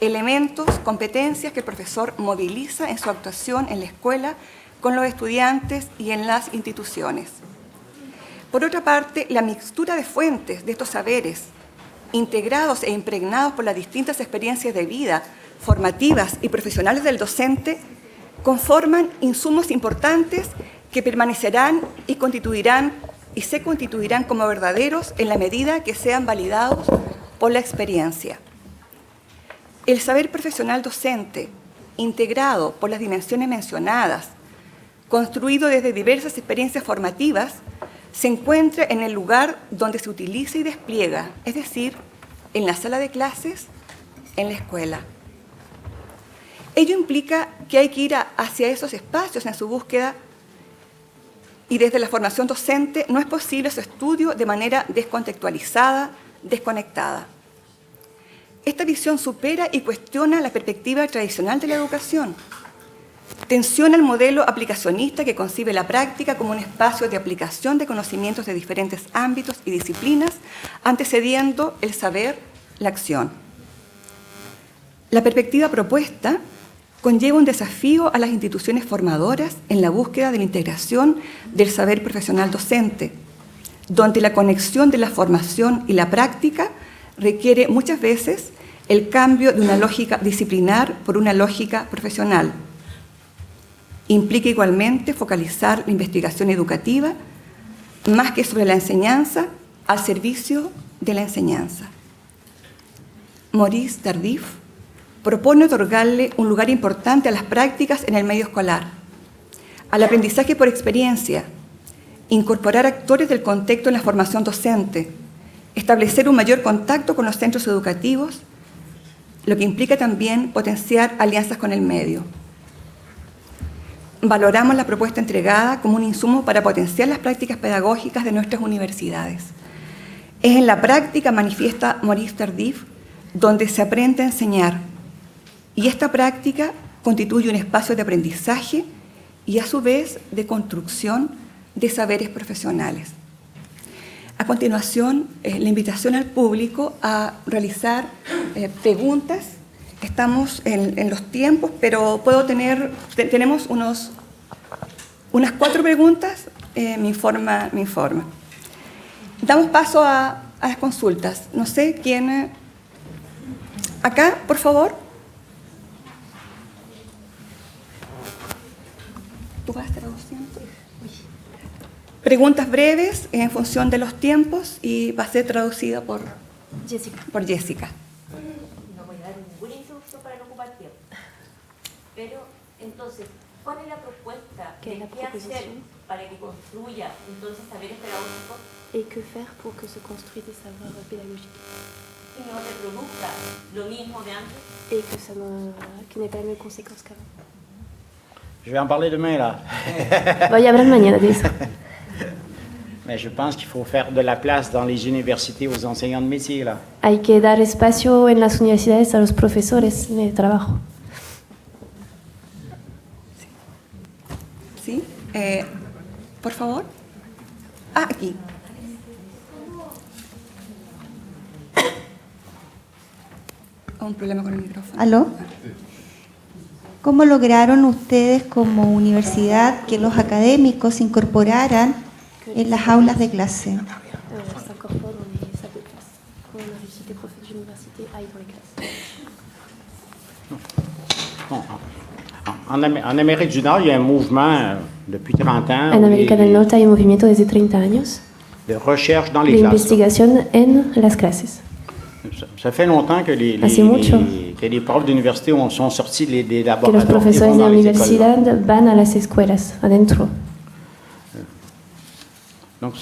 [SPEAKER 7] Elementos, competencias que el profesor moviliza en su actuación en la escuela, con los estudiantes y en las instituciones. Por otra parte, la mixtura de fuentes de estos saberes, integrados e impregnados por las distintas experiencias de vida, formativas y profesionales del docente, conforman insumos importantes que permanecerán y se constituirán como verdaderos en la medida que sean validados por la experiencia. El saber profesional docente, integrado por las dimensiones mencionadas, construido desde diversas experiencias formativas, se encuentra en el lugar donde se utiliza y despliega, es decir, en la sala de clases, en la escuela. Ello implica que hay que ir hacia esos espacios en su búsqueda y desde la formación docente no es posible su estudio de manera descontextualizada, desconectada. Esta visión supera y cuestiona la perspectiva tradicional de la educación. Tensiona el modelo aplicacionista que concibe la práctica como un espacio de aplicación de conocimientos de diferentes ámbitos y disciplinas, antecediendo el saber, la acción. La perspectiva propuesta conlleva un desafío a las instituciones formadoras en la búsqueda de la integración del saber profesional docente, donde la conexión de la formación y la práctica requiere muchas veces el cambio de una lógica disciplinar por una lógica profesional. Implica igualmente focalizar la investigación educativa más que sobre la enseñanza, al servicio de la enseñanza. Maurice Tardif propone otorgarle un lugar importante a las prácticas en el medio escolar, al aprendizaje por experiencia, incorporar actores del contexto en la formación docente, establecer un mayor contacto con los centros educativos, lo que implica también potenciar alianzas con el medio. Valoramos la propuesta entregada como un insumo para potenciar las prácticas pedagógicas de nuestras universidades. Es en la práctica, manifiesta Maurice Tardif, donde se aprende a enseñar, y esta práctica constituye un espacio de aprendizaje y a su vez de construcción de saberes profesionales. A continuación, la invitación al público a realizar preguntas. Estamos en los tiempos, pero tenemos unas 4 preguntas, me informa. Damos paso a las consultas. No sé quién. Acá, por favor. ¿Tú vas traduciendo? Preguntas breves en función de los tiempos y va a ser traducida por Jessica.
[SPEAKER 1] No voy a dar ninguna instrucción para no ocupar tiempo. Pero, entonces, ¿cuál es la propuesta de qué hacer para que construya entonces saberes pedagógicos?
[SPEAKER 6] Et que faire pour que se construisent des savoirs pédagogiques?
[SPEAKER 1] Y no reproduzca lo mismo de antes.
[SPEAKER 6] Et que ça n'ait pas les mêmes conséquences qu'avant.
[SPEAKER 5] Je vais en parler demain, là.
[SPEAKER 6] Voy a hablar mañana de eso.
[SPEAKER 5] Mais je pense qu'il faut faire de la place dans les universités aux enseignants de métier, là.
[SPEAKER 6] Hay que dar espacio en las universidades a los profesores de trabajo.
[SPEAKER 7] ¿Sí? Por favor. Ah, aquí. Un problema con el micrófono.
[SPEAKER 8] ¿Aló? ¿Cómo lograron ustedes como universidad que los académicos se incorporaran en las aulas de clase?
[SPEAKER 6] S'incorporent dans les salles de classe. Comment on a réussi que les professeurs d'université aillent dans les classes?
[SPEAKER 5] En Amérique du Nord, il y a un mouvement depuis 30 ans
[SPEAKER 6] En América del Norte hay un movimiento desde 30 años
[SPEAKER 5] de recherche dans les
[SPEAKER 6] de
[SPEAKER 5] classes.
[SPEAKER 6] investigación en las clases.
[SPEAKER 5] Ça fait longtemps que les profs d'université sont sortis des
[SPEAKER 6] Que los
[SPEAKER 5] laboratoires et vont
[SPEAKER 6] profesores de
[SPEAKER 5] dans
[SPEAKER 6] la
[SPEAKER 5] les écoles.
[SPEAKER 6] universidad van a las escuelas, adentro.
[SPEAKER 5] Donc,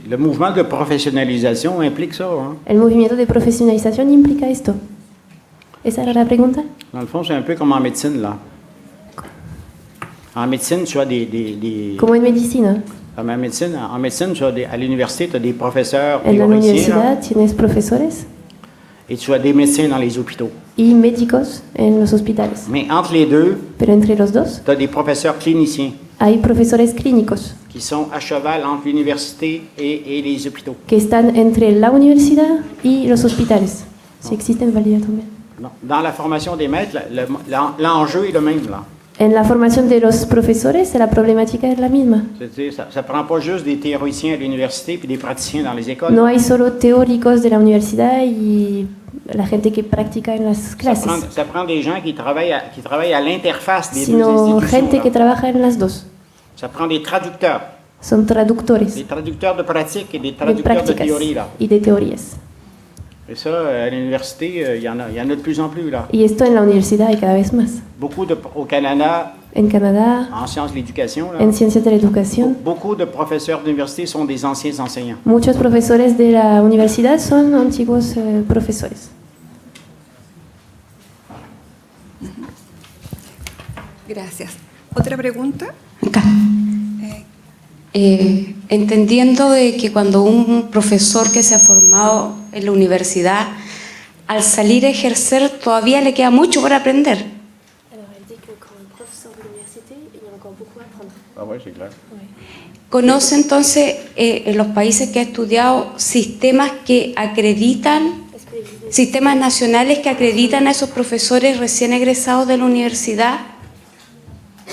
[SPEAKER 5] le mouvement de professionnalisation implique ça. Hein?
[SPEAKER 6] El movimiento de profesionalización implica esto. ¿Esa era la pregunta?
[SPEAKER 5] Dans le fond, c'est un peu comme en médecine, là. En médecine, tu as
[SPEAKER 6] Como en medicina.
[SPEAKER 5] En médecine, tu as à l'université, tu as des professeurs
[SPEAKER 6] En la
[SPEAKER 5] théoriciens,
[SPEAKER 6] universidad tienes profesores
[SPEAKER 5] et tu as des médecins dans les hôpitaux.
[SPEAKER 6] y médicos en los hospitales.
[SPEAKER 5] Mais entre les deux,
[SPEAKER 6] Pero entre los dos
[SPEAKER 5] tu as des professeurs cliniciens
[SPEAKER 6] hay profesores clínicos
[SPEAKER 5] qui sont à cheval entre l'université et les hôpitaux.
[SPEAKER 6] que están entre la universidad y los hospitales. Si existe en Valida también.
[SPEAKER 5] Dans la formation des maîtres, l'enjeu est le même, là.
[SPEAKER 6] En la formación de los profesores, la problemática es la misma.
[SPEAKER 5] C'est-à-dire, ça ne prend pas juste des théoriciens à l'université puis des praticiens dans les écoles.
[SPEAKER 6] No hay solo teóricos de la universidad y la gente que practica en las clases,
[SPEAKER 5] Ça prend des gens qui travaillent à l'interface des deux
[SPEAKER 6] sino
[SPEAKER 5] institutions.
[SPEAKER 6] gente que trabaja en las dos.
[SPEAKER 5] Ça prend des traducteurs.
[SPEAKER 6] Son traductores
[SPEAKER 5] Des traducteurs de pratique et des
[SPEAKER 6] de
[SPEAKER 5] traducteurs de
[SPEAKER 6] prácticas
[SPEAKER 5] théorie, là.
[SPEAKER 6] y de teorías.
[SPEAKER 5] Et ça, à l'université, il y en a de plus en plus, là.
[SPEAKER 6] Y esto en la universidad hay cada vez más.
[SPEAKER 5] Beaucoup au Canada,
[SPEAKER 6] En Canadá,
[SPEAKER 5] en sciences de l'éducation, là,
[SPEAKER 6] en ciencias de la educación,
[SPEAKER 5] beaucoup de professeurs d'université sont des anciens enseignants.
[SPEAKER 6] muchos profesores de la universidad son antiguos profesores.
[SPEAKER 7] Gracias. ¿Otra pregunta?
[SPEAKER 9] Acá. Entendiendo de que cuando un profesor que se ha formado en la universidad, al salir a ejercer todavía le queda mucho por aprender.
[SPEAKER 5] Ah ouais, c'est clair.
[SPEAKER 9] ¿Conoce entonces en los países que ha estudiado sistemas que acreditan, sistemas nacionales que acreditan a esos profesores recién egresados de la universidad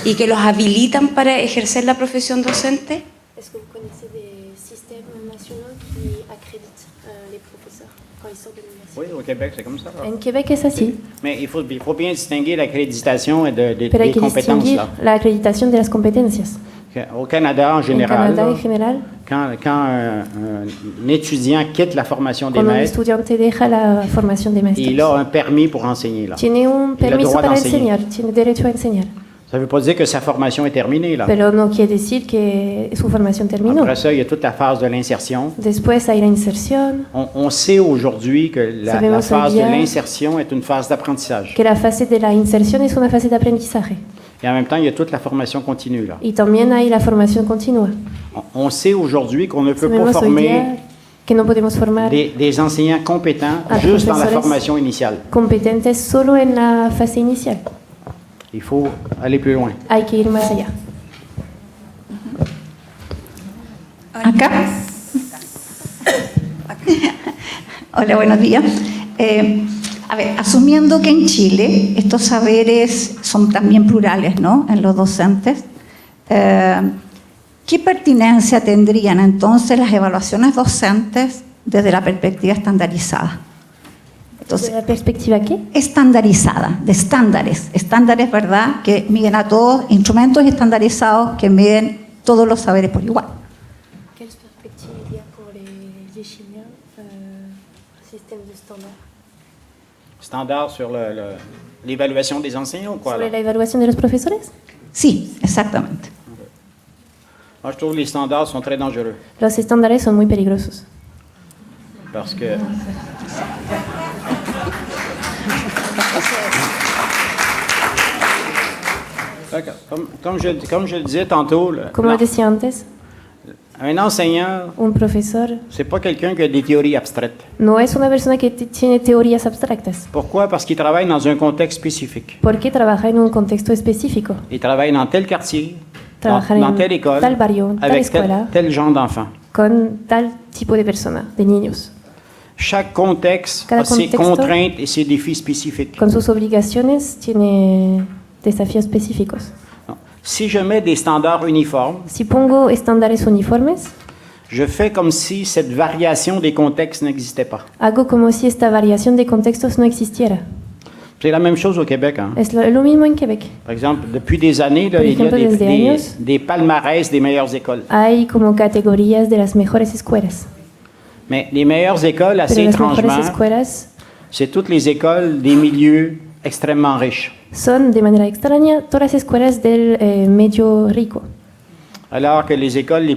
[SPEAKER 9] y que los habilitan para ejercer la profesión docente?
[SPEAKER 6] Est-ce que vous connaissez des systèmes nationaux qui accréditent les professeurs quand ils sortent de l'université?
[SPEAKER 5] Oui, au Québec, c'est comme ça. Là.
[SPEAKER 6] En Québec es así,
[SPEAKER 5] Mais il faut bien distinguer l'accréditation et
[SPEAKER 6] pero hay
[SPEAKER 5] des
[SPEAKER 6] que
[SPEAKER 5] compétences.
[SPEAKER 6] distinguir
[SPEAKER 5] Là.
[SPEAKER 6] la acreditación de las competencias.
[SPEAKER 5] Au Canada, en
[SPEAKER 6] En
[SPEAKER 5] général,
[SPEAKER 6] Canadá en
[SPEAKER 5] là,
[SPEAKER 6] general,
[SPEAKER 5] quand un étudiant quitte la formation des
[SPEAKER 6] cuando un
[SPEAKER 5] maîtres,
[SPEAKER 6] estudiante deja la formación de
[SPEAKER 5] il
[SPEAKER 6] maestros,
[SPEAKER 5] a un permis pour enseigner. Là.
[SPEAKER 6] tiene un
[SPEAKER 5] Il a le
[SPEAKER 6] permiso
[SPEAKER 5] droit
[SPEAKER 6] para
[SPEAKER 5] d'enseigner.
[SPEAKER 6] enseñar, tiene derecho a enseñar.
[SPEAKER 5] Ça ne veut pas dire que sa formation est terminée. Là.
[SPEAKER 6] Pero no quiere decir que su formación terminó.
[SPEAKER 5] Après ça, il y a toute la phase de l'insertion.
[SPEAKER 6] Después hay la inserción,
[SPEAKER 5] On sait aujourd'hui que la
[SPEAKER 6] Sabemos
[SPEAKER 5] phase
[SPEAKER 6] hoy
[SPEAKER 5] de
[SPEAKER 6] día
[SPEAKER 5] l'insertion est une phase d'apprentissage.
[SPEAKER 6] que la fase de la inserción es una fase de aprendizaje.
[SPEAKER 5] Et en même temps, il y a toute la formation continue. Là.
[SPEAKER 6] Y también hay la formación continua.
[SPEAKER 5] On sait aujourd'hui qu'on ne peut pas
[SPEAKER 6] Sabemos hoy
[SPEAKER 5] former
[SPEAKER 6] día que no podemos formar
[SPEAKER 5] des enseignants compétents
[SPEAKER 6] a
[SPEAKER 5] juste dans la
[SPEAKER 6] profesores
[SPEAKER 5] formation initiale.
[SPEAKER 6] competentes solo en la fase inicial.
[SPEAKER 5] Il faut aller plus loin.
[SPEAKER 6] Hay que ir más allá.
[SPEAKER 8] Acá. Hola, buenos días. A ver, asumiendo que en Chile estos saberes son también plurales, ¿no?, en los docentes, ¿qué pertinencia tendrían entonces las evaluaciones docentes desde la perspectiva estandarizada? Entonces,
[SPEAKER 6] ¿De la perspectiva qué?
[SPEAKER 8] estandarizada, de estándares, ¿verdad?, que miden a todos, instrumentos estandarizados que miden todos los saberes por igual.
[SPEAKER 6] ¿Quelle perspective il y a pour les Chiliens, système de standard?
[SPEAKER 5] Standard sur l'évaluation des enseignants ou quoi?
[SPEAKER 6] ¿Sobre
[SPEAKER 5] Là?
[SPEAKER 6] la evaluación de los profesores?
[SPEAKER 8] Sí, exactamente.
[SPEAKER 5] Moi, je trouve que les standards sont très dangereux.
[SPEAKER 6] Los estándares son muy peligrosos.
[SPEAKER 5] Parce que comme je le disais tantôt,
[SPEAKER 6] Como lo decía antes,
[SPEAKER 5] un enseignant,
[SPEAKER 6] un profesor
[SPEAKER 5] c'est pas quelqu'un qui a des théories abstraites.
[SPEAKER 6] no es una persona que tiene teorías abstractas.
[SPEAKER 5] Pourquoi? Parce qu'il travaille dans un contexte spécifique.
[SPEAKER 6] Porque trabaja en un contexto específico.
[SPEAKER 5] Il travaille dans tel quartier, dans
[SPEAKER 6] Trabajar en
[SPEAKER 5] telle école,
[SPEAKER 6] tal barrio, tal
[SPEAKER 5] avec
[SPEAKER 6] escuela,
[SPEAKER 5] tel genre d'enfants.
[SPEAKER 6] con tal tipo de persona, de niños,
[SPEAKER 5] Chaque contexte
[SPEAKER 6] Cada
[SPEAKER 5] a ses
[SPEAKER 6] contexto
[SPEAKER 5] contraintes et ses défis spécifiques.
[SPEAKER 6] con sus obligaciones, tiene desafíos específicos.
[SPEAKER 5] Non. Si je mets des standards uniformes,
[SPEAKER 6] Si pongo estándares uniformes,
[SPEAKER 5] je fais comme si cette variation des contextes n'existait pas.
[SPEAKER 6] hago como si esta variación de contextos no existiera.
[SPEAKER 5] C'est la même chose au Québec. Hein.
[SPEAKER 6] Es lo mismo en Québec.
[SPEAKER 5] Par exemple, depuis des années, là,
[SPEAKER 6] Por
[SPEAKER 5] il y a
[SPEAKER 6] ejemplo, desde años,
[SPEAKER 5] des palmarès des meilleures écoles.
[SPEAKER 6] Hay como categorías de las mejores escuelas.
[SPEAKER 5] Mais les meilleures écoles, assez
[SPEAKER 6] Pero las mejores
[SPEAKER 5] étrangement,
[SPEAKER 6] escuelas
[SPEAKER 5] c'est toutes les écoles des milieux extrêmement riches.
[SPEAKER 6] son, de manera extraña, todas las escuelas del medio rico.
[SPEAKER 5] Alors que les écoles les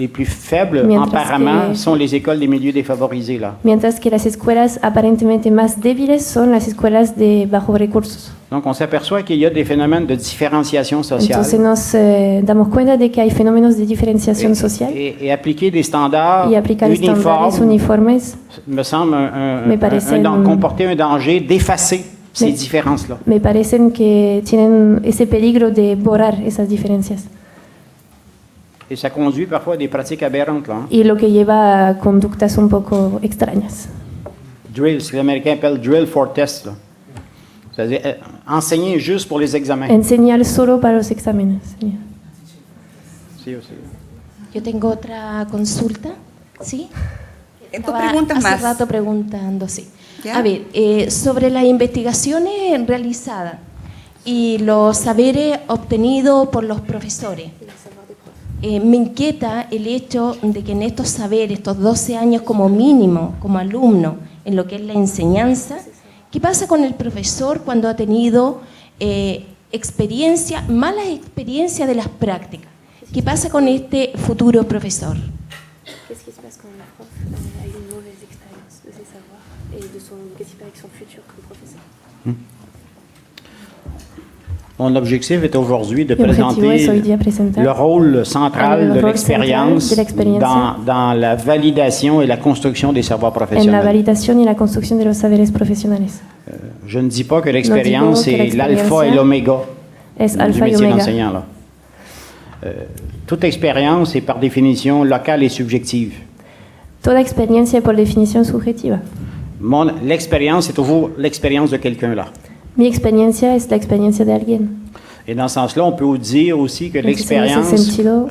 [SPEAKER 5] plus faibles,
[SPEAKER 6] Mientras
[SPEAKER 5] apparemment,
[SPEAKER 6] que-
[SPEAKER 5] sont les écoles des milieux défavorisés. Là.
[SPEAKER 6] Mientras que las escuelas aparentemente más débiles son las escuelas de bajos recursos.
[SPEAKER 5] Donc, on s'aperçoit qu'il y a des phénomènes de différenciation sociale.
[SPEAKER 6] Entonces nos damos cuenta de que hay fenómenos de diferenciación social
[SPEAKER 5] Et appliquer des standards
[SPEAKER 6] y aplicar estándares uniformes
[SPEAKER 5] me semble
[SPEAKER 6] Me parecen-
[SPEAKER 5] comporter un danger d'effacer ces
[SPEAKER 6] Me-
[SPEAKER 5] différences-là.
[SPEAKER 6] me parecen que tienen ese peligro de borrar esas diferencias.
[SPEAKER 5] Et ça conduit parfois à des pratiques aberrantes. Là, hein.
[SPEAKER 6] Y lo que lleva a conductas un poco extrañas.
[SPEAKER 5] Drill, ce que les Américains appellent drill for test. Là. C'est-à-dire enseigner juste pour les examens.
[SPEAKER 6] Enseñar solo para los exámenes. Sería.
[SPEAKER 5] Sí, sí.
[SPEAKER 10] Yo tengo otra consulta, ¿sí?
[SPEAKER 7] Dos
[SPEAKER 10] Estaba
[SPEAKER 7] preguntas
[SPEAKER 10] hace
[SPEAKER 7] más.
[SPEAKER 10] rato preguntando, sí.
[SPEAKER 7] ¿Ya?
[SPEAKER 10] A ver, sobre las investigaciones realizadas y los saberes obtenidos por los profesores. Me inquieta el hecho de que en estos saberes, estos 12 años como mínimo, como alumno, en lo que es la enseñanza, ¿qué pasa con el profesor cuando ha tenido malas experiencias de las prácticas? ¿Qué pasa con este futuro profesor?
[SPEAKER 6] Qu'est-ce qui se passe quand le prof a eu une mauvaise expérience de ses savoirs et de son, qu'est-ce qui se passe avec son futur comme professeur?
[SPEAKER 5] Mon objectif est aujourd'hui de
[SPEAKER 6] Mi objetivo
[SPEAKER 5] présenter
[SPEAKER 6] es hoy día presentar
[SPEAKER 5] le rôle central
[SPEAKER 6] el
[SPEAKER 5] de
[SPEAKER 6] rol
[SPEAKER 5] l'expérience
[SPEAKER 6] central de la experiencia
[SPEAKER 5] dans la validation et la construction des savoirs
[SPEAKER 6] en la
[SPEAKER 5] professionnels.
[SPEAKER 6] validación y la construcción de los saberes profesionales.
[SPEAKER 5] Je ne dis pas que l'expérience
[SPEAKER 6] No digo que
[SPEAKER 5] est
[SPEAKER 6] la
[SPEAKER 5] l'alpha et
[SPEAKER 6] experiencia
[SPEAKER 5] l'oméga
[SPEAKER 6] es
[SPEAKER 5] du
[SPEAKER 6] alfa y
[SPEAKER 5] métier
[SPEAKER 6] omega.
[SPEAKER 5] d'enseignant. Là. Toute expérience est par définition locale et subjective.
[SPEAKER 6] Toda experiencia es por definición subjetiva.
[SPEAKER 5] L'expérience, c'est toujours l'expérience de quelqu'un là.
[SPEAKER 6] Mi experiencia es la experiencia de alguien.
[SPEAKER 5] Et dans ce sens-là, on peut dire aussi que
[SPEAKER 6] En ese
[SPEAKER 5] l'expérience
[SPEAKER 6] sentido,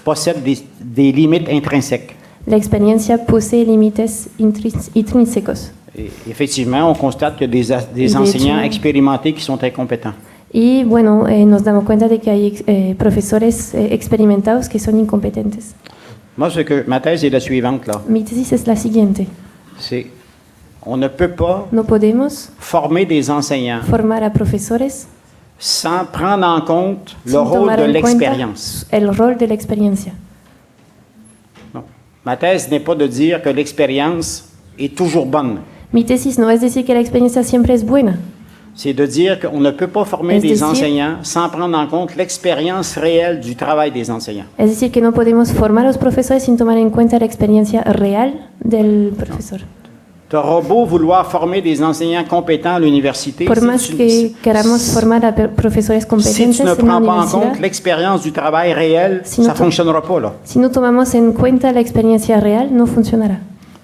[SPEAKER 5] possède des limites intrinsèques.
[SPEAKER 6] La experiencia posee límites intrínsecos.
[SPEAKER 5] Et effectivement, on constate qu'il y a des
[SPEAKER 6] De
[SPEAKER 5] enseignants
[SPEAKER 6] hecho-
[SPEAKER 5] expérimentés qui sont incompétents.
[SPEAKER 6] Y bueno, nos damos cuenta de que hay profesores experimentados que son incompetentes.
[SPEAKER 5] Moi, ma thèse est la suivante, là.
[SPEAKER 6] Mi tesis es la siguiente.
[SPEAKER 5] C'est on ne peut pas
[SPEAKER 6] No podemos
[SPEAKER 5] former des enseignants
[SPEAKER 6] formar a profesores
[SPEAKER 5] sans prendre en compte le
[SPEAKER 6] sin
[SPEAKER 5] rôle
[SPEAKER 6] tomar
[SPEAKER 5] de
[SPEAKER 6] en cuenta
[SPEAKER 5] l'expérience.
[SPEAKER 6] el rol de la experiencia.
[SPEAKER 5] Non. Ma thèse n'est pas de dire que l'expérience est toujours bonne.
[SPEAKER 6] Mi tesis no es decir que la experiencia siempre es buena,
[SPEAKER 5] C'est de dire qu'on ne peut pas former
[SPEAKER 6] Es
[SPEAKER 5] des
[SPEAKER 6] decir-
[SPEAKER 5] enseignants sans prendre en compte l'expérience réelle du travail des enseignants.
[SPEAKER 6] es decir, que no podemos formar a los profesores sin tomar en cuenta la experiencia real del profesor.
[SPEAKER 5] Tu auras beau vouloir former des enseignants compétents à l'université,
[SPEAKER 6] Por más que queramos formar a profesores
[SPEAKER 5] si
[SPEAKER 6] competentes
[SPEAKER 5] tu ne
[SPEAKER 6] en la
[SPEAKER 5] prends pas en
[SPEAKER 6] universidad,
[SPEAKER 5] compte l'expérience du travail réel,
[SPEAKER 6] Si
[SPEAKER 5] ça
[SPEAKER 6] no
[SPEAKER 5] ne
[SPEAKER 6] to-
[SPEAKER 5] fonctionnera pas. Là.
[SPEAKER 6] si no tomamos en cuenta la experiencia real, no funcionará.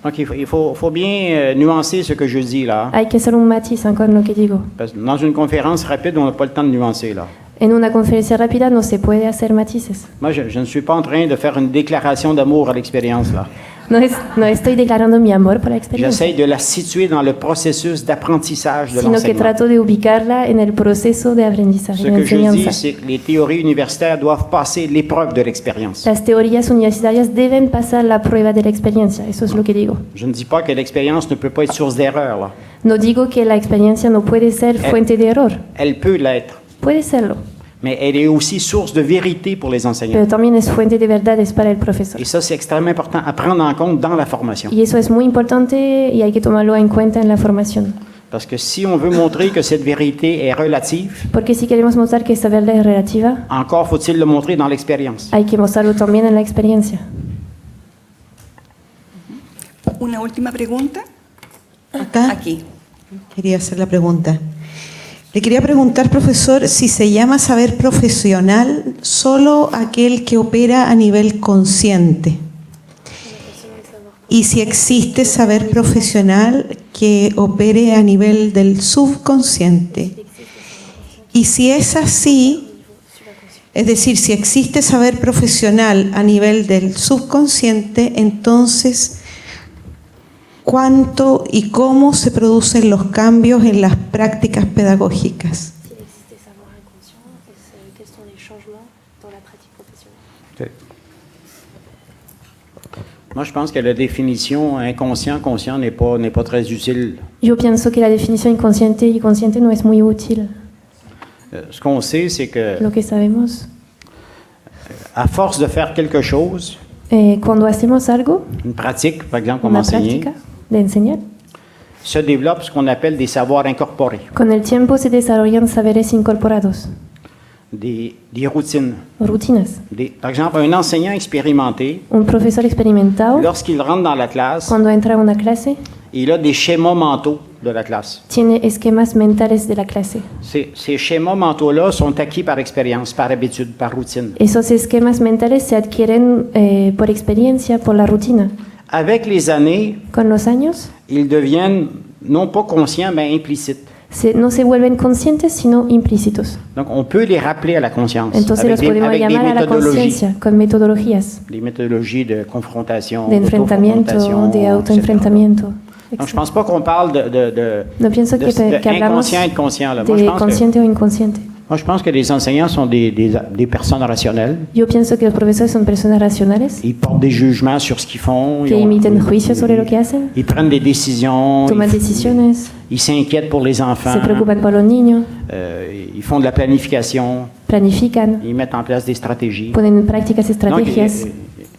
[SPEAKER 5] Donc il faut bien nuancer ce que je dis là.
[SPEAKER 6] Hay que hacer un matiz con lo que digo.
[SPEAKER 5] Parce que dans une conférence rapide, on n'a pas le temps de nuancer là.
[SPEAKER 6] En una conferencia rápida no se puede hacer matices.
[SPEAKER 5] Moi, je ne suis pas en train de faire une déclaration d'amour à l'expérience, là.
[SPEAKER 6] No estoy declarando mi amor por la experiencia,
[SPEAKER 5] J'essaie de la situer dans le processus d'apprentissage de
[SPEAKER 6] sino que
[SPEAKER 5] l'enseignement.
[SPEAKER 6] trato de ubicarla en el proceso de aprendizaje,
[SPEAKER 5] Ce
[SPEAKER 6] de
[SPEAKER 5] que je dis,
[SPEAKER 6] enseñanza.
[SPEAKER 5] c'est que les théories universitaires doivent passer l'épreuve de l'expérience.
[SPEAKER 6] Las teorías universitarias deben pasar la prueba de la experiencia, eso es lo que digo.
[SPEAKER 5] Je ne dis pas que l'expérience ne peut pas être source d'erreur, là.
[SPEAKER 6] No digo que la experiencia no puede ser fuente de error,
[SPEAKER 5] Elle peut l'être,
[SPEAKER 6] puede serlo,
[SPEAKER 5] mais elle est aussi source de vérité pour les enseignants.
[SPEAKER 6] pero también es fuente de verdades para el profesor.
[SPEAKER 5] Et ça, c'est extrêmement important à prendre en compte dans la formation.
[SPEAKER 6] Y eso es muy importante y hay que tomarlo en cuenta en la formación.
[SPEAKER 5] Parce que si on veut montrer que cette vérité est relative,
[SPEAKER 6] Porque si queremos mostrar que esa verdad es relativa,
[SPEAKER 5] encore faut-il le montrer dans l'expérience.
[SPEAKER 6] hay que mostrarlo también en la experiencia.
[SPEAKER 7] Una última pregunta.
[SPEAKER 11] Acá
[SPEAKER 7] Aquí.
[SPEAKER 11] quería hacer la pregunta. Le quería preguntar, profesor, si se llama saber profesional solo aquel que opera a nivel consciente y si existe saber profesional que opere a nivel del subconsciente. Y si es así, es decir, si existe saber profesional a nivel del subconsciente, entonces, ¿cuánto y cómo se producen los cambios en las prácticas pedagógicas?
[SPEAKER 5] Moi, je pense que la définition inconscient-conscient n'est pas très utile.
[SPEAKER 6] Yo pienso que la definición inconsciente y consciente no es muy útil.
[SPEAKER 5] Ce qu'on sait, c'est que
[SPEAKER 6] Lo que sabemos,
[SPEAKER 5] à force de faire quelque chose,
[SPEAKER 6] cuando hacemos algo,
[SPEAKER 5] une pratique, par exemple, comme
[SPEAKER 6] una
[SPEAKER 5] enseigner,
[SPEAKER 6] práctica de enseñar,
[SPEAKER 5] se développe ce qu'on appelle des savoirs incorporés,
[SPEAKER 6] con el tiempo se desarrollan saberes incorporados,
[SPEAKER 5] des routines.
[SPEAKER 6] rutinas.
[SPEAKER 5] Par exemple, un enseignant expérimenté,
[SPEAKER 6] Un profesor experimentado,
[SPEAKER 5] lorsqu'il rentre dans la classe,
[SPEAKER 6] cuando entra a una clase,
[SPEAKER 5] il a des schémas mentaux de la classe.
[SPEAKER 6] tiene esquemas mentales de la clase.
[SPEAKER 5] Ces schémas mentaux-là sont acquis par expérience, par habitude, par routine.
[SPEAKER 6] Esos esquemas mentales se adquieren por experiencia, por la rutina.
[SPEAKER 5] Avec les années,
[SPEAKER 6] Con los años,
[SPEAKER 5] ils deviennent non pas conscients, mais implicites.
[SPEAKER 6] no se vuelven conscientes, sino implícitos.
[SPEAKER 5] Donc, on peut les rappeler à la conscience
[SPEAKER 6] Entonces
[SPEAKER 5] avec
[SPEAKER 6] los podemos
[SPEAKER 5] des
[SPEAKER 6] llamar a la
[SPEAKER 5] méthodologies,
[SPEAKER 6] conciencia con metodologías
[SPEAKER 5] des méthodologies de confrontation,
[SPEAKER 6] de enfrentamiento,
[SPEAKER 5] d'autoconfrontation,
[SPEAKER 6] de
[SPEAKER 5] etc.
[SPEAKER 6] autoenfrentamiento.
[SPEAKER 5] Donc, je pense pas qu'on parle
[SPEAKER 6] No pienso que hablamos
[SPEAKER 5] inconscient et de conscient. Là.
[SPEAKER 6] de consciente o inconsciente.
[SPEAKER 5] Moi, je pense que les enseignants sont des personnes rationnelles.
[SPEAKER 6] Yo pienso que los profesores son personas racionales
[SPEAKER 5] Ils portent des jugements sur ce qu'ils font.
[SPEAKER 6] que emiten juicios sobre lo que hacen,
[SPEAKER 5] Ils prennent des décisions.
[SPEAKER 6] toman decisiones,
[SPEAKER 5] Ils s'inquiètent pour les enfants.
[SPEAKER 6] se preocupan por los niños,
[SPEAKER 5] Ils font de la planification.
[SPEAKER 6] planifican,
[SPEAKER 5] Ils mettent en place des stratégies.
[SPEAKER 6] ponen en prácticas
[SPEAKER 5] Donc,
[SPEAKER 6] estrategias.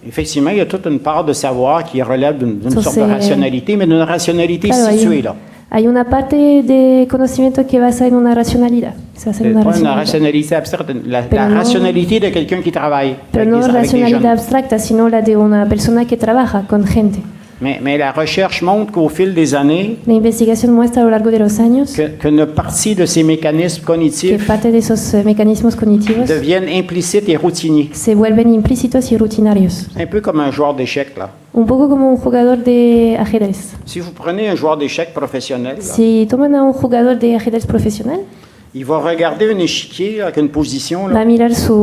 [SPEAKER 5] effectivement, il y a toute une part de savoir qui relève d'une
[SPEAKER 6] Entonces,
[SPEAKER 5] sorte de rationalité, mais d'une rationalité
[SPEAKER 6] Claro,
[SPEAKER 5] située là.
[SPEAKER 6] hay una parte de conocimiento que basa en una racionalidad. Se basa en una
[SPEAKER 5] Pas une
[SPEAKER 6] racionalidad.
[SPEAKER 5] rationalité abstraite, la
[SPEAKER 6] Pero no-
[SPEAKER 5] rationalité de quelqu'un qui travaille
[SPEAKER 6] Pero
[SPEAKER 5] avec
[SPEAKER 6] no
[SPEAKER 5] des jeunes.
[SPEAKER 6] racionalidad abstracta, sino la de una persona que trabaja con gente.
[SPEAKER 5] Mais la recherche montre qu'au fil des années,
[SPEAKER 6] La investigación muestra a lo largo de los años
[SPEAKER 5] qu'une partie de ces mécanismes
[SPEAKER 6] que
[SPEAKER 5] cognitifs
[SPEAKER 6] parte de esos mecanismos cognitivos
[SPEAKER 5] deviennent implicites et routiniers.
[SPEAKER 6] se vuelven implícitos y rutinarios.
[SPEAKER 5] C'est un peu comme un joueur d'échecs, là.
[SPEAKER 6] Un poco como un jugador de ajedrez.
[SPEAKER 5] Si vous prenez un joueur d'échecs professionnel, là,
[SPEAKER 6] Si toman a un jugador de ajedrez profesional,
[SPEAKER 5] il va regarder un échiquier avec une position,
[SPEAKER 6] va
[SPEAKER 5] là,
[SPEAKER 6] a mirar su...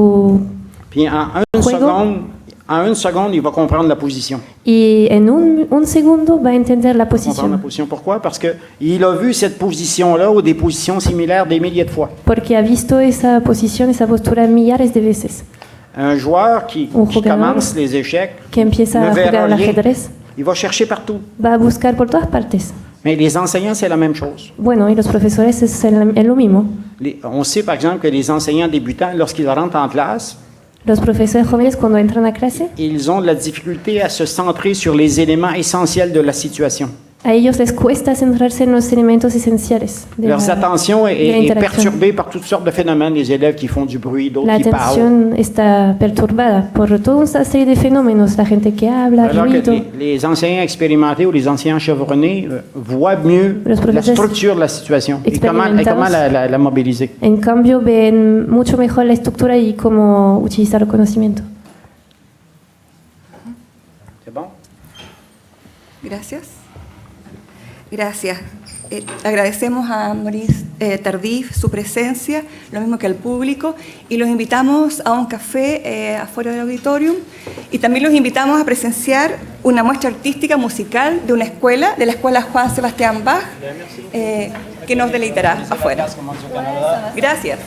[SPEAKER 5] puis en une seconde, il va comprendre la position.
[SPEAKER 6] Y en un segundo va a entender la
[SPEAKER 5] Comprendre la
[SPEAKER 6] posición.
[SPEAKER 5] position. Pourquoi? Parce qu'il a vu cette position-là ou des positions similaires des milliers de fois.
[SPEAKER 6] Porque ha visto esa posición, esa postura millares de veces.
[SPEAKER 5] Un joueur qui
[SPEAKER 6] jugador
[SPEAKER 5] commence les échecs
[SPEAKER 6] Que empieza
[SPEAKER 5] ne
[SPEAKER 6] a jugar
[SPEAKER 5] verra
[SPEAKER 6] al
[SPEAKER 5] rien.
[SPEAKER 6] ajedrez,
[SPEAKER 5] Il va chercher partout.
[SPEAKER 6] va a buscar por todas partes.
[SPEAKER 5] Mais les enseignants, c'est la même chose.
[SPEAKER 6] Bueno, y los profesores es lo mismo.
[SPEAKER 5] On sait par exemple que les enseignants débutants, lorsqu'ils rentrent en classe,
[SPEAKER 6] Los profesores jóvenes cuando entran a clase,
[SPEAKER 5] ils ont de la difficulté à se centrer sur les éléments essentiels de la situation.
[SPEAKER 6] a ellos les cuesta centrarse en los elementos esenciales de
[SPEAKER 5] Leur
[SPEAKER 6] la
[SPEAKER 5] attention
[SPEAKER 6] de la
[SPEAKER 5] est
[SPEAKER 6] interacción.
[SPEAKER 5] perturbée par toutes sortes de phénomènes. Les élèves qui font du bruit, d'autres
[SPEAKER 6] La
[SPEAKER 5] qui parlent.
[SPEAKER 6] atención está perturbada por toda una serie de fenómenos, la gente que habla,
[SPEAKER 5] Alors que
[SPEAKER 6] ruido.
[SPEAKER 5] les enseignants expérimentés ou les enseignants chevronnés voient mieux
[SPEAKER 6] Los
[SPEAKER 5] la
[SPEAKER 6] profesores
[SPEAKER 5] structure de la situation et comment
[SPEAKER 6] experimentados
[SPEAKER 5] la mobiliser.
[SPEAKER 6] En cambio, ven mucho mejor la estructura y cómo utilizar el conocimiento.
[SPEAKER 5] C'est bon?
[SPEAKER 7] Gracias. Gracias. Agradecemos a Maurice Tardif su presencia, lo mismo que al público, y los invitamos a un café afuera del auditorium, y también los invitamos a presenciar una muestra artística musical de una escuela, de la escuela Juan Sebastián Bach, que nos deleitará afuera. Gracias.